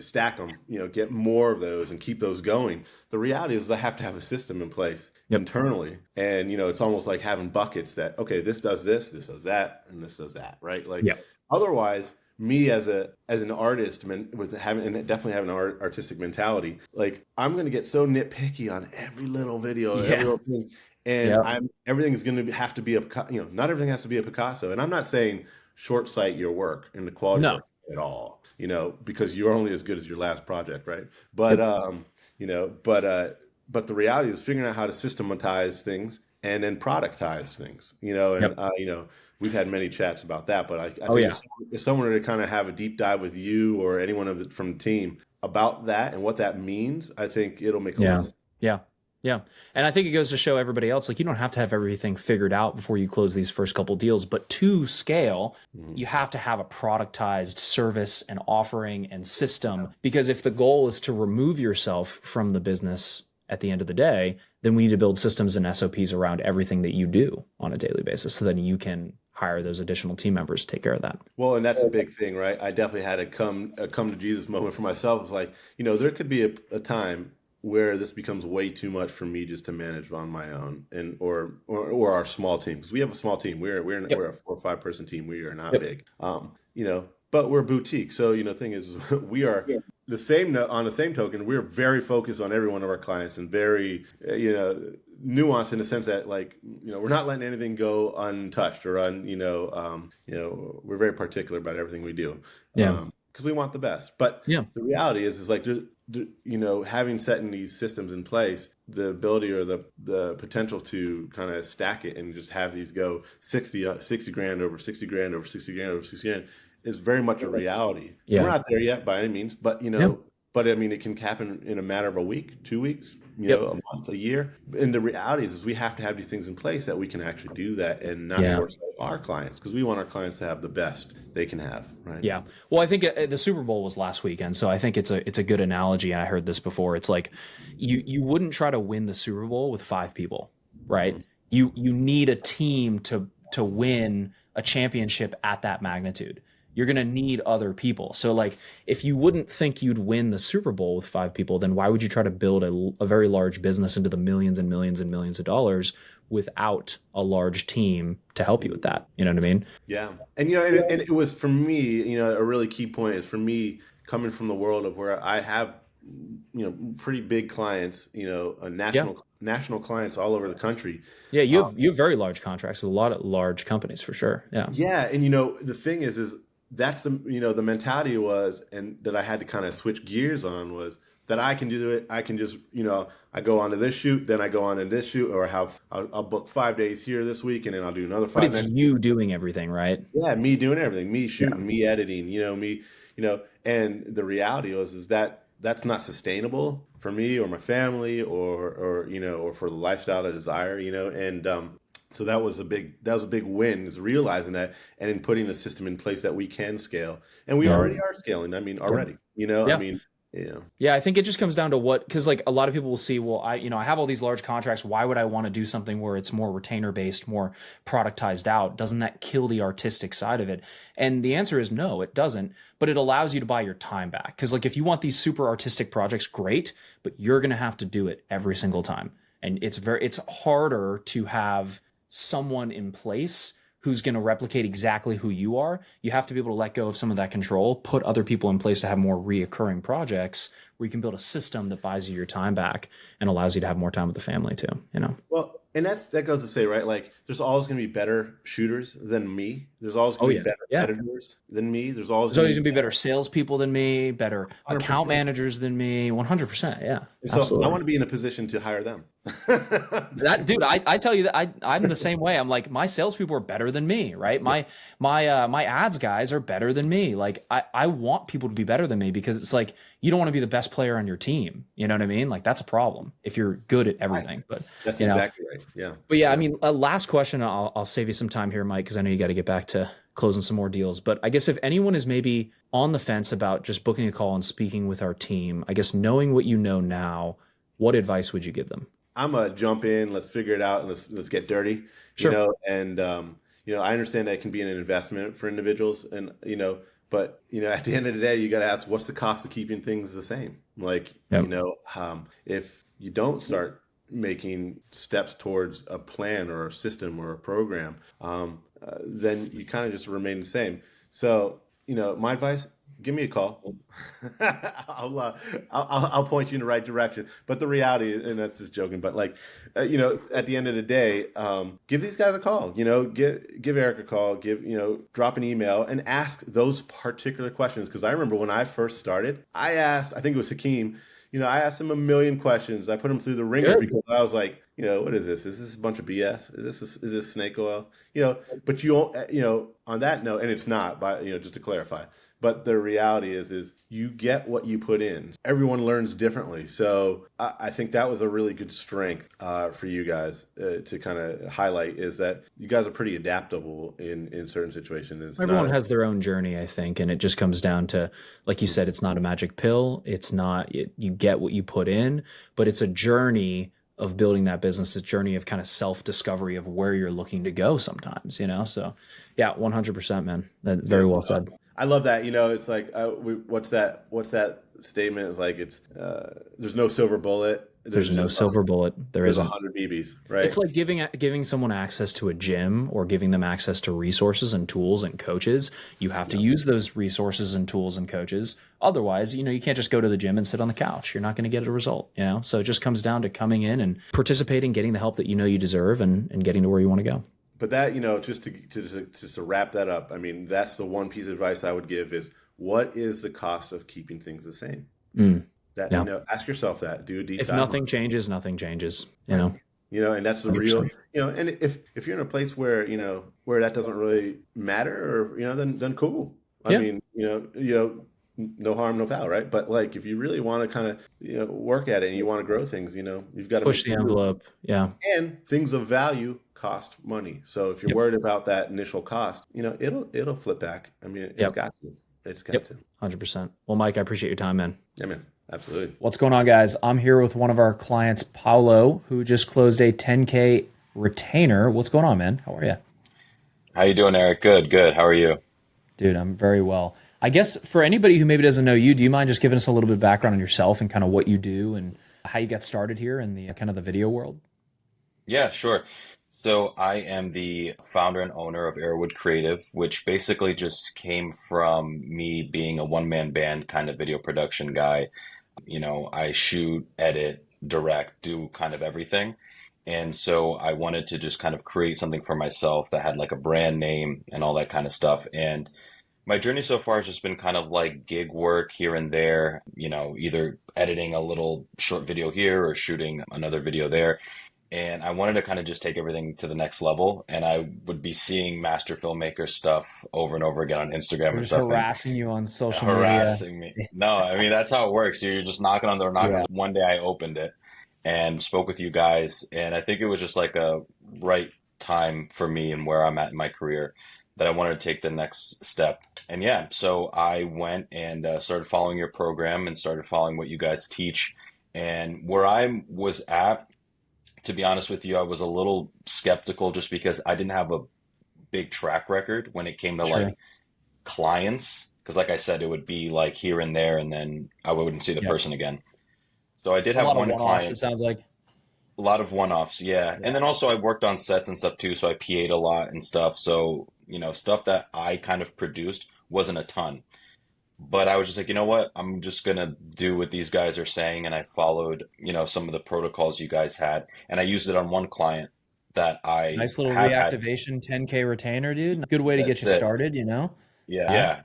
S12: stack them, get more of those and keep those going. The reality is I have to have a system in place internally. And, it's almost like having buckets that, okay, this does does that, and this does that, right? Like otherwise, me as an artist and definitely having an artistic mentality, like I'm going to get so nitpicky on every little video, every little thing, and everything's going to have to be not everything has to be a Picasso. And I'm not saying short sight your work and the quality of work at all, because you're only as good as your last project, right? But but the reality is figuring out how to systematize things and then productize things, we've had many chats about that, but I think if someone were to kind of have a deep dive with you or anyone from the team about that and what that means, I think it'll make a lot of sense.
S1: Yeah. Yeah. And I think it goes to show everybody else, like you don't have to have everything figured out before you close these first couple deals, but to scale, you have to have a productized service and offering and system, because if the goal is to remove yourself from the business at the end of the day, then we need to build systems and SOPs around everything that you do on a daily basis so then you can hire those additional team members to take care of that.
S12: Well, and that's a big thing, right? I definitely had a come to Jesus moment for myself. It's like, there could be a time where this becomes way too much for me just to manage on my own and or our small team, because we have a small team. We're a 4 or 5 person team. We are not big, but we're boutique. So, the thing is, we are the same. On the same token, we're very focused on every one of our clients and very, nuanced in the sense that, like, we're not letting anything go untouched or we're very particular about everything we do. Because we want the best. But the reality is like, having setting these systems in place, the ability or the potential to kind of stack it and just have these go 60 grand over 60 grand over 60 grand over 60 grand is very much a reality. We're not there yet by any means, but but I mean, it can happen in a matter of a week, 2 weeks, a month, a year. And the reality is we have to have these things in place that we can actually do that and not force our clients, because we want our clients to have the best they can have, right?
S1: Yeah. Well, I think the Super Bowl was last weekend, so I think it's a good analogy. And I heard this before. It's like you wouldn't try to win the Super Bowl with 5 people, right? Mm-hmm. You need a team to win a championship at that magnitude. You're going to need other people. So like, if you wouldn't think you'd win the Super Bowl with 5 people, then why would you try to build a very large business into the millions and millions and millions of dollars without a large team to help you with that? You know what I mean?
S12: Yeah. And, and it was for me, a really key point is for me coming from the world of where I have, pretty big clients, national clients all over the country.
S1: Yeah. You have very large contracts with a lot of large companies for sure. Yeah.
S12: Yeah. And, the thing is that's the the mentality was, and that I had to kind of switch gears on, was that I can do it. I can just I go on to this shoot, then I go on to this shoot, or I'll book 5 days here this week, and then I'll do another 5.
S1: But it's you doing everything, right?
S12: Yeah, me doing everything, me shooting, me editing, me, and the reality is that that's not sustainable for me or my family or for the lifestyle I desire, and so that was a big win, is realizing that and then putting a system in place that we can scale, and we already are scaling. I mean, already, I mean,
S1: Yeah, I think it just comes down to because like a lot of people will see, well, I have all these large contracts. Why would I want to do something where it's more retainer based, more productized out? Doesn't that kill the artistic side of it? And the answer is no, it doesn't. But it allows you to buy your time back. Because like if you want these super artistic projects, great, but you're going to have to do it every single time. And it's harder to have someone in place who's going to replicate exactly who you are. You have to be able to let go of some of that control, put other people in place to have more reoccurring projects where you can build a system that buys you your time back and allows you to have more time with the family too,
S12: Well, And that goes to say, right? Like, there's always going to be better shooters than me. There's always going to be better editors than me. There's always
S1: going
S12: to
S1: be better salespeople than me, better 100%. Account managers than me. 100%. Yeah.
S12: So absolutely. I want to be in a position to hire them.
S1: That dude, I tell you that I'm the same way. I'm like, my salespeople are better than me, right? My ads guys are better than me. Like, I want people to be better than me, because it's like, you don't want to be the best player on your team. You know what I mean? Like, that's a problem if you're good at everything. But
S12: that's exactly right. Yeah.
S1: But yeah, I mean, last question. I'll save you some time here, Mike, because I know you got to get back to closing some more deals. But I guess if anyone is maybe on the fence about just booking a call and speaking with our team, I guess knowing what you know now, what advice would you give them?
S12: I'm gonna jump in. Let's figure it out, and let's get dirty.
S1: Sure.
S12: You know, and I understand that it can be an investment for individuals, and but at the end of the day, you got to ask, what's the cost of keeping things the same? Like, if you don't start making steps towards a plan or a system or a program, then you kind of just remain the same. So, my advice: give me a call. I'll point you in the right direction. But the reality, and that's just joking, but like, at the end of the day, give these guys a call. Give Eric a call. Drop an email and ask those particular questions. Because I remember when I first started, I think it was Hakeem. I asked him a million questions. I put him through the ringer because I was like, what is this? Is this a bunch of BS? Is this snake oil? But on that note, and it's not, but just to clarify. But the reality is you get what you put in. Everyone learns differently. So I think that was a really good strength for you guys to kind of highlight, is that you guys are pretty adaptable in certain situations.
S1: Everyone has their own journey, I think. And it just comes down to, like you said, it's not a magic pill. It's not, you get what you put in, but it's a journey of building that business, a journey of kind of self-discovery of where you're looking to go sometimes, So yeah, 100%, man. Very well said.
S12: I love that. It's like, what's that statement? It's like, there's no silver bullet.
S1: There's no silver bullet.
S12: There's 100 BBs, right?
S1: It's like giving someone access to a gym or giving them access to resources and tools and coaches. You have to use those resources and tools and coaches. Otherwise, you can't just go to the gym and sit on the couch. You're not going to get a result, So it just comes down to coming in and participating, getting the help that you deserve, and getting to where you want to go.
S12: But that, just to wrap that up, I mean, that's the one piece of advice I would give is, what is the cost of keeping things the same? Ask yourself that. Do a deep dive.
S1: If nothing changes, nothing changes. And
S12: that's the 100%. Real. And if you're in a place where where that doesn't really matter, or then cool. I mean, no harm, no foul, right? But like, if you really want to kind of work at it and you want to grow things, you've got to
S1: push the envelope. Yeah.
S12: And things of value cost money. So if you're worried about that initial cost, it'll flip back. I mean, it's got to. It's got to.
S1: 100%. Well, Mike, I appreciate your time, man.
S12: Yeah, man. Absolutely.
S1: What's going on, guys? I'm here with one of our clients, Paulo, who just closed a 10K retainer. What's going on, man? How are you?
S13: How you doing, Eric? Good. How are you?
S1: Dude, I'm very well. I guess for anybody who maybe doesn't know you, do you mind just giving us a little bit of background on yourself and kind of what you do and how you got started here in the kind of the video world?
S13: Yeah, sure. So I am the founder and owner of Airwood Creative, which basically just came from me being a one-man band kind of video production guy. I shoot, edit, direct, do kind of everything. And so I wanted to just kind of create something for myself that had like a brand name and all that kind of stuff. And my journey so far has just been kind of like gig work here and there, either editing a little short video here or shooting another video there. And I wanted to kind of just take everything to the next level. And I would be seeing master filmmaker stuff over and over again on Instagram and stuff.
S1: Harassing you on social media.
S13: Harassing me. No, I mean, that's how it works. You're just knocking on their door. Yeah. One day I opened it and spoke with you guys. And I think it was just like a right time for me and where I'm at in my career that I wanted to take the next step. And yeah, so I went and started following your program and started following what you guys teach. And where I was at, to be honest with you, I was a little skeptical just because I didn't have a big track record when it came to like clients. Because like I said, it would be like here and there, and then I wouldn't see the person again. So I did have one client.
S1: It sounds like
S13: a lot of one-offs, yeah. And then also I worked on sets and stuff too, so I PA'd a lot and stuff. So stuff that I kind of produced wasn't a ton. But I was just like, you know what? I'm just going to do what these guys are saying. And I followed, some of the protocols you guys had. And I used it on one client. that I
S1: Nice little
S13: have had.
S1: reactivation 10K retainer, dude. Good way to get
S13: That's
S1: you
S13: it.
S1: started, you know?
S13: Yeah.
S1: I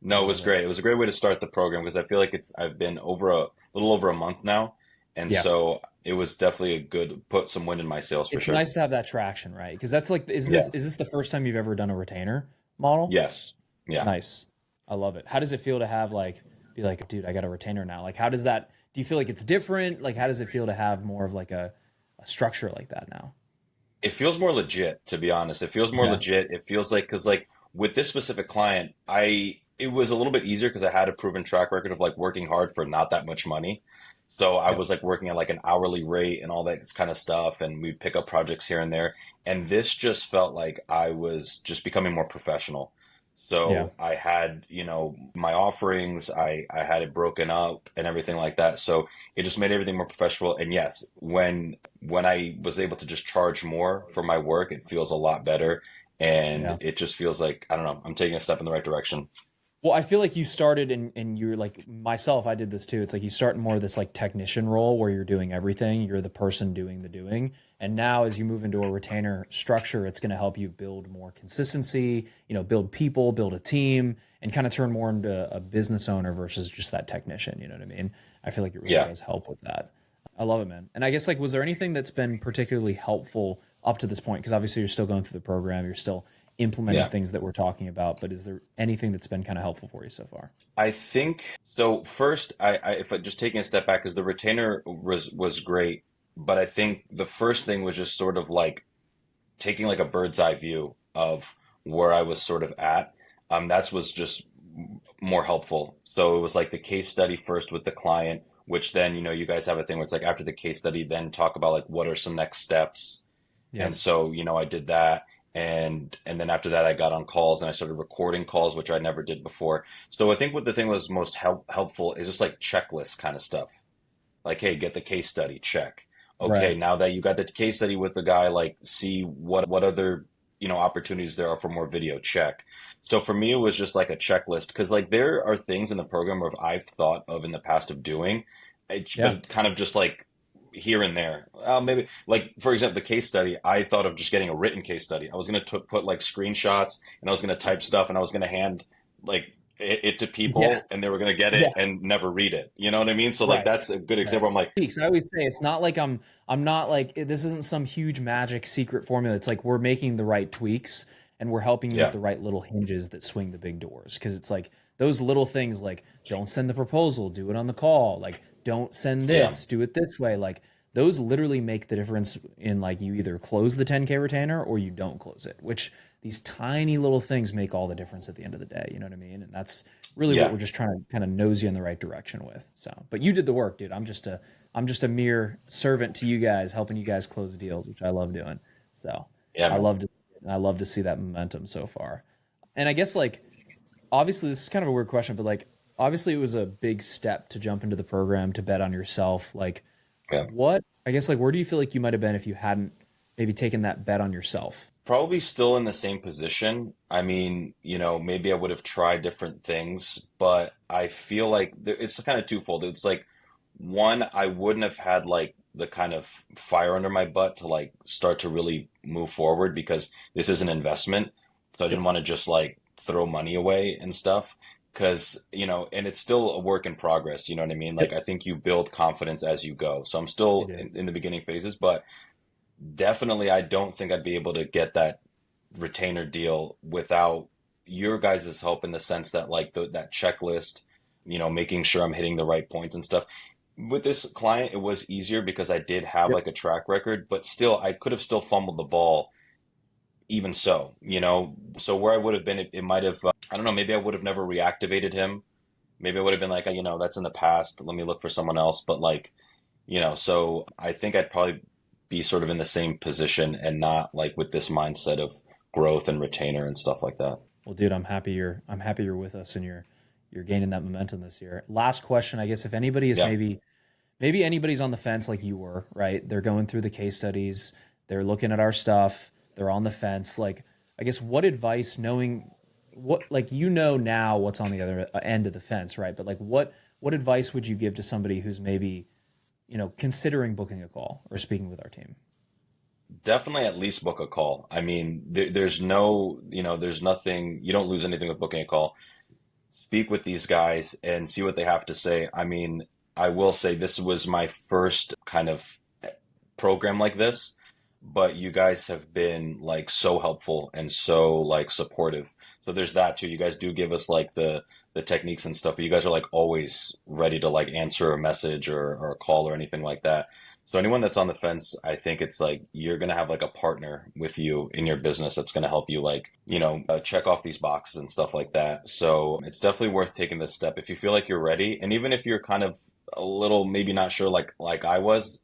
S13: No, it was
S1: love it.
S13: great. It was a great way to start the program because I feel like I've been over a little over a month now. And
S1: Yeah.
S13: so it was definitely a good put some wind in my sails for
S1: It's
S13: sure.
S1: nice to have that traction, right? Because that's like,
S13: Yeah.
S1: is this the first time you've ever done a retainer model?
S13: Yes. Yeah.
S1: Nice. I love it. How does it feel to have like, be like, dude, I got a retainer now? Like, how does that, do you feel like it's different? Like, how does it feel to have more of like a structure like that now?
S13: It feels more legit, to be honest. It feels more
S1: Okay.
S13: legit. It feels like, because like with this specific client, it was a little bit easier because I had a proven track record of like working hard for not that much money. So I
S1: Yep.
S13: was like working at like an hourly rate and all that kind of stuff, and we'd pick up projects here and there. And this just felt like I was just becoming more professional.
S1: Yeah.
S13: So I had, my offerings, I had it broken up and everything like that. So it just made everything more professional. And yes, when I was able to just charge more for my work, it feels a lot better. And
S1: Yeah.
S13: it just feels like, I don't know, I'm taking a step in the right direction.
S1: Well, I feel like you started and you're like myself, I did this too. It's like you start in more of this like technician role where you're doing everything. You're the person doing the doing. And now as you move into a retainer structure, it's going to help you build more consistency, build people, build a team, and kind of turn more into a business owner versus just that technician. You know what I mean? I feel like it really does help with that. I love it, man. And I guess like, was there anything that's been particularly helpful up to this point? Because obviously you're still going through the program. You're still implementing things that we're talking about, but is there anything that's been kind of helpful for you so far?
S13: I think so. First, if I just taking a step back, because the retainer was great, but I think the first thing was just sort of like taking like a bird's eye view of where I was sort of at. That was just more helpful. So it was like the case study first with the client, which then you guys have a thing where it's like after the case study, then talk about like what are some next steps.
S1: Yeah.
S13: And so I did that. And then after that, I got on calls and I started recording calls, which I never did before. So I think what the thing was most helpful is just like checklist kind of stuff. Like, hey, get the case study, check. Okay,
S1: Right.
S13: now that you got the case study with the guy, like see what other opportunities there are for more video, check. So for me, it was just like a checklist because like there are things in the program where I've thought of in the past of doing, but kind of just like here and there. Maybe like for example, the case study, I thought of just getting a written case study. I was going to put like screenshots and I was going to type stuff and I was going to hand like it to people and they were going to get it and never read it. You know what I mean? So like that's a good example. I'm like,
S1: I always say it's not like I'm not like this isn't some huge magic secret formula. It's like we're making the right tweaks and we're helping you with the right little hinges that swing the big doors. Because it's like those little things like don't send the proposal, do it on the call. Like don't send this, do it this way. Like those literally make the difference in like you either close the 10K retainer or you don't close it, which these tiny little things make all the difference at the end of the day. You know what I mean? And that's really what we're just trying to kind of nose you in the right direction with. So, but you did the work, dude. I'm just a mere servant to you guys, helping you guys close deals, which I love doing. So I love to see that momentum so far. And I guess like, obviously this is kind of a weird question, but like, obviously it was a big step to jump into the program, to bet on yourself. Like what, I guess like, where do you feel like you might've been if you hadn't maybe taken that bet on yourself?
S13: probably still in the same position. I mean, maybe I would have tried different things, but I feel like it's kind of twofold. It's like, one, I wouldn't have had like the kind of fire under my butt to like start to really move forward because this is an investment. So I didn't want to just like throw money away and stuff because, and it's still a work in progress. You know what I mean? Like, I think you build confidence as you go. So I'm still in the beginning phases, but definitely, I don't think I'd be able to get that retainer deal without your guys' help in the sense that like that checklist, making sure I'm hitting the right points and stuff. With this client, it was easier because I did have like a track record, but still, I could have still fumbled the ball even so, So where I would have been, it might have, I don't know, maybe I would have never reactivated him. Maybe I would have been like, that's in the past. Let me look for someone else. But like, so I think I'd probably be sort of in the same position and not like with this mindset of growth and retainer and stuff like that.
S1: Well, dude, I'm happy you're with us and you're gaining that momentum this year. Last question, I guess, if anybody is maybe anybody's on the fence like you were, right? They're going through the case studies, they're looking at our stuff, they're on the fence. Like, I guess what advice, knowing what, like, now what's on the other end of the fence, right? But like, what advice would you give to somebody who's maybe, considering booking a call or speaking with our team?
S13: Definitely at least book a call. I mean, there's no, there's nothing, you don't lose anything with booking a call. Speak with these guys and see what they have to say. I mean, I will say this was my first kind of program like this, but you guys have been like so helpful and so like supportive. So there's that too. You guys do give us like the techniques and stuff, but you guys are like always ready to like answer a message or a call or anything like that. So anyone that's on the fence, I think it's like you're gonna have like a partner with you in your business that's gonna help you like check off these boxes and stuff like that. So it's definitely worth taking this step if you feel like you're ready, and even if you're kind of a little maybe not sure like I was,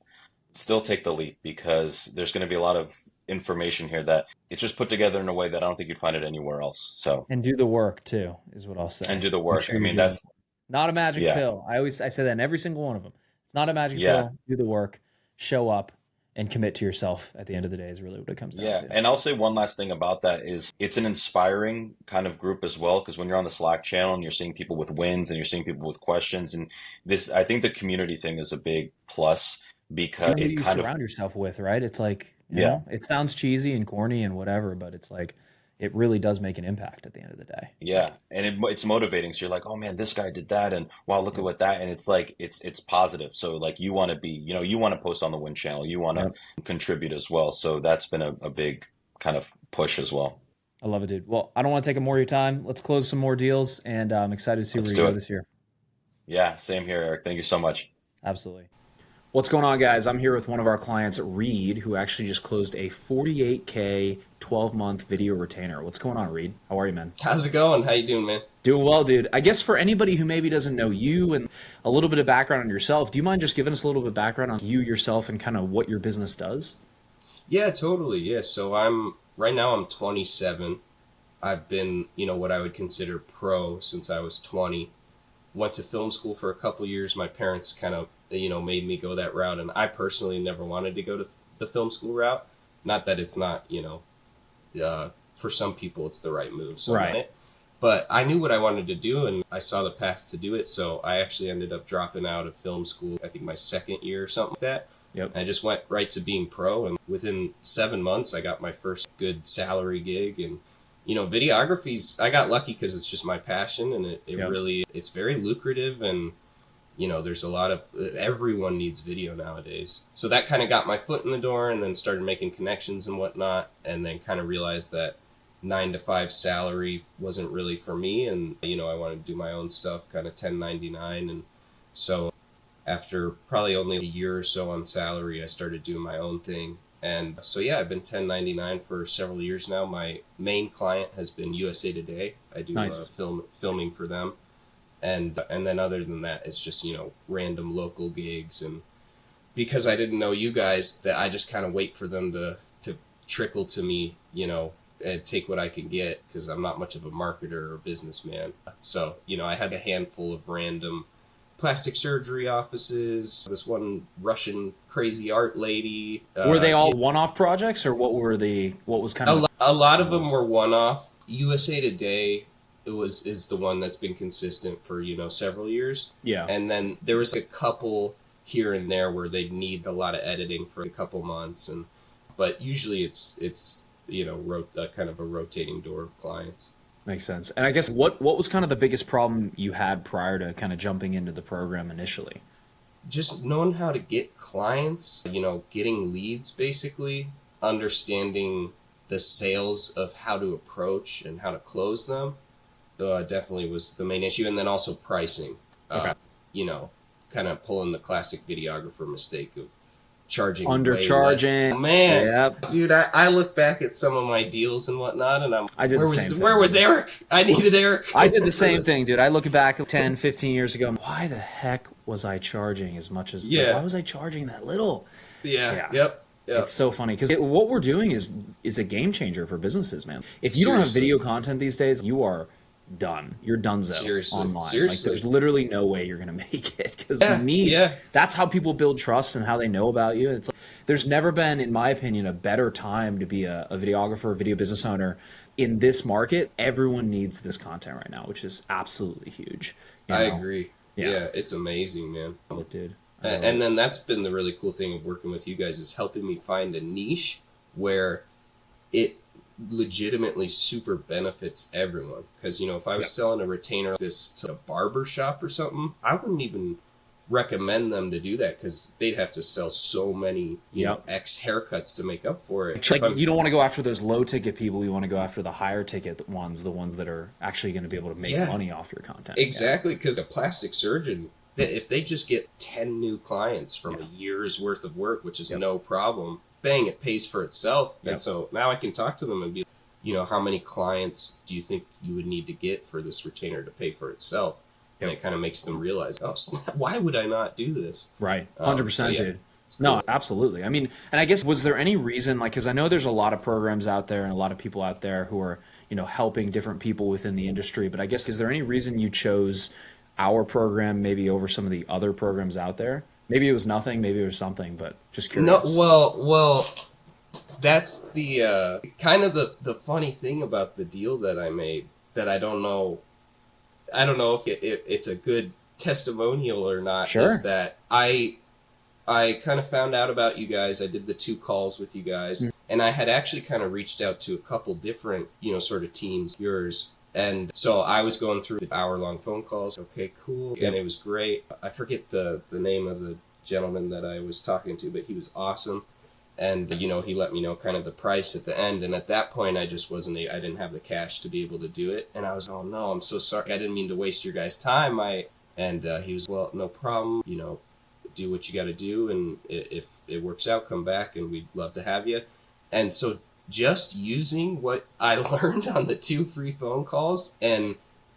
S13: still take the leap because there's going to be a lot of information here that it's just put together in a way that I don't think you'd find it anywhere else. So
S1: And do the work too, is what I'll say.
S13: and do the
S1: Make
S13: work.
S1: sure
S13: I
S1: you
S13: mean,
S1: do it.
S13: that's
S1: Not a magic
S13: yeah,
S1: pill. I say that in every single one of them. It's not a magic
S13: yeah,
S1: pill. Do the work, show up, and commit to yourself at the end of the day is really what it comes down
S13: yeah.
S1: to.
S13: And I'll say one last thing about that is it's an inspiring kind of group as well because when you're on the Slack channel and you're seeing people with wins and you're seeing people with questions and this, I think the community thing is a big plus because
S1: And who
S13: it
S1: you
S13: kind of
S1: surround yourself with, right? It's like,
S13: yeah.
S1: it sounds cheesy and corny and whatever, but it's like, it really does make an impact at the end of the day.
S13: Yeah, and it's motivating. So you're like, oh man, this guy did that, and wow, look at what that. And it's like it's positive. So like you want to be, you want to post on the Win channel, you want to
S1: Yep.
S13: contribute as well. So that's been a big kind of push as well.
S1: I love it, dude. Well, I don't want to take up more of your time. Let's close some more deals, and I'm excited to see
S13: Let's
S1: where
S13: do
S1: you go
S13: it.
S1: this year.
S13: Yeah, same here, Eric. Thank you so much.
S1: Absolutely. What's going on, guys? I'm here with one of our clients, Reed, who actually just closed a 48K 12-month video retainer. What's going on, Reed? How are you, man?
S14: How's it going? How you doing, man?
S1: Doing well, dude. I guess for anybody who maybe doesn't know you and a little bit of background on yourself, do you mind just giving us a little bit of background on you yourself and kind of what your business does?
S14: Yeah, totally. Yeah, so right now I'm 27. I've been, what I would consider pro since I was 20. Went to film school for a couple years. My parents kind of, made me go that route, and I personally never wanted to go to the film school route. Not that it's not, for some people it's the right move. So
S1: Right.
S14: But I knew what I wanted to do, and I saw the path to do it. So I actually ended up dropping out of film school, I think my second year or something like that.
S1: Yep.
S14: And I just went right to being pro, and within 7 months, I got my first good salary gig. And videography's, I got lucky because it's just my passion, and it
S1: Yep.
S14: really, it's very lucrative, and there's a lot of, everyone needs video nowadays. So that kind of got my foot in the door, and then started making connections and whatnot, and then kind of realized that 9 to 5 salary wasn't really for me, and I wanted to do my own stuff, kind of 1099. And so after probably only a year or so on salary, I started doing my own thing. And so yeah, I've been 1099 for several years now. My main client has been USA Today. I do
S1: Nice.
S14: filming for them, and then other than that, it's just random local gigs. And because I didn't know you guys, that I just kind of wait for them to trickle to me, and take what I can get, because I'm not much of a marketer or businessman. So I had a handful of random plastic surgery offices, this one Russian crazy art lady.
S1: Were they all one-off projects, or what was kind of
S14: A lot of them were one-off. USA Today is the one that's been consistent for several years.
S1: Yeah.
S14: And then there was a couple here and there where they need a lot of editing for a couple months, but usually it's kind of a rotating door of clients.
S1: Makes sense. And I guess what was kind of the biggest problem you had prior to kind of jumping into the program initially?
S14: Just knowing how to get clients, getting leads, basically, understanding the sales of how to approach and how to close them, definitely was the main issue. And then also pricing,
S1: Okay.
S14: Kind of pulling the classic videographer mistake of charging way
S1: Undercharging.
S14: less. Man,
S1: Yep.
S14: dude, I look back at some of my deals and whatnot, and
S1: I did the same thing.
S14: where was Eric? I needed Eric.
S1: I did the same thing, dude. I look back 10, 15 years ago. Why the heck was I charging as much as...
S14: Yeah.
S1: Why was I charging that little?
S14: Yeah. Yep.
S1: It's so funny because what we're doing is a game changer for businesses, man. If you don't have
S14: Seriously.
S1: video content these days, you are done. You're donezo
S14: Seriously.
S1: online.
S14: Seriously.
S1: Like, there's literally no way you're gonna make it because
S14: Yeah.
S1: that's how people build trust and how they know about you. It's like, there's never been, in my opinion, a better time to be a videographer, a video business owner in this market. Everyone needs this content right now, which is absolutely huge.
S14: I agree.
S1: Yeah.
S14: Yeah, it's amazing, man.
S1: Dude.
S14: And then that's been the really cool thing of working with you guys, is helping me find a niche where it legitimately super benefits everyone. Because, you know, if I was selling a retainer like this to a barber shop or something, I wouldn't even recommend them to do that, because they'd have to sell so many, you know, X haircuts to make up for it.
S1: Like, you don't want to go after those low ticket people. You want to go after the higher ticket ones, the ones that are actually going to be able to make money off your content.
S14: Exactly, because a plastic surgeon, if they just get 10 new clients from a year's worth of work, which is no problem, bang, it pays for itself. And so now I can talk to them and be, you know, how many clients do you think you would need to get for this retainer to pay for itself? And it kind of makes them realize, oh, snap, why would I not do this?
S1: Right. 100%, dude. No, absolutely. I mean, and I guess, was there any reason, like, because I know there's a lot of programs out there and a lot of people out there who are, you know, helping different people within the industry, but I guess, is there any reason you chose our program maybe over some of the other programs out there? Maybe it was nothing, maybe it was something, but just curious.
S14: No, well, that's the kind of the funny thing about the deal that I made, that I don't know if it's a good testimonial or not. Is that I kind of found out about you guys. I did the 2 calls with you guys, and I had actually kind of reached out to a couple different, you know, sort of teams, yours. And so I was going through the hour-long phone calls. Okay, cool. And it was great. I forget the name of the gentleman that I was talking to, but he was awesome. And, you know, he let me know kind of the price at the end. And at that point, I just I didn't have the cash to be able to do it. And I was, oh no, I'm so sorry. I didn't mean to waste your guys' time. And he was, well, no problem. You know, do what you got to do. And if it works out, come back and we'd love to have you. And so just using what I learned on the 2 free phone calls and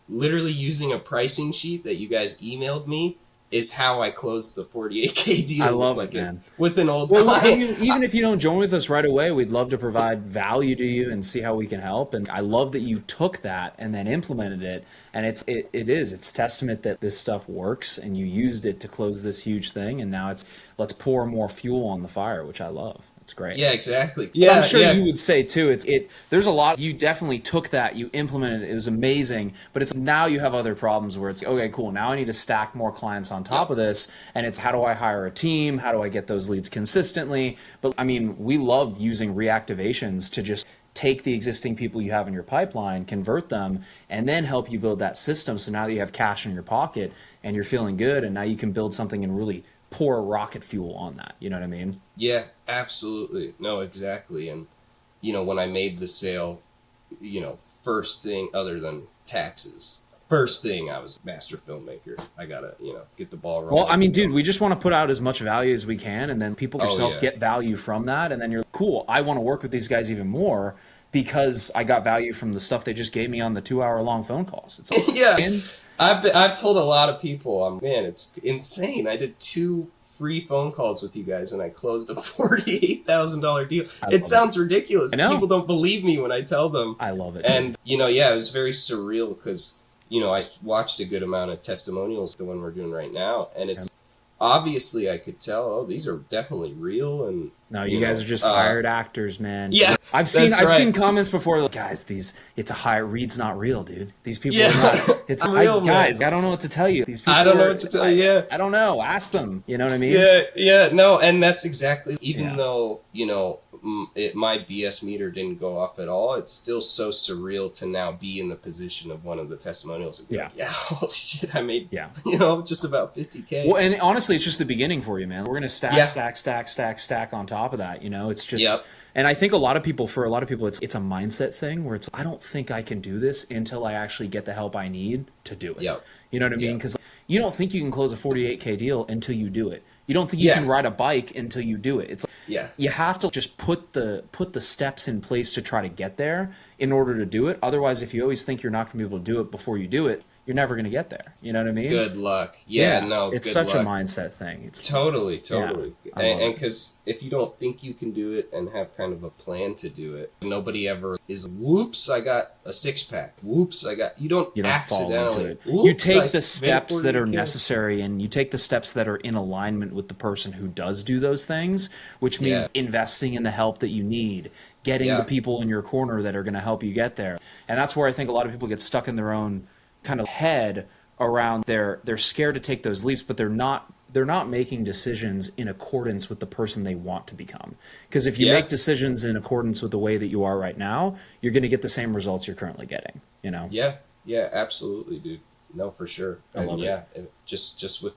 S14: literally using a pricing sheet that you guys emailed me is how I closed the 48K deal.
S1: I love it, man.
S14: With an old
S1: client.
S14: I
S1: mean, even if you don't join with us right away, we'd love to provide value to you and see how we can help. And I love that you took that and then implemented it. And it's testament that this stuff works, and you used it to close this huge thing. And now let's pour more fuel on the fire, which I love. It's great.
S14: Yeah, exactly.
S1: Yeah, but I'm sure you would say too. There's a lot. You definitely took that. You implemented it. It was amazing. But it's now you have other problems where it's okay. Cool. Now I need to stack more clients on top of this. And it's, how do I hire a team? How do I get those leads consistently? But I mean, we love using reactivations to just take the existing people you have in your pipeline, convert them, and then help you build that system. So now that you have cash in your pocket and you're feeling good, and now you can build something and really pour rocket fuel on that. You know what I mean?
S14: Yeah, absolutely. No, exactly. And, you know, when I made the sale, you know, first thing other than taxes, first thing, I was a master filmmaker. I gotta, you know, get the ball rolling.
S1: Well, I mean, dude, we just want to put out as much value as we can, and then people yourself get value from that. And then you're cool. I want to work with these guys even more because I got value from the stuff they just gave me on the 2-hour-long phone calls. It's like,
S14: I've told a lot of people, man, it's insane. I did 2 free phone calls with you guys and I closed a $48,000 deal. It sounds ridiculous. People don't believe me when I tell them.
S1: I love it.
S14: And, you know, it was very surreal because, you know, I watched a good amount of testimonials, the one we're doing right now, and it's obviously I could tell, oh, these are definitely real. And
S1: no, you guys are just hired actors, man.
S14: Yeah,
S1: I've seen comments before, like, guys, it's a hire. Reed's not real, dude. These people are not. It's real, guys. I don't know what to tell you. These people.
S14: I don't know what to tell you.
S1: I don't know. Ask them. You know what I mean?
S14: Yeah. No, and that's exactly. Even though, you know, my BS meter didn't go off at all, it's still so surreal to now be in the position of one of the testimonials. And be like, holy shit, I made you know, just about 50K.
S1: Well, and honestly, it's just the beginning for you, man. We're gonna stack on top of that. You know, it's just. And I think for a lot of people, it's a mindset thing where it's, I don't think I can do this until I actually get the help I need to do it. You know what I mean? Because you don't think you can close a 48K deal until you do it. You don't think you can ride a bike until you do it. It's you have to just put the steps in place to try to get there in order to do it. Otherwise, if you always think you're not going to be able to do it before you do it, you're never going to get there. You know what I mean?
S14: Good luck. No,
S1: it's such a mindset thing. It's
S14: totally. And because if you don't think you can do it and have kind of a plan to do it, nobody ever is, whoops, I got a 6-pack. Whoops, you don't accidentally.
S1: You take the steps that are necessary, and you take the steps that are in alignment with the person who does do those things, which means investing in the help that you need, getting the people in your corner that are going to help you get there. And that's where I think a lot of people get stuck in their own kind of head around they're scared to take those leaps, but they're not they're not making decisions in accordance with the person they want to become. Because if you make decisions in accordance with the way that you are right now, you're going to get the same results you're currently getting, you know?
S14: Yeah, absolutely, dude. No, for sure.
S1: I love
S14: Just with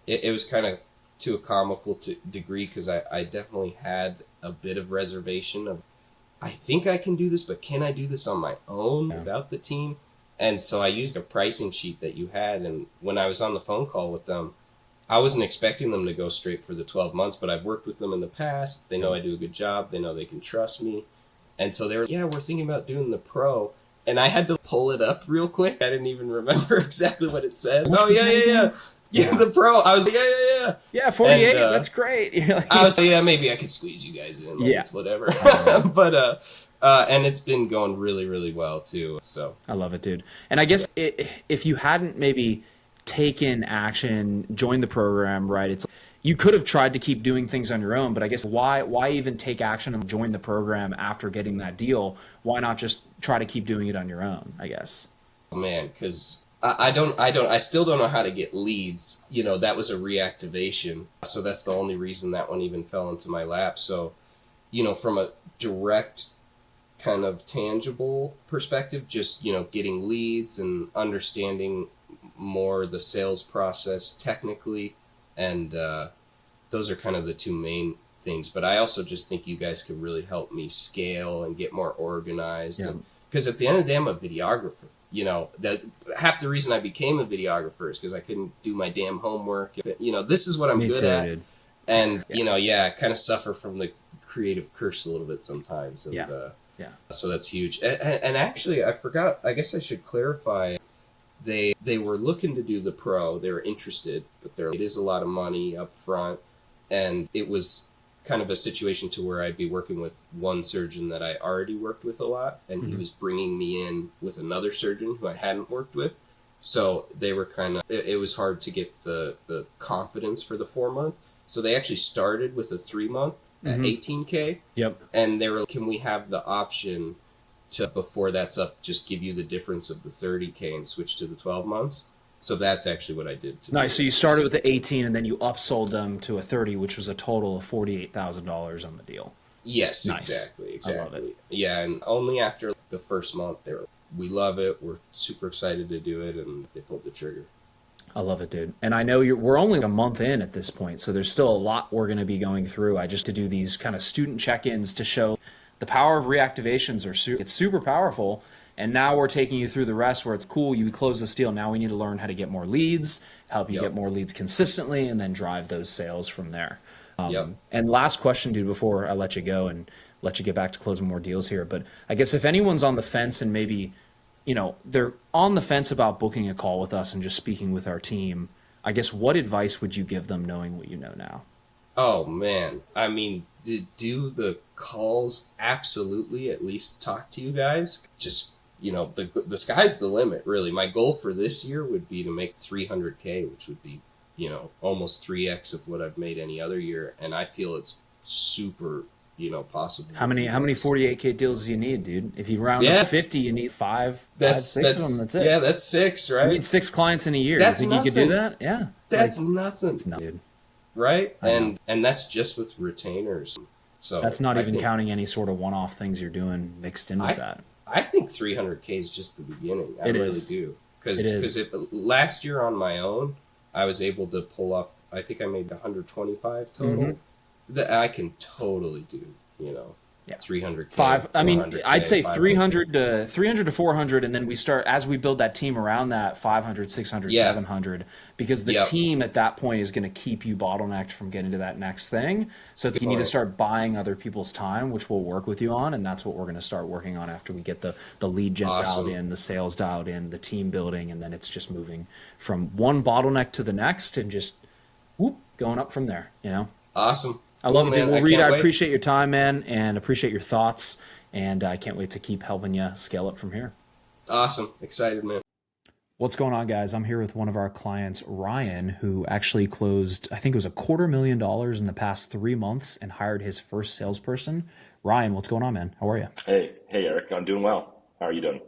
S14: it was kind of to a comical degree, because I definitely had a bit of reservation of, I think I can do this, but can I do this on my own without the team? And so I used a pricing sheet that you had, and when I was on the phone call with them, I wasn't expecting them to go straight for the 12 months, but I've worked with them in the past. They know I do a good job. They know they can trust me. And so they were, yeah, we're thinking about doing the pro. And I had to pull it up real quick. I didn't even remember exactly what it said. Oh, yeah. Yeah, the pro. I was like, yeah.
S1: Yeah, 48, that's great.
S14: I was like, yeah, maybe I could squeeze you guys in. Like, it's whatever. But, and it's been going really, really well, too. So
S1: I love it, dude. And I guess if you hadn't maybe taken action, joined the program, right? It's you could have tried to keep doing things on your own, but I guess why even take action and join the program after getting that deal? Why not just try to keep doing it on your own, I guess?
S14: Oh, man, because I still don't know how to get leads. You know, that was a reactivation. So that's the only reason that one even fell into my lap. So, you know, from a direct kind of tangible perspective, just, you know, getting leads and understanding more the sales process technically, and those are kind of the two main things. But I also just think you guys could really help me scale and get more organized, because at the end of the day, I'm a videographer. You know, that half the reason I became a videographer is because I couldn't do my damn homework. You know, this is what I'm good at, dude. And you know, I kind of suffer from the creative curse a little bit sometimes, and so that's huge. And actually, I forgot, I guess I should clarify. They were looking to do the pro. They were interested, but it is a lot of money up front, and it was kind of a situation to where I'd be working with one surgeon that I already worked with a lot, and he was bringing me in with another surgeon who I hadn't worked with. So they were kind of, it was hard to get the confidence for the 4-month. So they actually started with a 3-month at $18K.
S1: Yep.
S14: And they were, can we have the option to, before that's up, just give you the difference of the 30K and switch to the 12 months? So that's actually what I did.
S1: Nice. So you started with the 18 and then you upsold them to a 30, which was a total of $48,000 on the deal.
S14: Yes,
S1: nice.
S14: Exactly.
S1: I love it.
S14: Yeah, and only after the first month, we love it. We're super excited to do it, and they pulled the trigger.
S1: I love it, dude. And I know we're only a month in at this point, so there's still a lot we're going to be going through. I just to do these kind of student check-ins to show the power of reactivations it's super powerful. And now we're taking you through the rest where it's cool. You close this deal. Now we need to learn how to get more leads, help you get more leads consistently, and then drive those sales from there. And last question, dude, before I let you go and let you get back to closing more deals here. But I guess if anyone's on the fence and maybe, you know, they're on the fence about booking a call with us and just speaking with our team, I guess what advice would you give them knowing what you know now?
S14: Oh, man. I mean, do the calls, absolutely, at least talk to you guys. Just, you know, the sky's the limit, really. My goal for this year would be to make 300K, which would be, you know, almost 3x of what I've made any other year. And I feel it's super, you know, possible.
S1: How many 48K deals do you need, dude? If you round up 50, you need five, six of them. That's it.
S14: Yeah, that's 6, right?
S1: You need 6 clients in a year.
S14: That's
S1: you think you could do that? Yeah.
S14: That's nothing.
S1: It's nothing, dude.
S14: Right? And that's just with retainers. So
S1: that's not even counting any sort of one-off things you're doing mixed in with that.
S14: I think 300K is just the beginning. I really do. Because last year on my own, I was able to pull off, I think I made 125 total. That I can totally do, you know. 300K.
S1: I mean, I'd say 300 to 400, and then we start, as we build that team around that, 500, 600, 700, because the team at that point is going to keep you bottlenecked from getting to that next thing. So you need to start buying other people's time, which we'll work with you on, and that's what we're going to start working on after we get the lead gen dialed in, the sales dialed in, the team building, and then it's just moving from one bottleneck to the next and just going up from there, you know?
S14: Awesome.
S1: I love it, dude. Well, Reed, I appreciate your time, man, and appreciate your thoughts, and I can't wait to keep helping you scale up from here.
S14: Awesome. Excited, man.
S1: What's going on, guys? I'm here with one of our clients, Ryan, who actually closed, I think it was $250,000 in the past 3 months and hired his first salesperson. Ryan, what's going on, man? How are you?
S15: Hey, Eric. I'm doing well. How are you doing?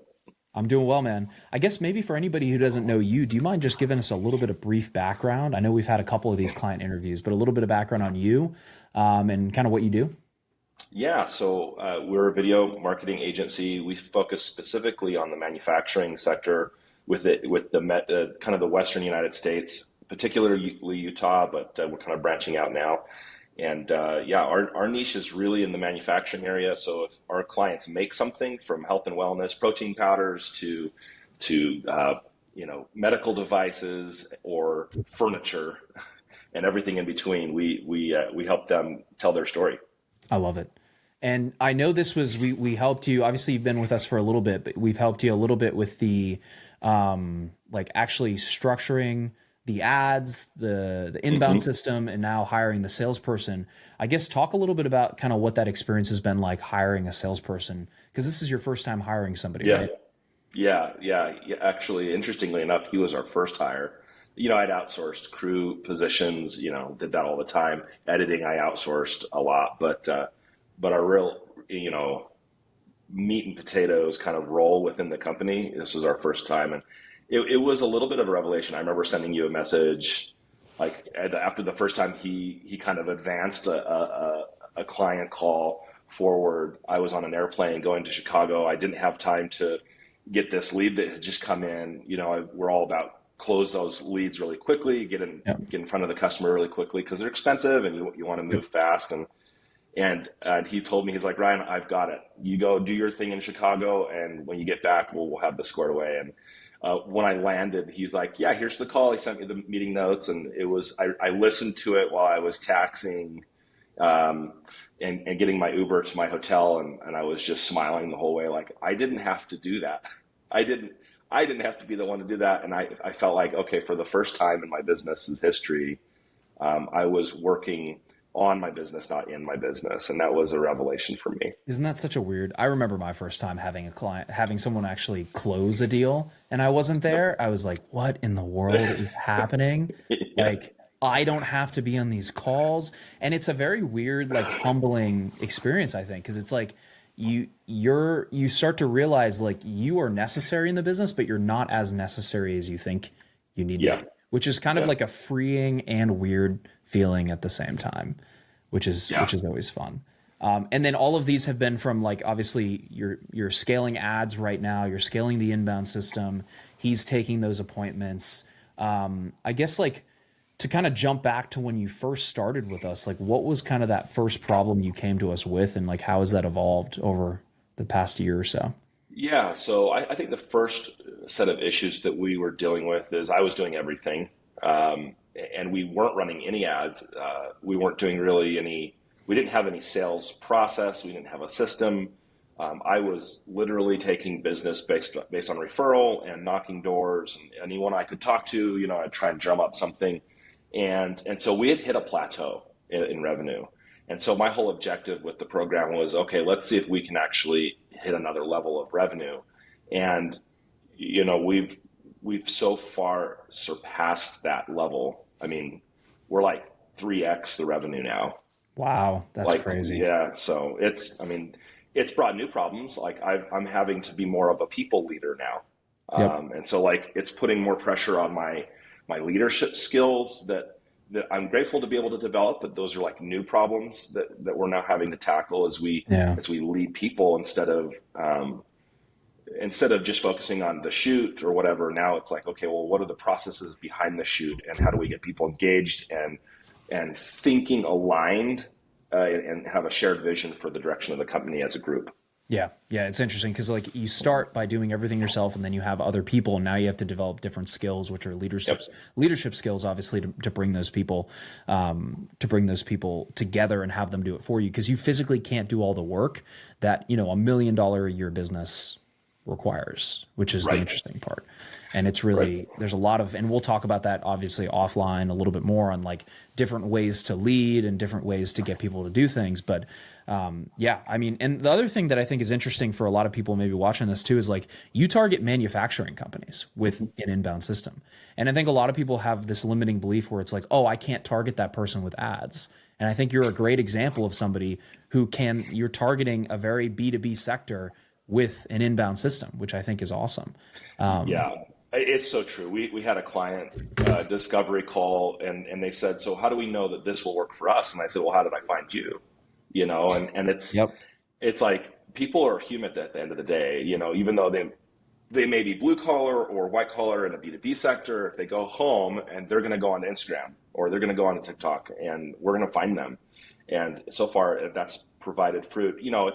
S1: I'm doing well, man. I guess maybe for anybody who doesn't know you, do you mind just giving us a little bit of brief background? I know we've had a couple of these client interviews, but a little bit of background on you, and kind of what you do.
S15: Yeah, so we're a video marketing agency. We focus specifically on the manufacturing sector with the kind of the Western United States, particularly Utah, but we're kind of branching out now. And yeah, our niche is really in the manufacturing area. So if our clients make something from health and wellness, protein powders to medical devices or furniture and everything in between, we help them tell their story.
S1: I love it. And I know this was, we helped you, obviously you've been with us for a little bit, but we've helped you a little bit with the, like actually structuring the ads, the inbound system, and now hiring the salesperson. I guess talk a little bit about kind of what that experience has been like hiring a salesperson, because this is your first time hiring somebody,
S15: Yeah.
S1: right?
S15: Yeah. Actually, interestingly enough, he was our first hire. I'd outsourced crew positions, did that all the time. Editing, I outsourced a lot, but our real, meat and potatoes kind of role within the company, this was our first time. And it was a little bit of a revelation. I remember sending you a message, like after the first time he kind of advanced a client call forward. I was on an airplane going to Chicago. I didn't have time to get this lead that had just come in. We're all about close those leads really quickly, get in front of the customer really quickly because they're expensive and you want to move fast. And he told me, he's like, Ryan, I've got it. You go do your thing in Chicago, and when you get back, we'll have this squared away. And when I landed, he's like, yeah, here's the call. He sent me the meeting notes, and it was I listened to it while I was taxiing and getting my Uber to my hotel, and I was just smiling the whole way. Like, I didn't have to do that. I didn't have to be the one to do that. And I felt like, okay, for the first time in my business's history, I was working on my business, not in my business. And that was a revelation for me.
S1: Isn't that such a weird, I remember my first time having someone actually close a deal and I wasn't there. I was like, what in the world is happening?
S15: Yeah.
S1: Like, I don't have to be on these calls. And it's a very weird, like humbling experience, I think. Cause it's like, you start to realize like you are necessary in the business, but you're not as necessary as you think you need to be, which is kind of like a freeing and weird feeling at the same time, which is always fun. And then all of these have been from, like, obviously you're scaling ads right now, you're scaling the inbound system. He's taking those appointments. I guess, like, to kind of jump back to when you first started with us, like, what was kind of that first problem you came to us with, and like how has that evolved over the past year or so?
S15: Yeah. So I think the first set of issues that we were dealing with is I was doing everything. And we weren't running any ads. We weren't doing we didn't have any sales process. We didn't have a system. I was literally taking business based on referral and knocking doors, and anyone I could talk to, I'd try and drum up something. And so we had hit a plateau in revenue. And so my whole objective with the program was, okay, let's see if we can actually hit another level of revenue. And, we've so far surpassed that level. I mean, we're like 3x the revenue now.
S1: Wow, that's crazy.
S15: Yeah, so it's brought new problems. Like I'm having to be more of a people leader now.
S1: Yep.
S15: And so like it's putting more pressure on my leadership skills that I'm grateful to be able to develop, but those are like new problems that we're now having to tackle as we lead people instead of just focusing on the shoot or whatever. Now it's like, okay, well, what are the processes behind the shoot, and how do we get people engaged and thinking aligned and have a shared vision for the direction of the company as a group?
S1: Yeah. It's interesting because, like, you start by doing everything yourself, and then you have other people, and now you have to develop different skills, which are leadership skills, obviously, to bring those people together and have them do it for you, because you physically can't do all the work that $1 million a year business requires, which is the interesting part. And it's really, there's a lot of, and we'll talk about that obviously offline a little bit more on like different ways to lead and different ways to get people to do things. But and the other thing that I think is interesting for a lot of people maybe watching this too is like you target manufacturing companies with an inbound system. And I think a lot of people have this limiting belief where it's like, oh, I can't target that person with ads. And I think you're a great example of somebody who you're targeting a very B2B sector with an inbound system, which I think is awesome.
S15: Yeah, it's so true. We had a client discovery call, and they said, so how do we know that this will work for us? And I said, well, how did I find you? You know, and it's like, people are human at the end of the day, you know, even though they may be blue collar or white collar in a B2B sector. If they go home and they're going to go on Instagram or they're going to go on TikTok, and we're going to find them. And so far that's provided fruit. You know,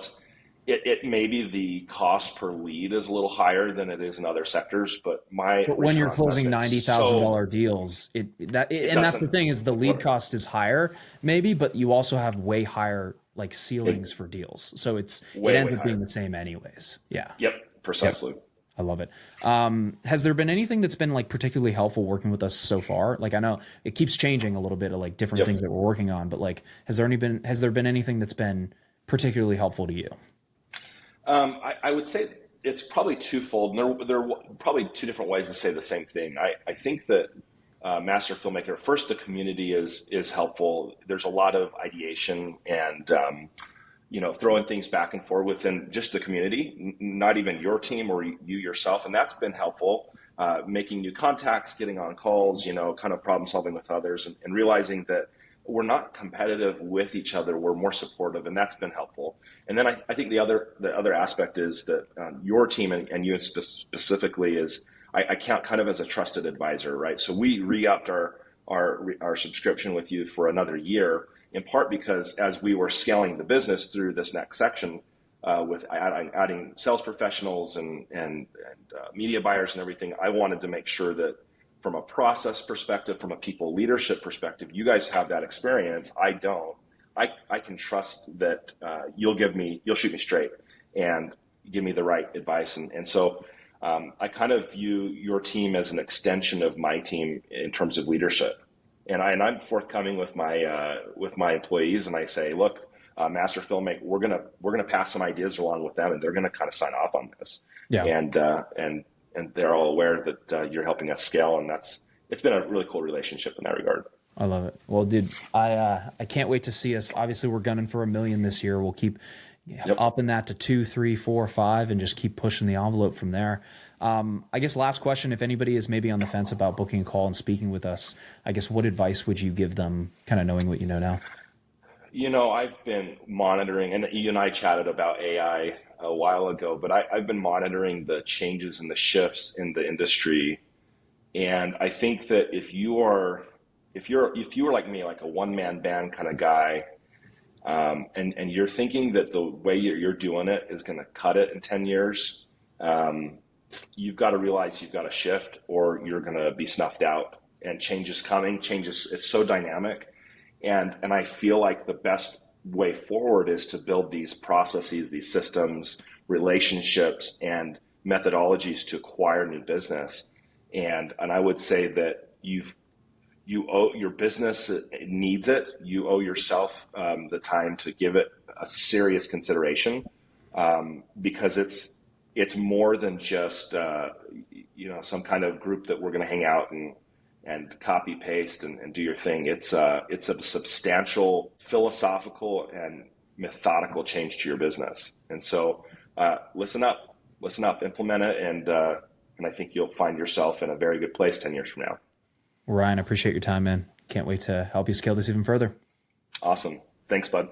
S15: it may be the cost per lead is a little higher than it is in other sectors, but
S1: when you're closing $90,000 deals, and that's the thing, is the lead cost is higher maybe, but you also have way higher like ceilings for deals. So it ends up being the same anyways. Yeah.
S15: Yep. Precisely.
S1: Yep. I love it. Has there been anything that's been like particularly helpful working with us so far? Like, I know it keeps changing a little bit of like different things that we're working on, but like, has there been anything that's been particularly helpful to you?
S15: I would say it's probably twofold. And there are probably two different ways to say the same thing. I think that Master Filmmaker, first, the community is helpful. There's a lot of ideation and you know, throwing things back and forth within just the community, not even your team or you yourself. And that's been helpful, making new contacts, getting on calls, you know, kind of problem solving with others, and realizing that we're not competitive with each other. We're more supportive, and that's been helpful. And then I think the other aspect is that your team and you specifically is, I count kind of as a trusted advisor, right? So we re-upped our subscription with you for another year, in part because as we were scaling the business through this next section, with adding sales professionals and media buyers and everything, I wanted to make sure that from a process perspective, from a people leadership perspective, you guys have that experience. I don't. I can trust that you'll shoot me straight and give me the right advice. And so I kind of view your team as an extension of my team in terms of leadership. And I'm forthcoming with my employees, and I say, look, Master Filmmaker, we're gonna pass some ideas along with them, and they're gonna kind of sign off on this. Yeah. And they're all aware that you're helping us scale, and it's been a really cool relationship in that regard.
S1: I love it. Well, dude, I can't wait to see us. Obviously, we're gunning for 1 million this year. We'll keep upping that to 2, 3, 4, 5, and just keep pushing the envelope from there. I guess last question, if anybody is maybe on the fence about booking a call and speaking with us, I guess what advice would you give them, kind of knowing what you know now?
S15: You know, I've been monitoring, and you and I chatted about AI a while ago, but I've been monitoring the changes and the shifts in the industry. And I think that if you are like me, like a one-man band kind of guy, and you're thinking that the way you're doing it is going to cut it in 10 years, you've got to realize you've got to shift, or you're going to be snuffed out. And change is coming. It's so dynamic. And I feel like the best way forward is to build these processes, these systems, relationships, and methodologies to acquire new business. And I would say that you owe your business, it needs it. You owe yourself the time to give it a serious consideration, because it's more than just some kind of group that we're going to hang out and copy paste and do your thing. It's a substantial philosophical and methodical change to your business. And so listen up, implement it, and I think you'll find yourself in a very good place 10 years from now.
S1: Ryan, I appreciate your time, man. Can't wait to help you scale this even further.
S15: Awesome. Thanks, bud.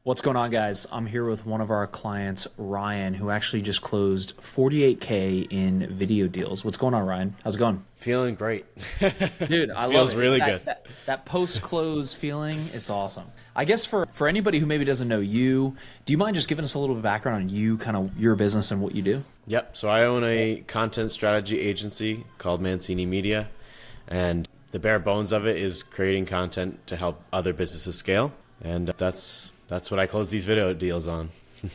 S1: What's going on, guys? I'm here with one of our clients, Ryan, who actually just closed $48K in video deals. What's going on, Ryan? How's it going?
S16: Feeling great.
S1: Dude, I love it.
S16: Feels really good.
S1: That post-close feeling, it's awesome. I guess for anybody who maybe doesn't know you, do you mind just giving us a little bit of background on you, kind of your business and what you do?
S16: Yep. So I own a content strategy agency called Mancini Media, and the bare bones of it is creating content to help other businesses scale, and that's what I close these video deals on.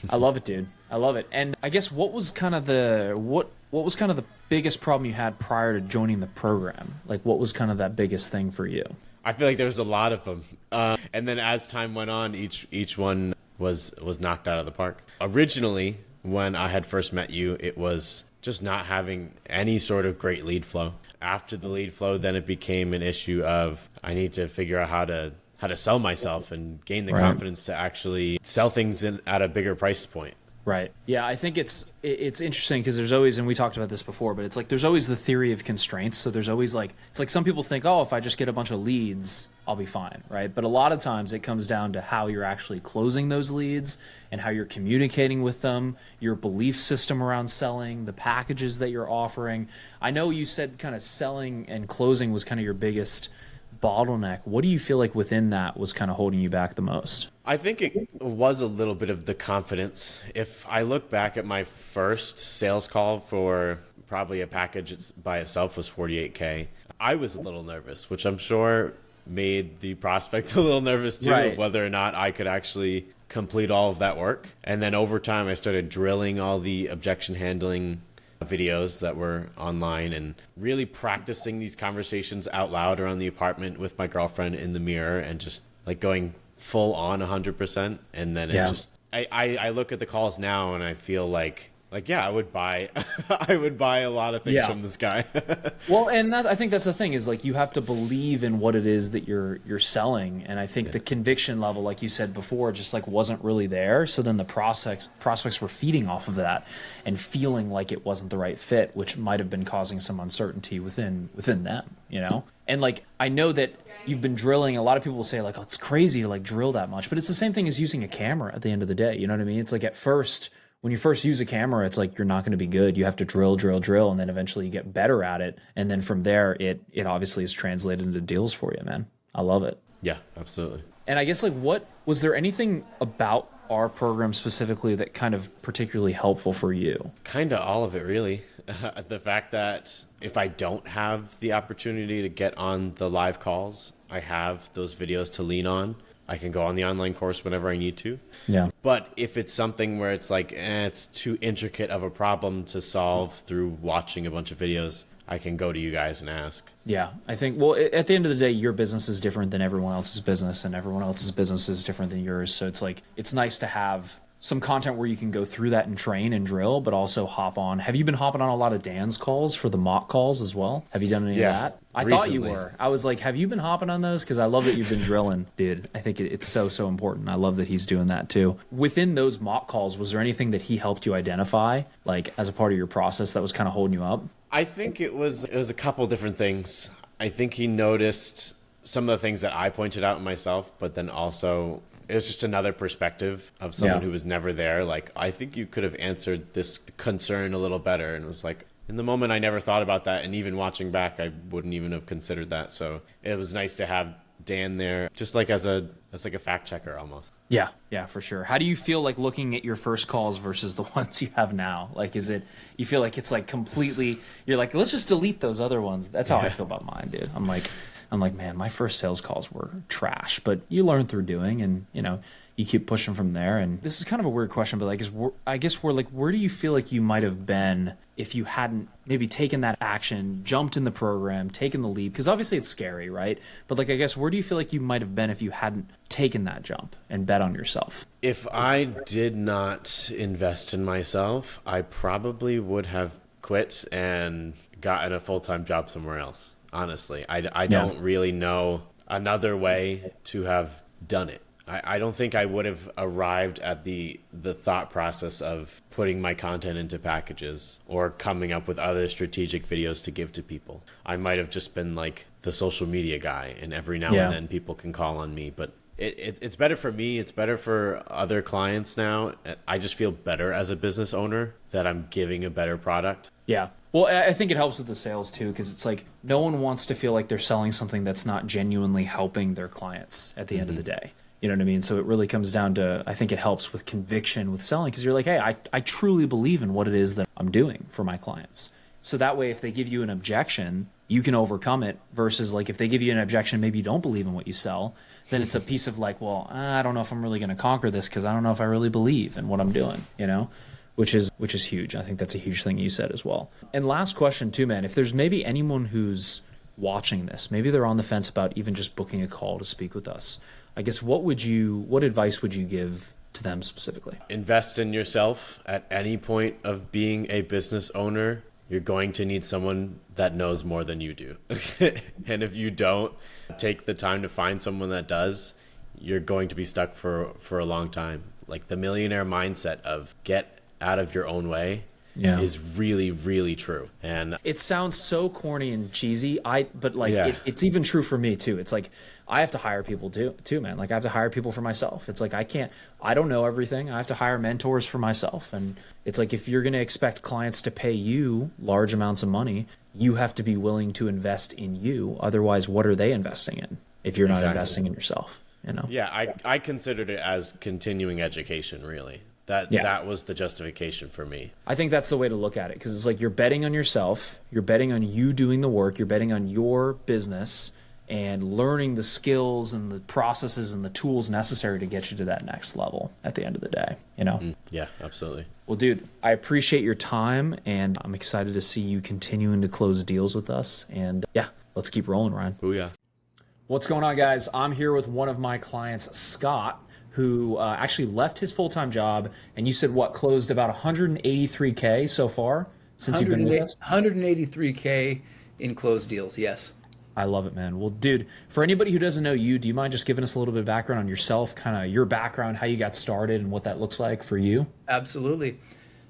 S1: I love it, dude. I love it. And I guess what was kind of the biggest problem you had prior to joining the program? Like, what was kind of that biggest thing for you?
S16: I feel like there was a lot of them, and then as time went on, each one was knocked out of the park. Originally, when I had first met you, it was just not having any sort of great lead flow. After the lead flow, then it became an issue of I need to figure out how to sell myself and gain the confidence to actually sell things at a bigger price point.
S1: Right. Yeah, I think it's interesting because there's always, and we talked about this before, but it's like there's always the theory of constraints. So there's always like, it's like some people think, oh, if I just get a bunch of leads, I'll be fine, right? But a lot of times it comes down to how you're actually closing those leads and how you're communicating with them, your belief system around selling, the packages that you're offering. I know you said kind of selling and closing was kind of your biggest bottleneck. What do you feel like within that was kind of holding you back the most?
S16: I think it was a little bit of the confidence. If I look back at my first sales call for probably a package by itself was 48K, I was a little nervous, which I'm sure made the prospect a little nervous too,
S1: Right.
S16: of whether or not I could actually complete all of that work. And then over time, I started drilling all the objection handling videos that were online and really practicing these conversations out loud around the apartment with my girlfriend in the mirror and just like going full on 100%. And then it
S1: Yeah.
S16: just, I look at the calls now and I feel like yeah, I would buy, I would buy a lot of things
S1: Yeah.
S16: from this guy.
S1: Well, and I think that's the thing is like you have to believe in what it is that you're selling, and I think the conviction level, like you said before, just like wasn't really there. So then the prospects were feeding off of that and feeling like it wasn't the right fit, which might have been causing some uncertainty within them, you know. And like I know that you've been drilling. A lot of people will say like, oh, it's crazy to like drill that much, but it's the same thing as using a camera at the end of the day. You know what I mean? It's like at first, when you first use a camera, it's like you're not going to be good. You have to drill, and then eventually you get better at it. And then from there, it obviously is translated into deals for you, man. I love it.
S16: Yeah, absolutely.
S1: And I guess like what was there anything about our program specifically that kind of particularly helpful for you?
S16: Kind of all of it, really. The fact that if I don't have the opportunity to get on the live calls, I have those videos to lean on. I can go on the online course whenever I need to.
S1: Yeah.
S16: But if it's something where it's like, it's too intricate of a problem to solve through watching a bunch of videos, I can go to you guys and ask.
S1: Yeah, I think, well, at the end of the day, your business is different than everyone else's business, and everyone else's business is different than yours. So it's like, it's nice to have some content where you can go through that and train and drill, but also hop on. Have you been hopping on a lot of Dan's calls for the mock calls as well? Have you done any of that? I thought you were. I was like, have you been hopping on those? Because I love that you've been drilling, dude. I think it's so important. I love that he's doing that too. Within those mock calls, was there anything that he helped you identify, like as a part of your process that was kind of holding you up?
S16: I think it was a couple different things. I think he noticed some of the things that I pointed out in myself, but then also it was just another perspective of someone who was never there. Like, I think you could have answered this concern a little better. And it was like, in the moment, I never thought about that. And even watching back, I wouldn't even have considered that. So it was nice to have Dan there, just like as like a fact checker almost.
S1: Yeah, for sure. How do you feel like looking at your first calls versus the ones you have now? Like, is it, you feel like it's like completely, you're like, let's just delete those other ones. That's how I feel about mine, dude. I'm like, man, my first sales calls were trash, but you learn through doing, and you know, you keep pushing from there. And this is kind of a weird question, but like, I guess we're like, where do you feel like you might have been if you hadn't maybe taken that action, jumped in the program, taken the leap? Because obviously it's scary, right? But like, I guess, where do you feel like you might have been if you hadn't taken that jump and bet on yourself?
S16: If I did not invest in myself, I probably would have quit and gotten a full-time job somewhere else. Honestly, I don't really know another way to have done it. I don't think I would have arrived at the thought process of putting my content into packages or coming up with other strategic videos to give to people. I might have just been like the social media guy, and every now and then people can call on me. But it's better for me. It's better for other clients now. I just feel better as a business owner that I'm giving a better product.
S1: Yeah. Well, I think it helps with the sales too, because it's like no one wants to feel like they're selling something that's not genuinely helping their clients at the end of the day. You know what I mean? So it really comes down to, I think it helps with conviction with selling, because you're like, hey, I truly believe in what it is that I'm doing for my clients. So that way, if they give you an objection, you can overcome it, versus like if they give you an objection, maybe you don't believe in what you sell, then it's a piece of like, well, I don't know if I'm really going to conquer this because I don't know if I really believe in what I'm doing, you know? Which is huge. I think that's a huge thing you said as well. And last question too, man, if there's maybe anyone who's watching this, maybe they're on the fence about even just booking a call to speak with us, I guess what advice would you give to them specifically?
S16: Invest in yourself. At any point of being a business owner, you're going to need someone that knows more than you do. And if you don't take the time to find someone that does, you're going to be stuck for a long time. like the millionaire mindset of get out of your own way
S1: Yeah.
S16: is really, really true. And
S1: it sounds so corny and cheesy. But like it's even true for me too. It's like I have to hire people too, man. Like I have to hire people for myself. It's like I don't know everything. I have to hire mentors for myself. And it's like if you're going to expect clients to pay you large amounts of money, you have to be willing to invest in you. Otherwise, what are they investing in if you're not investing in yourself? You know?
S16: Yeah, I considered it as continuing education, really. That was the justification for me.
S1: I think that's the way to look at it, because it's like you're betting on yourself, you're betting on you doing the work, you're betting on your business and learning the skills and the processes and the tools necessary to get you to that next level at the end of the day, you know?
S16: Yeah, absolutely.
S1: Well, dude, I appreciate your time, and I'm excited to see you continuing to close deals with us. And yeah, let's keep rolling, Ryan.
S16: Oh, yeah.
S1: What's going on, guys? I'm here with one of my clients, Scott, who actually left his full-time job, and you said what, closed about 183K so far since you've been with us?
S17: 183K in closed deals, yes.
S1: I love it, man. Well, dude, for anybody who doesn't know you, do you mind just giving us a little bit of background on yourself, kind of your background, how you got started, and what that looks like for you?
S17: Absolutely.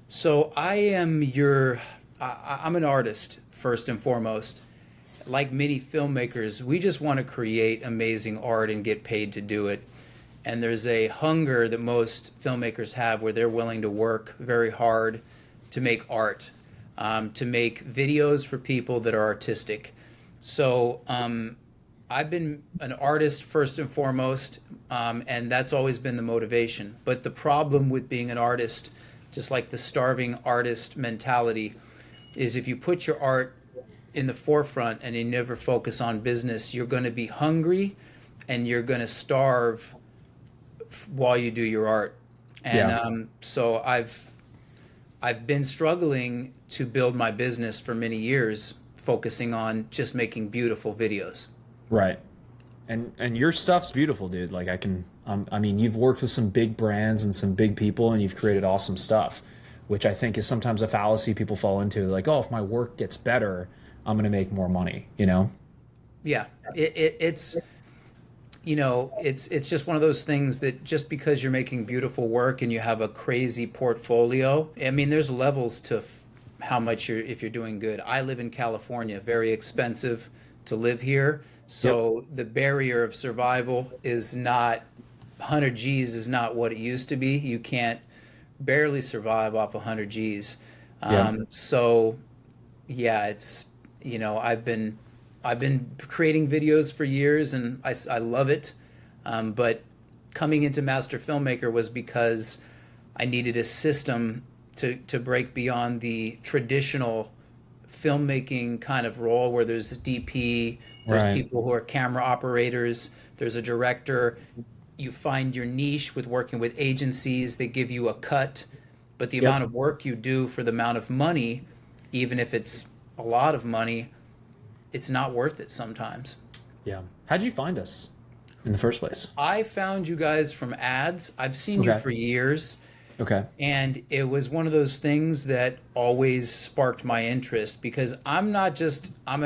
S17: So I'm an artist, first and foremost. Like many filmmakers, we just want to create amazing art and get paid to do it. And there's a hunger that most filmmakers have where they're willing to work very hard to make art, to make videos for people that are artistic. So I've been an artist first and foremost, and that's always been the motivation. But the problem with being an artist, just like the starving artist mentality, is if you put your art in the forefront and you never focus on business, you're going to be hungry and you're going to starve while you do your art. And so I've been struggling to build my business for many years, focusing on just making beautiful videos.
S1: Right. And your stuff's beautiful, dude. Like I mean, you've worked with some big brands and some big people, and you've created awesome stuff, which I think is sometimes a fallacy people fall into. Like, oh, if my work gets better, I'm going to make more money, you know?
S17: Yeah. It's you know, it's just one of those things that just because you're making beautiful work and you have a crazy portfolio, I mean, there's levels to how much if you're doing good. I live in California, very expensive to live here. So the barrier of survival is not 100 G's is not what it used to be. You can't barely survive off 100 G's. So yeah, it's, you know, I've been creating videos for years, and I love it. But coming into Master Filmmaker was because I needed a system to break beyond the traditional filmmaking kind of role where there's a DP, there's people who are camera operators, there's a director. You find your niche with working with agencies. They give you a cut, but the amount of work you do for the amount of money, even if it's a lot of money, it's not worth it sometimes.
S1: Yeah. How'd you find us in the first place?
S17: I found you guys from ads. I've seen you for years.
S1: Okay.
S17: And it was one of those things that always sparked my interest, because I'm an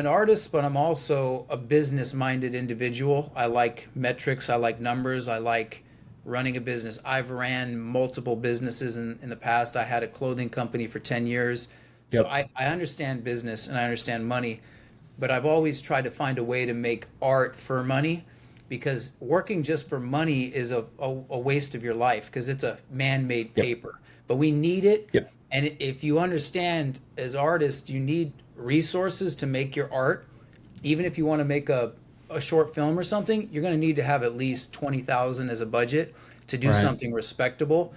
S17: artist, but I'm also a business-minded individual. I like metrics. I like numbers. I like running a business. I've ran multiple businesses in the past. I had a clothing company for 10 years. So I understand business and I understand money, but I've always tried to find a way to make art for money, because working just for money is a waste of your life, because it's a man-made paper. But we need it. And if you understand, as artists, you need resources to make your art. Even if you want to make a short film or something, you're going to need to have at least $20,000 as a budget to do something respectable.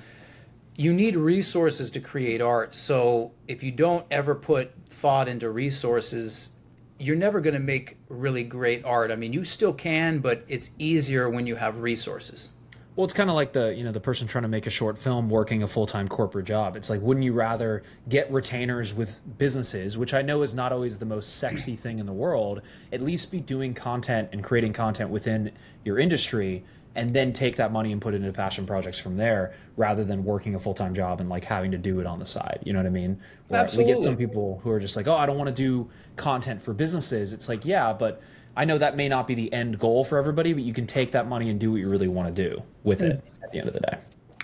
S17: You need resources to create art. So if you don't ever put thought into resources, you're never going to make really great art. I mean, you still can, but it's easier when you have resources.
S1: Well, it's kind of like the person trying to make a short film working a full-time corporate job. It's like, wouldn't you rather get retainers with businesses, which I know is not always the most sexy thing in the world, at least be doing content and creating content within your industry, and then take that money and put it into passion projects from there, rather than working a full-time job and like having to do it on the side. You know what I mean? Where
S17: Absolutely.
S1: We get some people who are just like, oh, I don't want to do content for businesses. It's like, yeah, but I know that may not be the end goal for everybody, but you can take that money and do what you really want to do with it at the end of the day.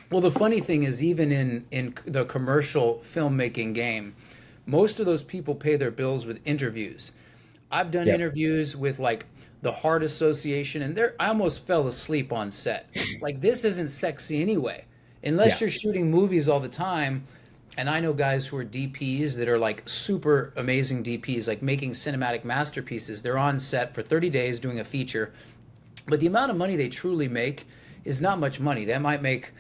S17: Well, the funny thing is, even in the commercial filmmaking game, most of those people pay their bills with interviews. I've done
S1: Yep.
S17: interviews with like the Heart Association, and I almost fell asleep on set. Like, this isn't sexy anyway, unless
S1: Yeah.
S17: you're shooting movies all the time. And I know guys who are DPs that are like super amazing DPs, like making cinematic masterpieces. They're on set for 30 days doing a feature, but the amount of money they truly make is not much money. They might make,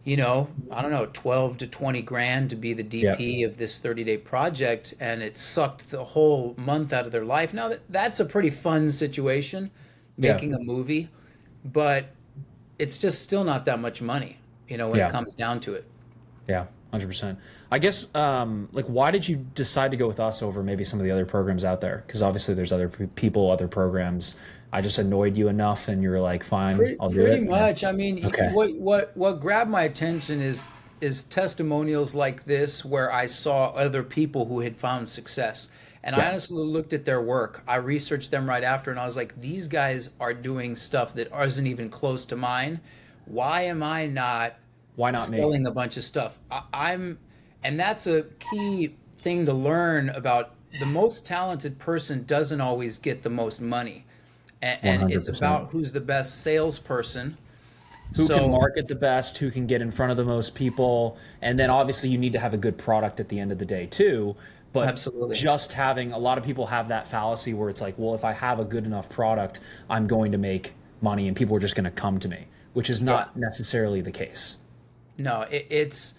S17: I don't know, 12 to 20 grand to be the
S1: Yep.
S17: DP of this 30-day project, and it sucked the whole month out of their life. Now, that's a pretty fun situation,
S1: Yeah.
S17: making a movie, but it's just still not that much money, when
S1: Yeah.
S17: it comes down to it.
S1: Yeah, 100%. I guess, like, why did you decide to go with us over maybe some of the other programs out there? Because obviously there's other people, other programs. I just annoyed you enough, and you're like, fine, I'll do it.
S17: Pretty much. I mean,
S1: Okay.
S17: what grabbed my attention is testimonials like this, where I saw other people who had found success. And I
S1: Yeah.
S17: honestly looked at their work. I researched them right after, and I was like, these guys are doing stuff that isn't even close to mine. Why am I not
S1: Why not me?
S17: selling a bunch of stuff? And that's a key thing to learn about. The most talented person doesn't always get the most money. And it's
S1: 100%.
S17: about who's the best salesperson.
S1: Who can market the best, who can get in front of the most people, and then obviously you need to have a good product at the end of the day too. But
S17: Absolutely.
S1: just having, a lot of people have that fallacy where it's like, well, if I have a good enough product, I'm going to make money and people are just going to come to me, which is not necessarily the case.
S17: No, it's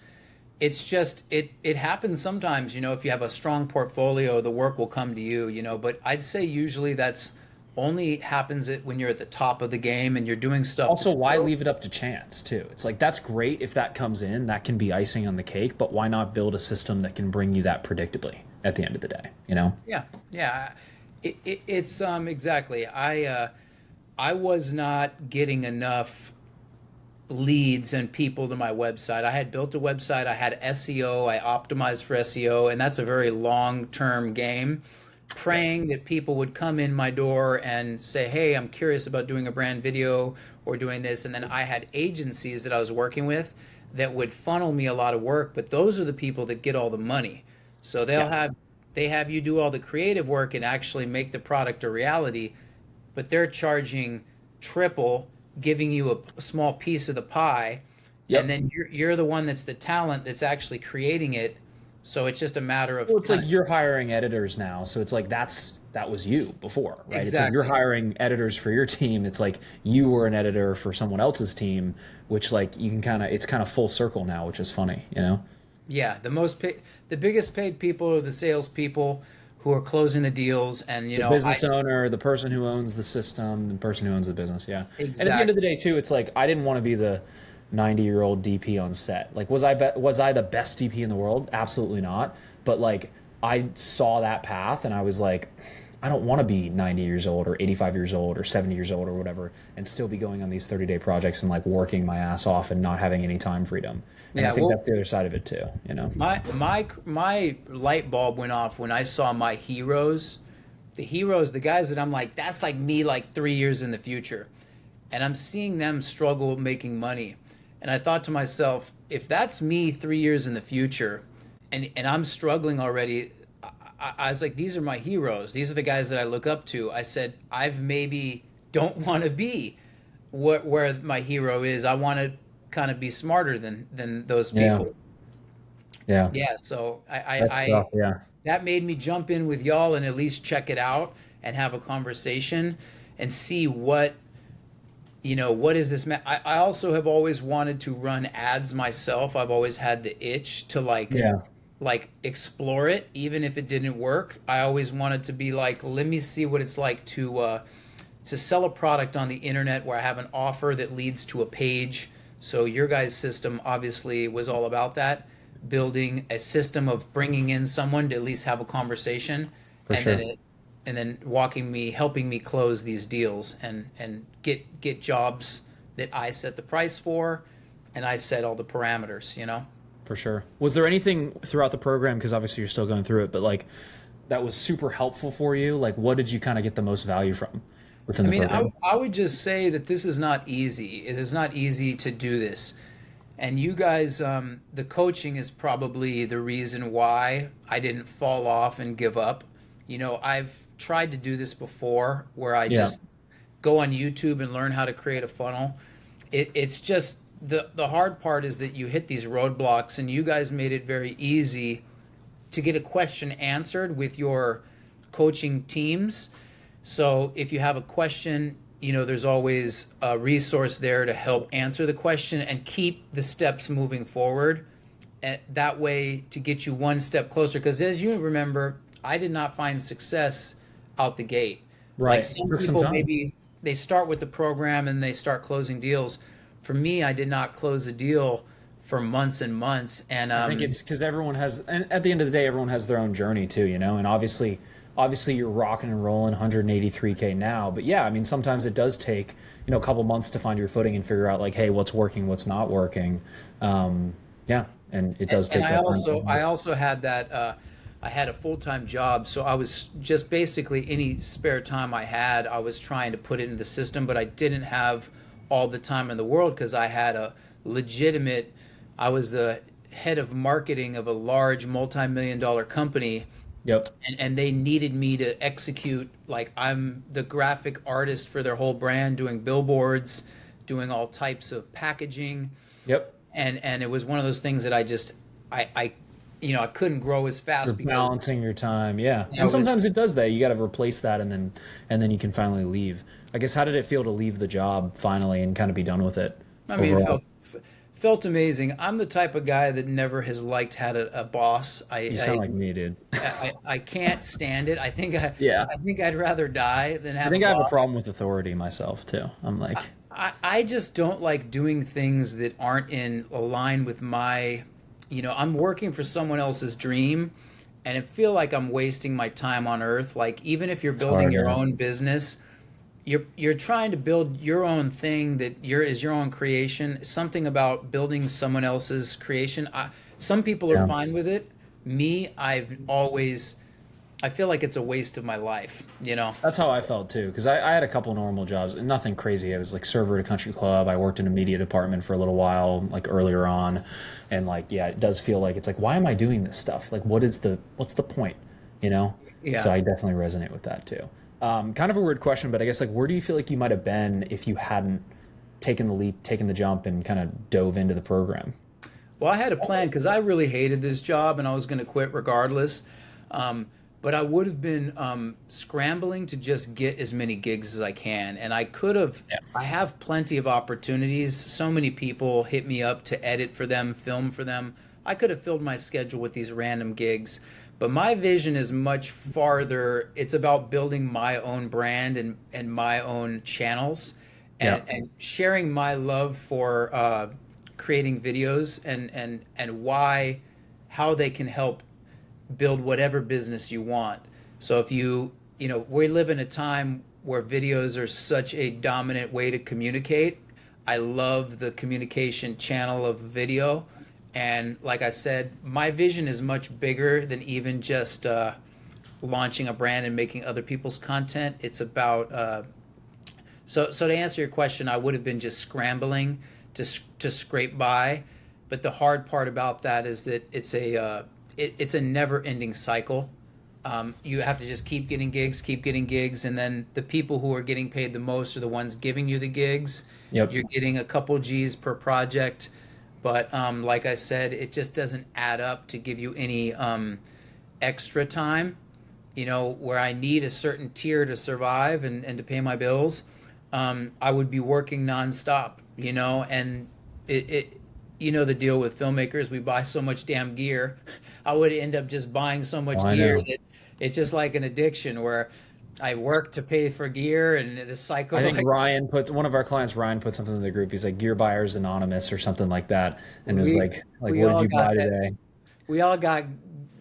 S17: just it happens sometimes. If you have a strong portfolio, the work will come to you. But I'd say usually that's only happens when you're at the top of the game and you're doing stuff.
S1: Also, why leave it up to chance too? It's like, that's great if that comes in, that can be icing on the cake, but why not build a system that can bring you that predictably at the end of the day,
S17: Yeah. It's exactly. I was not getting enough leads and people to my website. I had built a website, I had SEO, I optimized for SEO, and that's a very long-term game. Praying that people would come in my door and say, hey, I'm curious about doing a brand video or doing this. And then I had agencies that I was working with that would funnel me a lot of work, but those are the people that get all the money. So they have you do all the creative work and actually make the product a reality, but they're charging triple, giving you a small piece of the pie.
S1: Yep.
S17: And then you're the one that's the talent that's actually creating it. So it's just a matter of.
S1: Well, it's like you're hiring editors now, so it's like that was you before, right? It's like
S17: Exactly.
S1: you're hiring editors for your team. It's like you were an editor for someone else's team, which like you can it's kind of full circle now, which is funny,
S17: Yeah, the biggest paid people are the salespeople who are closing the deals, and
S1: The business owner, the person who owns the system, the person who owns the business, yeah. And at the end of the day, too, it's like I didn't want to be the 90-year-old DP on set. Like, was I the best DP in the world? Absolutely not. But like, I saw that path, and I was like, I don't want to be 90 years old or 85 years old or 70 years old or whatever and still be going on these 30-day projects and like working my ass off and not having any time freedom. And I think that's the other side of it too,
S17: My light bulb went off when I saw my heroes, the guys that I'm like, that's like me like 3 years in the future. And I'm seeing them struggle making money. And I thought to myself, if that's me 3 years in the future and I'm struggling already, I was like, these are my heroes. These are the guys that I look up to. I said, I've maybe don't want to be where my hero is. I want to kind of be smarter than those people.
S1: Yeah.
S17: Yeah. So
S1: That's tough, yeah.
S17: that made me jump in with y'all and at least check it out and have a conversation and see what is this. I also have always wanted to run ads myself. I've always had the itch to like explore it, even if it didn't work. I always wanted to be like, let me see what it's like to sell a product on the internet where I have an offer that leads to a page. So your guys' system obviously was all about that, building a system of bringing in someone to at least have a conversation, and then helping me close these deals and get jobs that I set the price for, and I set all the parameters.
S1: For sure. Was there anything throughout the program, because obviously you're still going through it, but like that was super helpful for you? Like, what did you kind of get the most value from within the program?
S17: I would just say that this is not easy. It is not easy to do this. And you guys, the coaching is probably the reason why I didn't fall off and give up. You know, I've tried to do this before where I
S1: Yeah.
S17: just go on YouTube and learn how to create a funnel. It's just the hard part is that you hit these roadblocks, and you guys made it very easy to get a question answered with your coaching teams. So if you have a question, you know, there's always a resource there to help answer the question and keep the steps moving forward. And that way to get you one step closer. Because as you remember, I did not find success out the gate.
S1: Right.
S17: Like some
S1: Took some
S17: people,
S1: time.
S17: maybe they start with the program and they start closing deals. For me, I did not close a deal for months and months. And
S1: I think it's because everyone has, and at the end of the day, everyone has their own journey too, you know. And obviously you're rocking and rolling 183K now, but yeah, I mean, sometimes it does take, you know, a couple months to find your footing and figure out like, hey, what's working, what's not working. Yeah, and it does take.
S17: And
S1: that
S17: I also had that. I had a full-time job, so I was just basically any spare time I had, I was trying to put it in the system, but I didn't have all the time in the world because I had a legitimate. I was the head of marketing of a large multi-million-dollar company.
S1: Yep.
S17: And they needed me to execute, like I'm the graphic artist for their whole brand, doing billboards, doing all types of packaging.
S1: Yep.
S17: And it was one of those things that I you know, I couldn't grow as fast
S1: You're
S17: because
S1: balancing your time, yeah.
S17: Yeah,
S1: And sometimes it does that. You got to replace that, and then you can finally leave. I guess, how did it feel to leave the job finally and kind of be done with it?
S17: I mean,
S1: overall?
S17: it felt amazing. I'm the type of guy that never has liked had a boss.
S1: You sound like me, dude.
S17: I can't stand it.
S1: Yeah.
S17: I think I'd rather die than have
S1: I think
S17: a
S1: I have a
S17: boss.
S1: problem with authority myself too. I'm like,
S17: I just don't like doing things that aren't in line with my, you know, I'm working for someone else's dream, and I feel like I'm wasting my time on earth. Like, even if you're building
S1: hard,
S17: your
S1: yeah.
S17: own business, you're trying to build your own thing that is your own creation. Something about building someone else's creation. Some people are
S1: Yeah.
S17: fine with it. Me, I feel like it's a waste of my life, you know?
S1: that's how I felt too. Because I had a couple normal jobs, nothing crazy. I was like server at a country club. I worked in a media department for a little while, like earlier on, and like, yeah, it does feel like it's like, why am I doing this stuff? Like, what's the point? You know?
S17: Yeah.
S1: So I definitely resonate with that too. Kind of a weird question, but I guess like, where do you feel like you might have been if you hadn't taken the leap, taken the jump, and kind of dove into the program?
S17: Well, I had a plan because I really hated this job and I was going to quit regardless. But I would have been scrambling to just get as many gigs as I can. And I could have, I have plenty of opportunities. So many people hit me up to edit for them, film for them. I could have filled my schedule with these random gigs. But my vision is much farther. It's about building my own brand and my own channels and sharing my love for creating videos and how they can help build whatever business you want. So if you know, we live in a time where videos are such a dominant way to communicate. I love the communication channel of video. And like I said, my vision is much bigger than even just launching a brand and making other people's content. It's about, so to answer your question, I would have been just scrambling to scrape by. But the hard part about that is that it's a never-ending cycle. You have to just keep getting gigs, and then the people who are getting paid the most are the ones giving you the gigs.
S1: Yep.
S17: You're getting a couple G's per project, but like I said, it just doesn't add up to give you any extra time. You know, where I need a certain tier to survive and to pay my bills, I would be working nonstop. You know, and it you know the deal with filmmakers, we buy so much damn gear. I would end up just buying so much gear that it's just like an addiction where I work to pay for gear, and the cycle.
S1: I think one of our clients, Ryan, put something in the group. He's like, Gear Buyers Anonymous or something like that. And it was like what did you buy today?
S17: We all got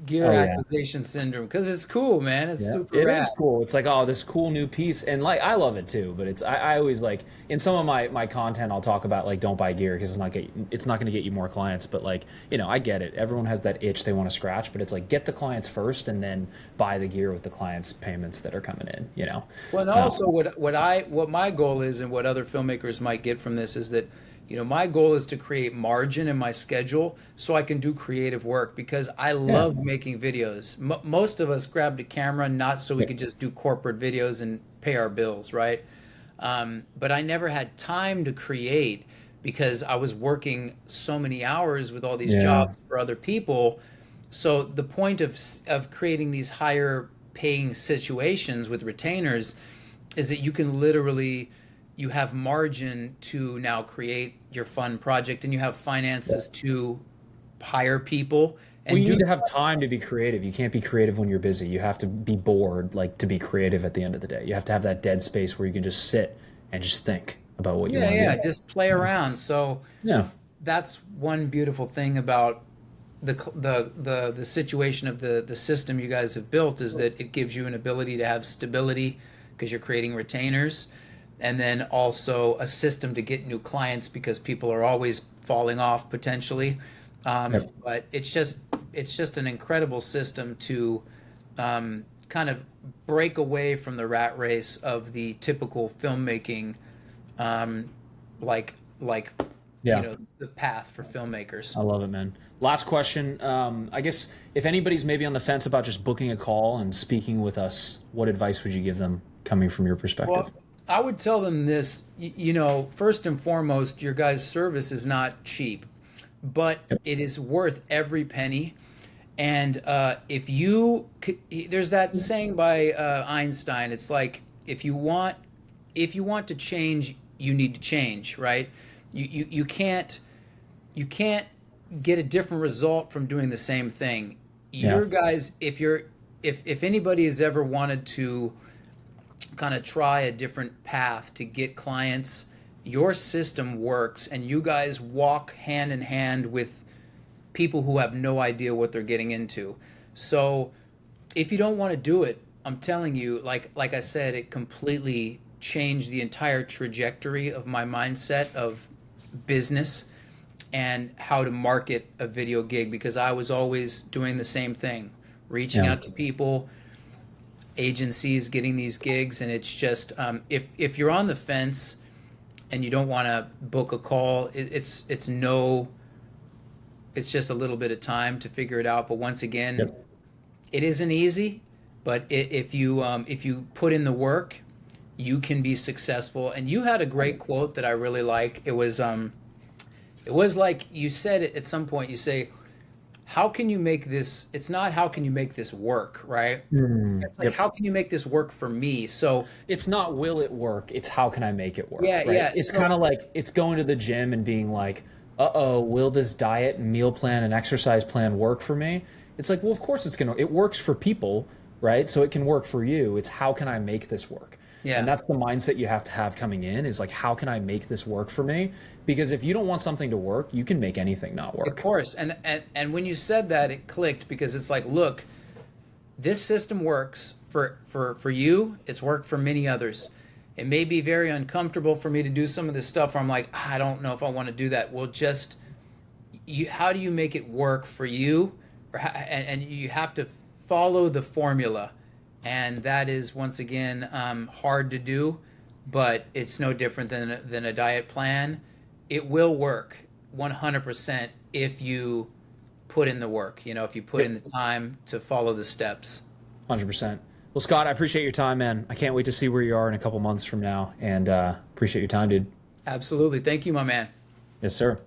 S17: gear acquisition syndrome because it's cool, man. It's super rad.
S1: It is cool. It's like, oh, this cool new piece, and like I love it too. But I always like, in some of my content, I'll talk about like, don't buy gear because it's not going to get you more clients. But like, you know, I get it. Everyone has that itch they want to scratch, but it's like, get the clients first and then buy the gear with the clients' payments that are coming in. You know.
S17: Well, and also what my goal is, and what other filmmakers might get from this, is that You know, my goal is to create margin in my schedule so I can do creative work because I love making videos. Most of us grabbed a camera not so we could just do corporate videos and pay our bills, right? But I never had time to create because I was working so many hours with all these jobs for other people. So the point of creating these higher paying situations with retainers is that you can literally, you have margin to now create your fun project, and you have finances to hire people. And
S1: Well, you need to have time to be creative. You can't be creative when you're busy. You have to be bored, like, to be creative at the end of the day. You have to have that dead space where you can just sit and just think about what you want to do.
S17: Just play around. So that's one beautiful thing about the situation of the system you guys have built, is that it gives you an ability to have stability because you're creating retainers, and then also a system to get new clients because people are always falling off potentially. But it's just an incredible system to kind of break away from the rat race of the typical filmmaking, you know, the path for filmmakers.
S1: I love it, man. Last question. I guess if anybody's maybe on the fence about just booking a call and speaking with us, what advice would you give them coming from your perspective?
S17: Well, I would tell them this, you know, first and foremost, your guys' service is not cheap, but it is worth every penny. And if you, there's that saying by Einstein, it's like, if you want to change, you need to change, right? You can't get a different result from doing the same thing. Your guys, if anybody has ever wanted to kind of try a different path to get clients, your system works, and you guys walk hand in hand with people who have no idea what they're getting into. So if you don't want to do it, I'm telling you, like I said, it completely changed the entire trajectory of my mindset of business and how to market a video gig, because I was always doing the same thing, reaching out to people, agencies, getting these gigs. And it's just, if you're on the fence and you don't want to book a call, it's just a little bit of time to figure it out. But once again, it isn't easy, but if you put in the work, you can be successful. And you had a great quote that I really like. It was like you said it at some point. You say, how can you make this? It's not how can you make this work, right? It's like, how can you make this work for me? So
S1: it's not will it work, it's how can I make it work. It's
S17: so,
S1: kind of like, it's going to the gym and being like, will this diet and meal plan and exercise plan work for me? It's like, well, of course it works for people, right? So it can work for you. It's how can I make this work? And that's the mindset you have to have coming in, is like, how can I make this work for me? Because if you don't want something to work, you can make anything not work.
S17: Of course. And when you said that, it clicked, because it's like, look, this system works for you. It's worked for many others. It may be very uncomfortable for me to do some of this stuff where I'm like, I don't know if I want to do that. Well, how do you make it work for you? And you have to follow the formula. And that is, once again, hard to do, but it's no different than a diet plan. It will work 100% if you put in the work, if you put in the time to follow the steps.
S1: 100%. Well, Scott, I appreciate your time, man. I can't wait to see where you are in a couple months from now, and appreciate your time, dude.
S17: Absolutely. Thank you, my man.
S1: Yes, sir.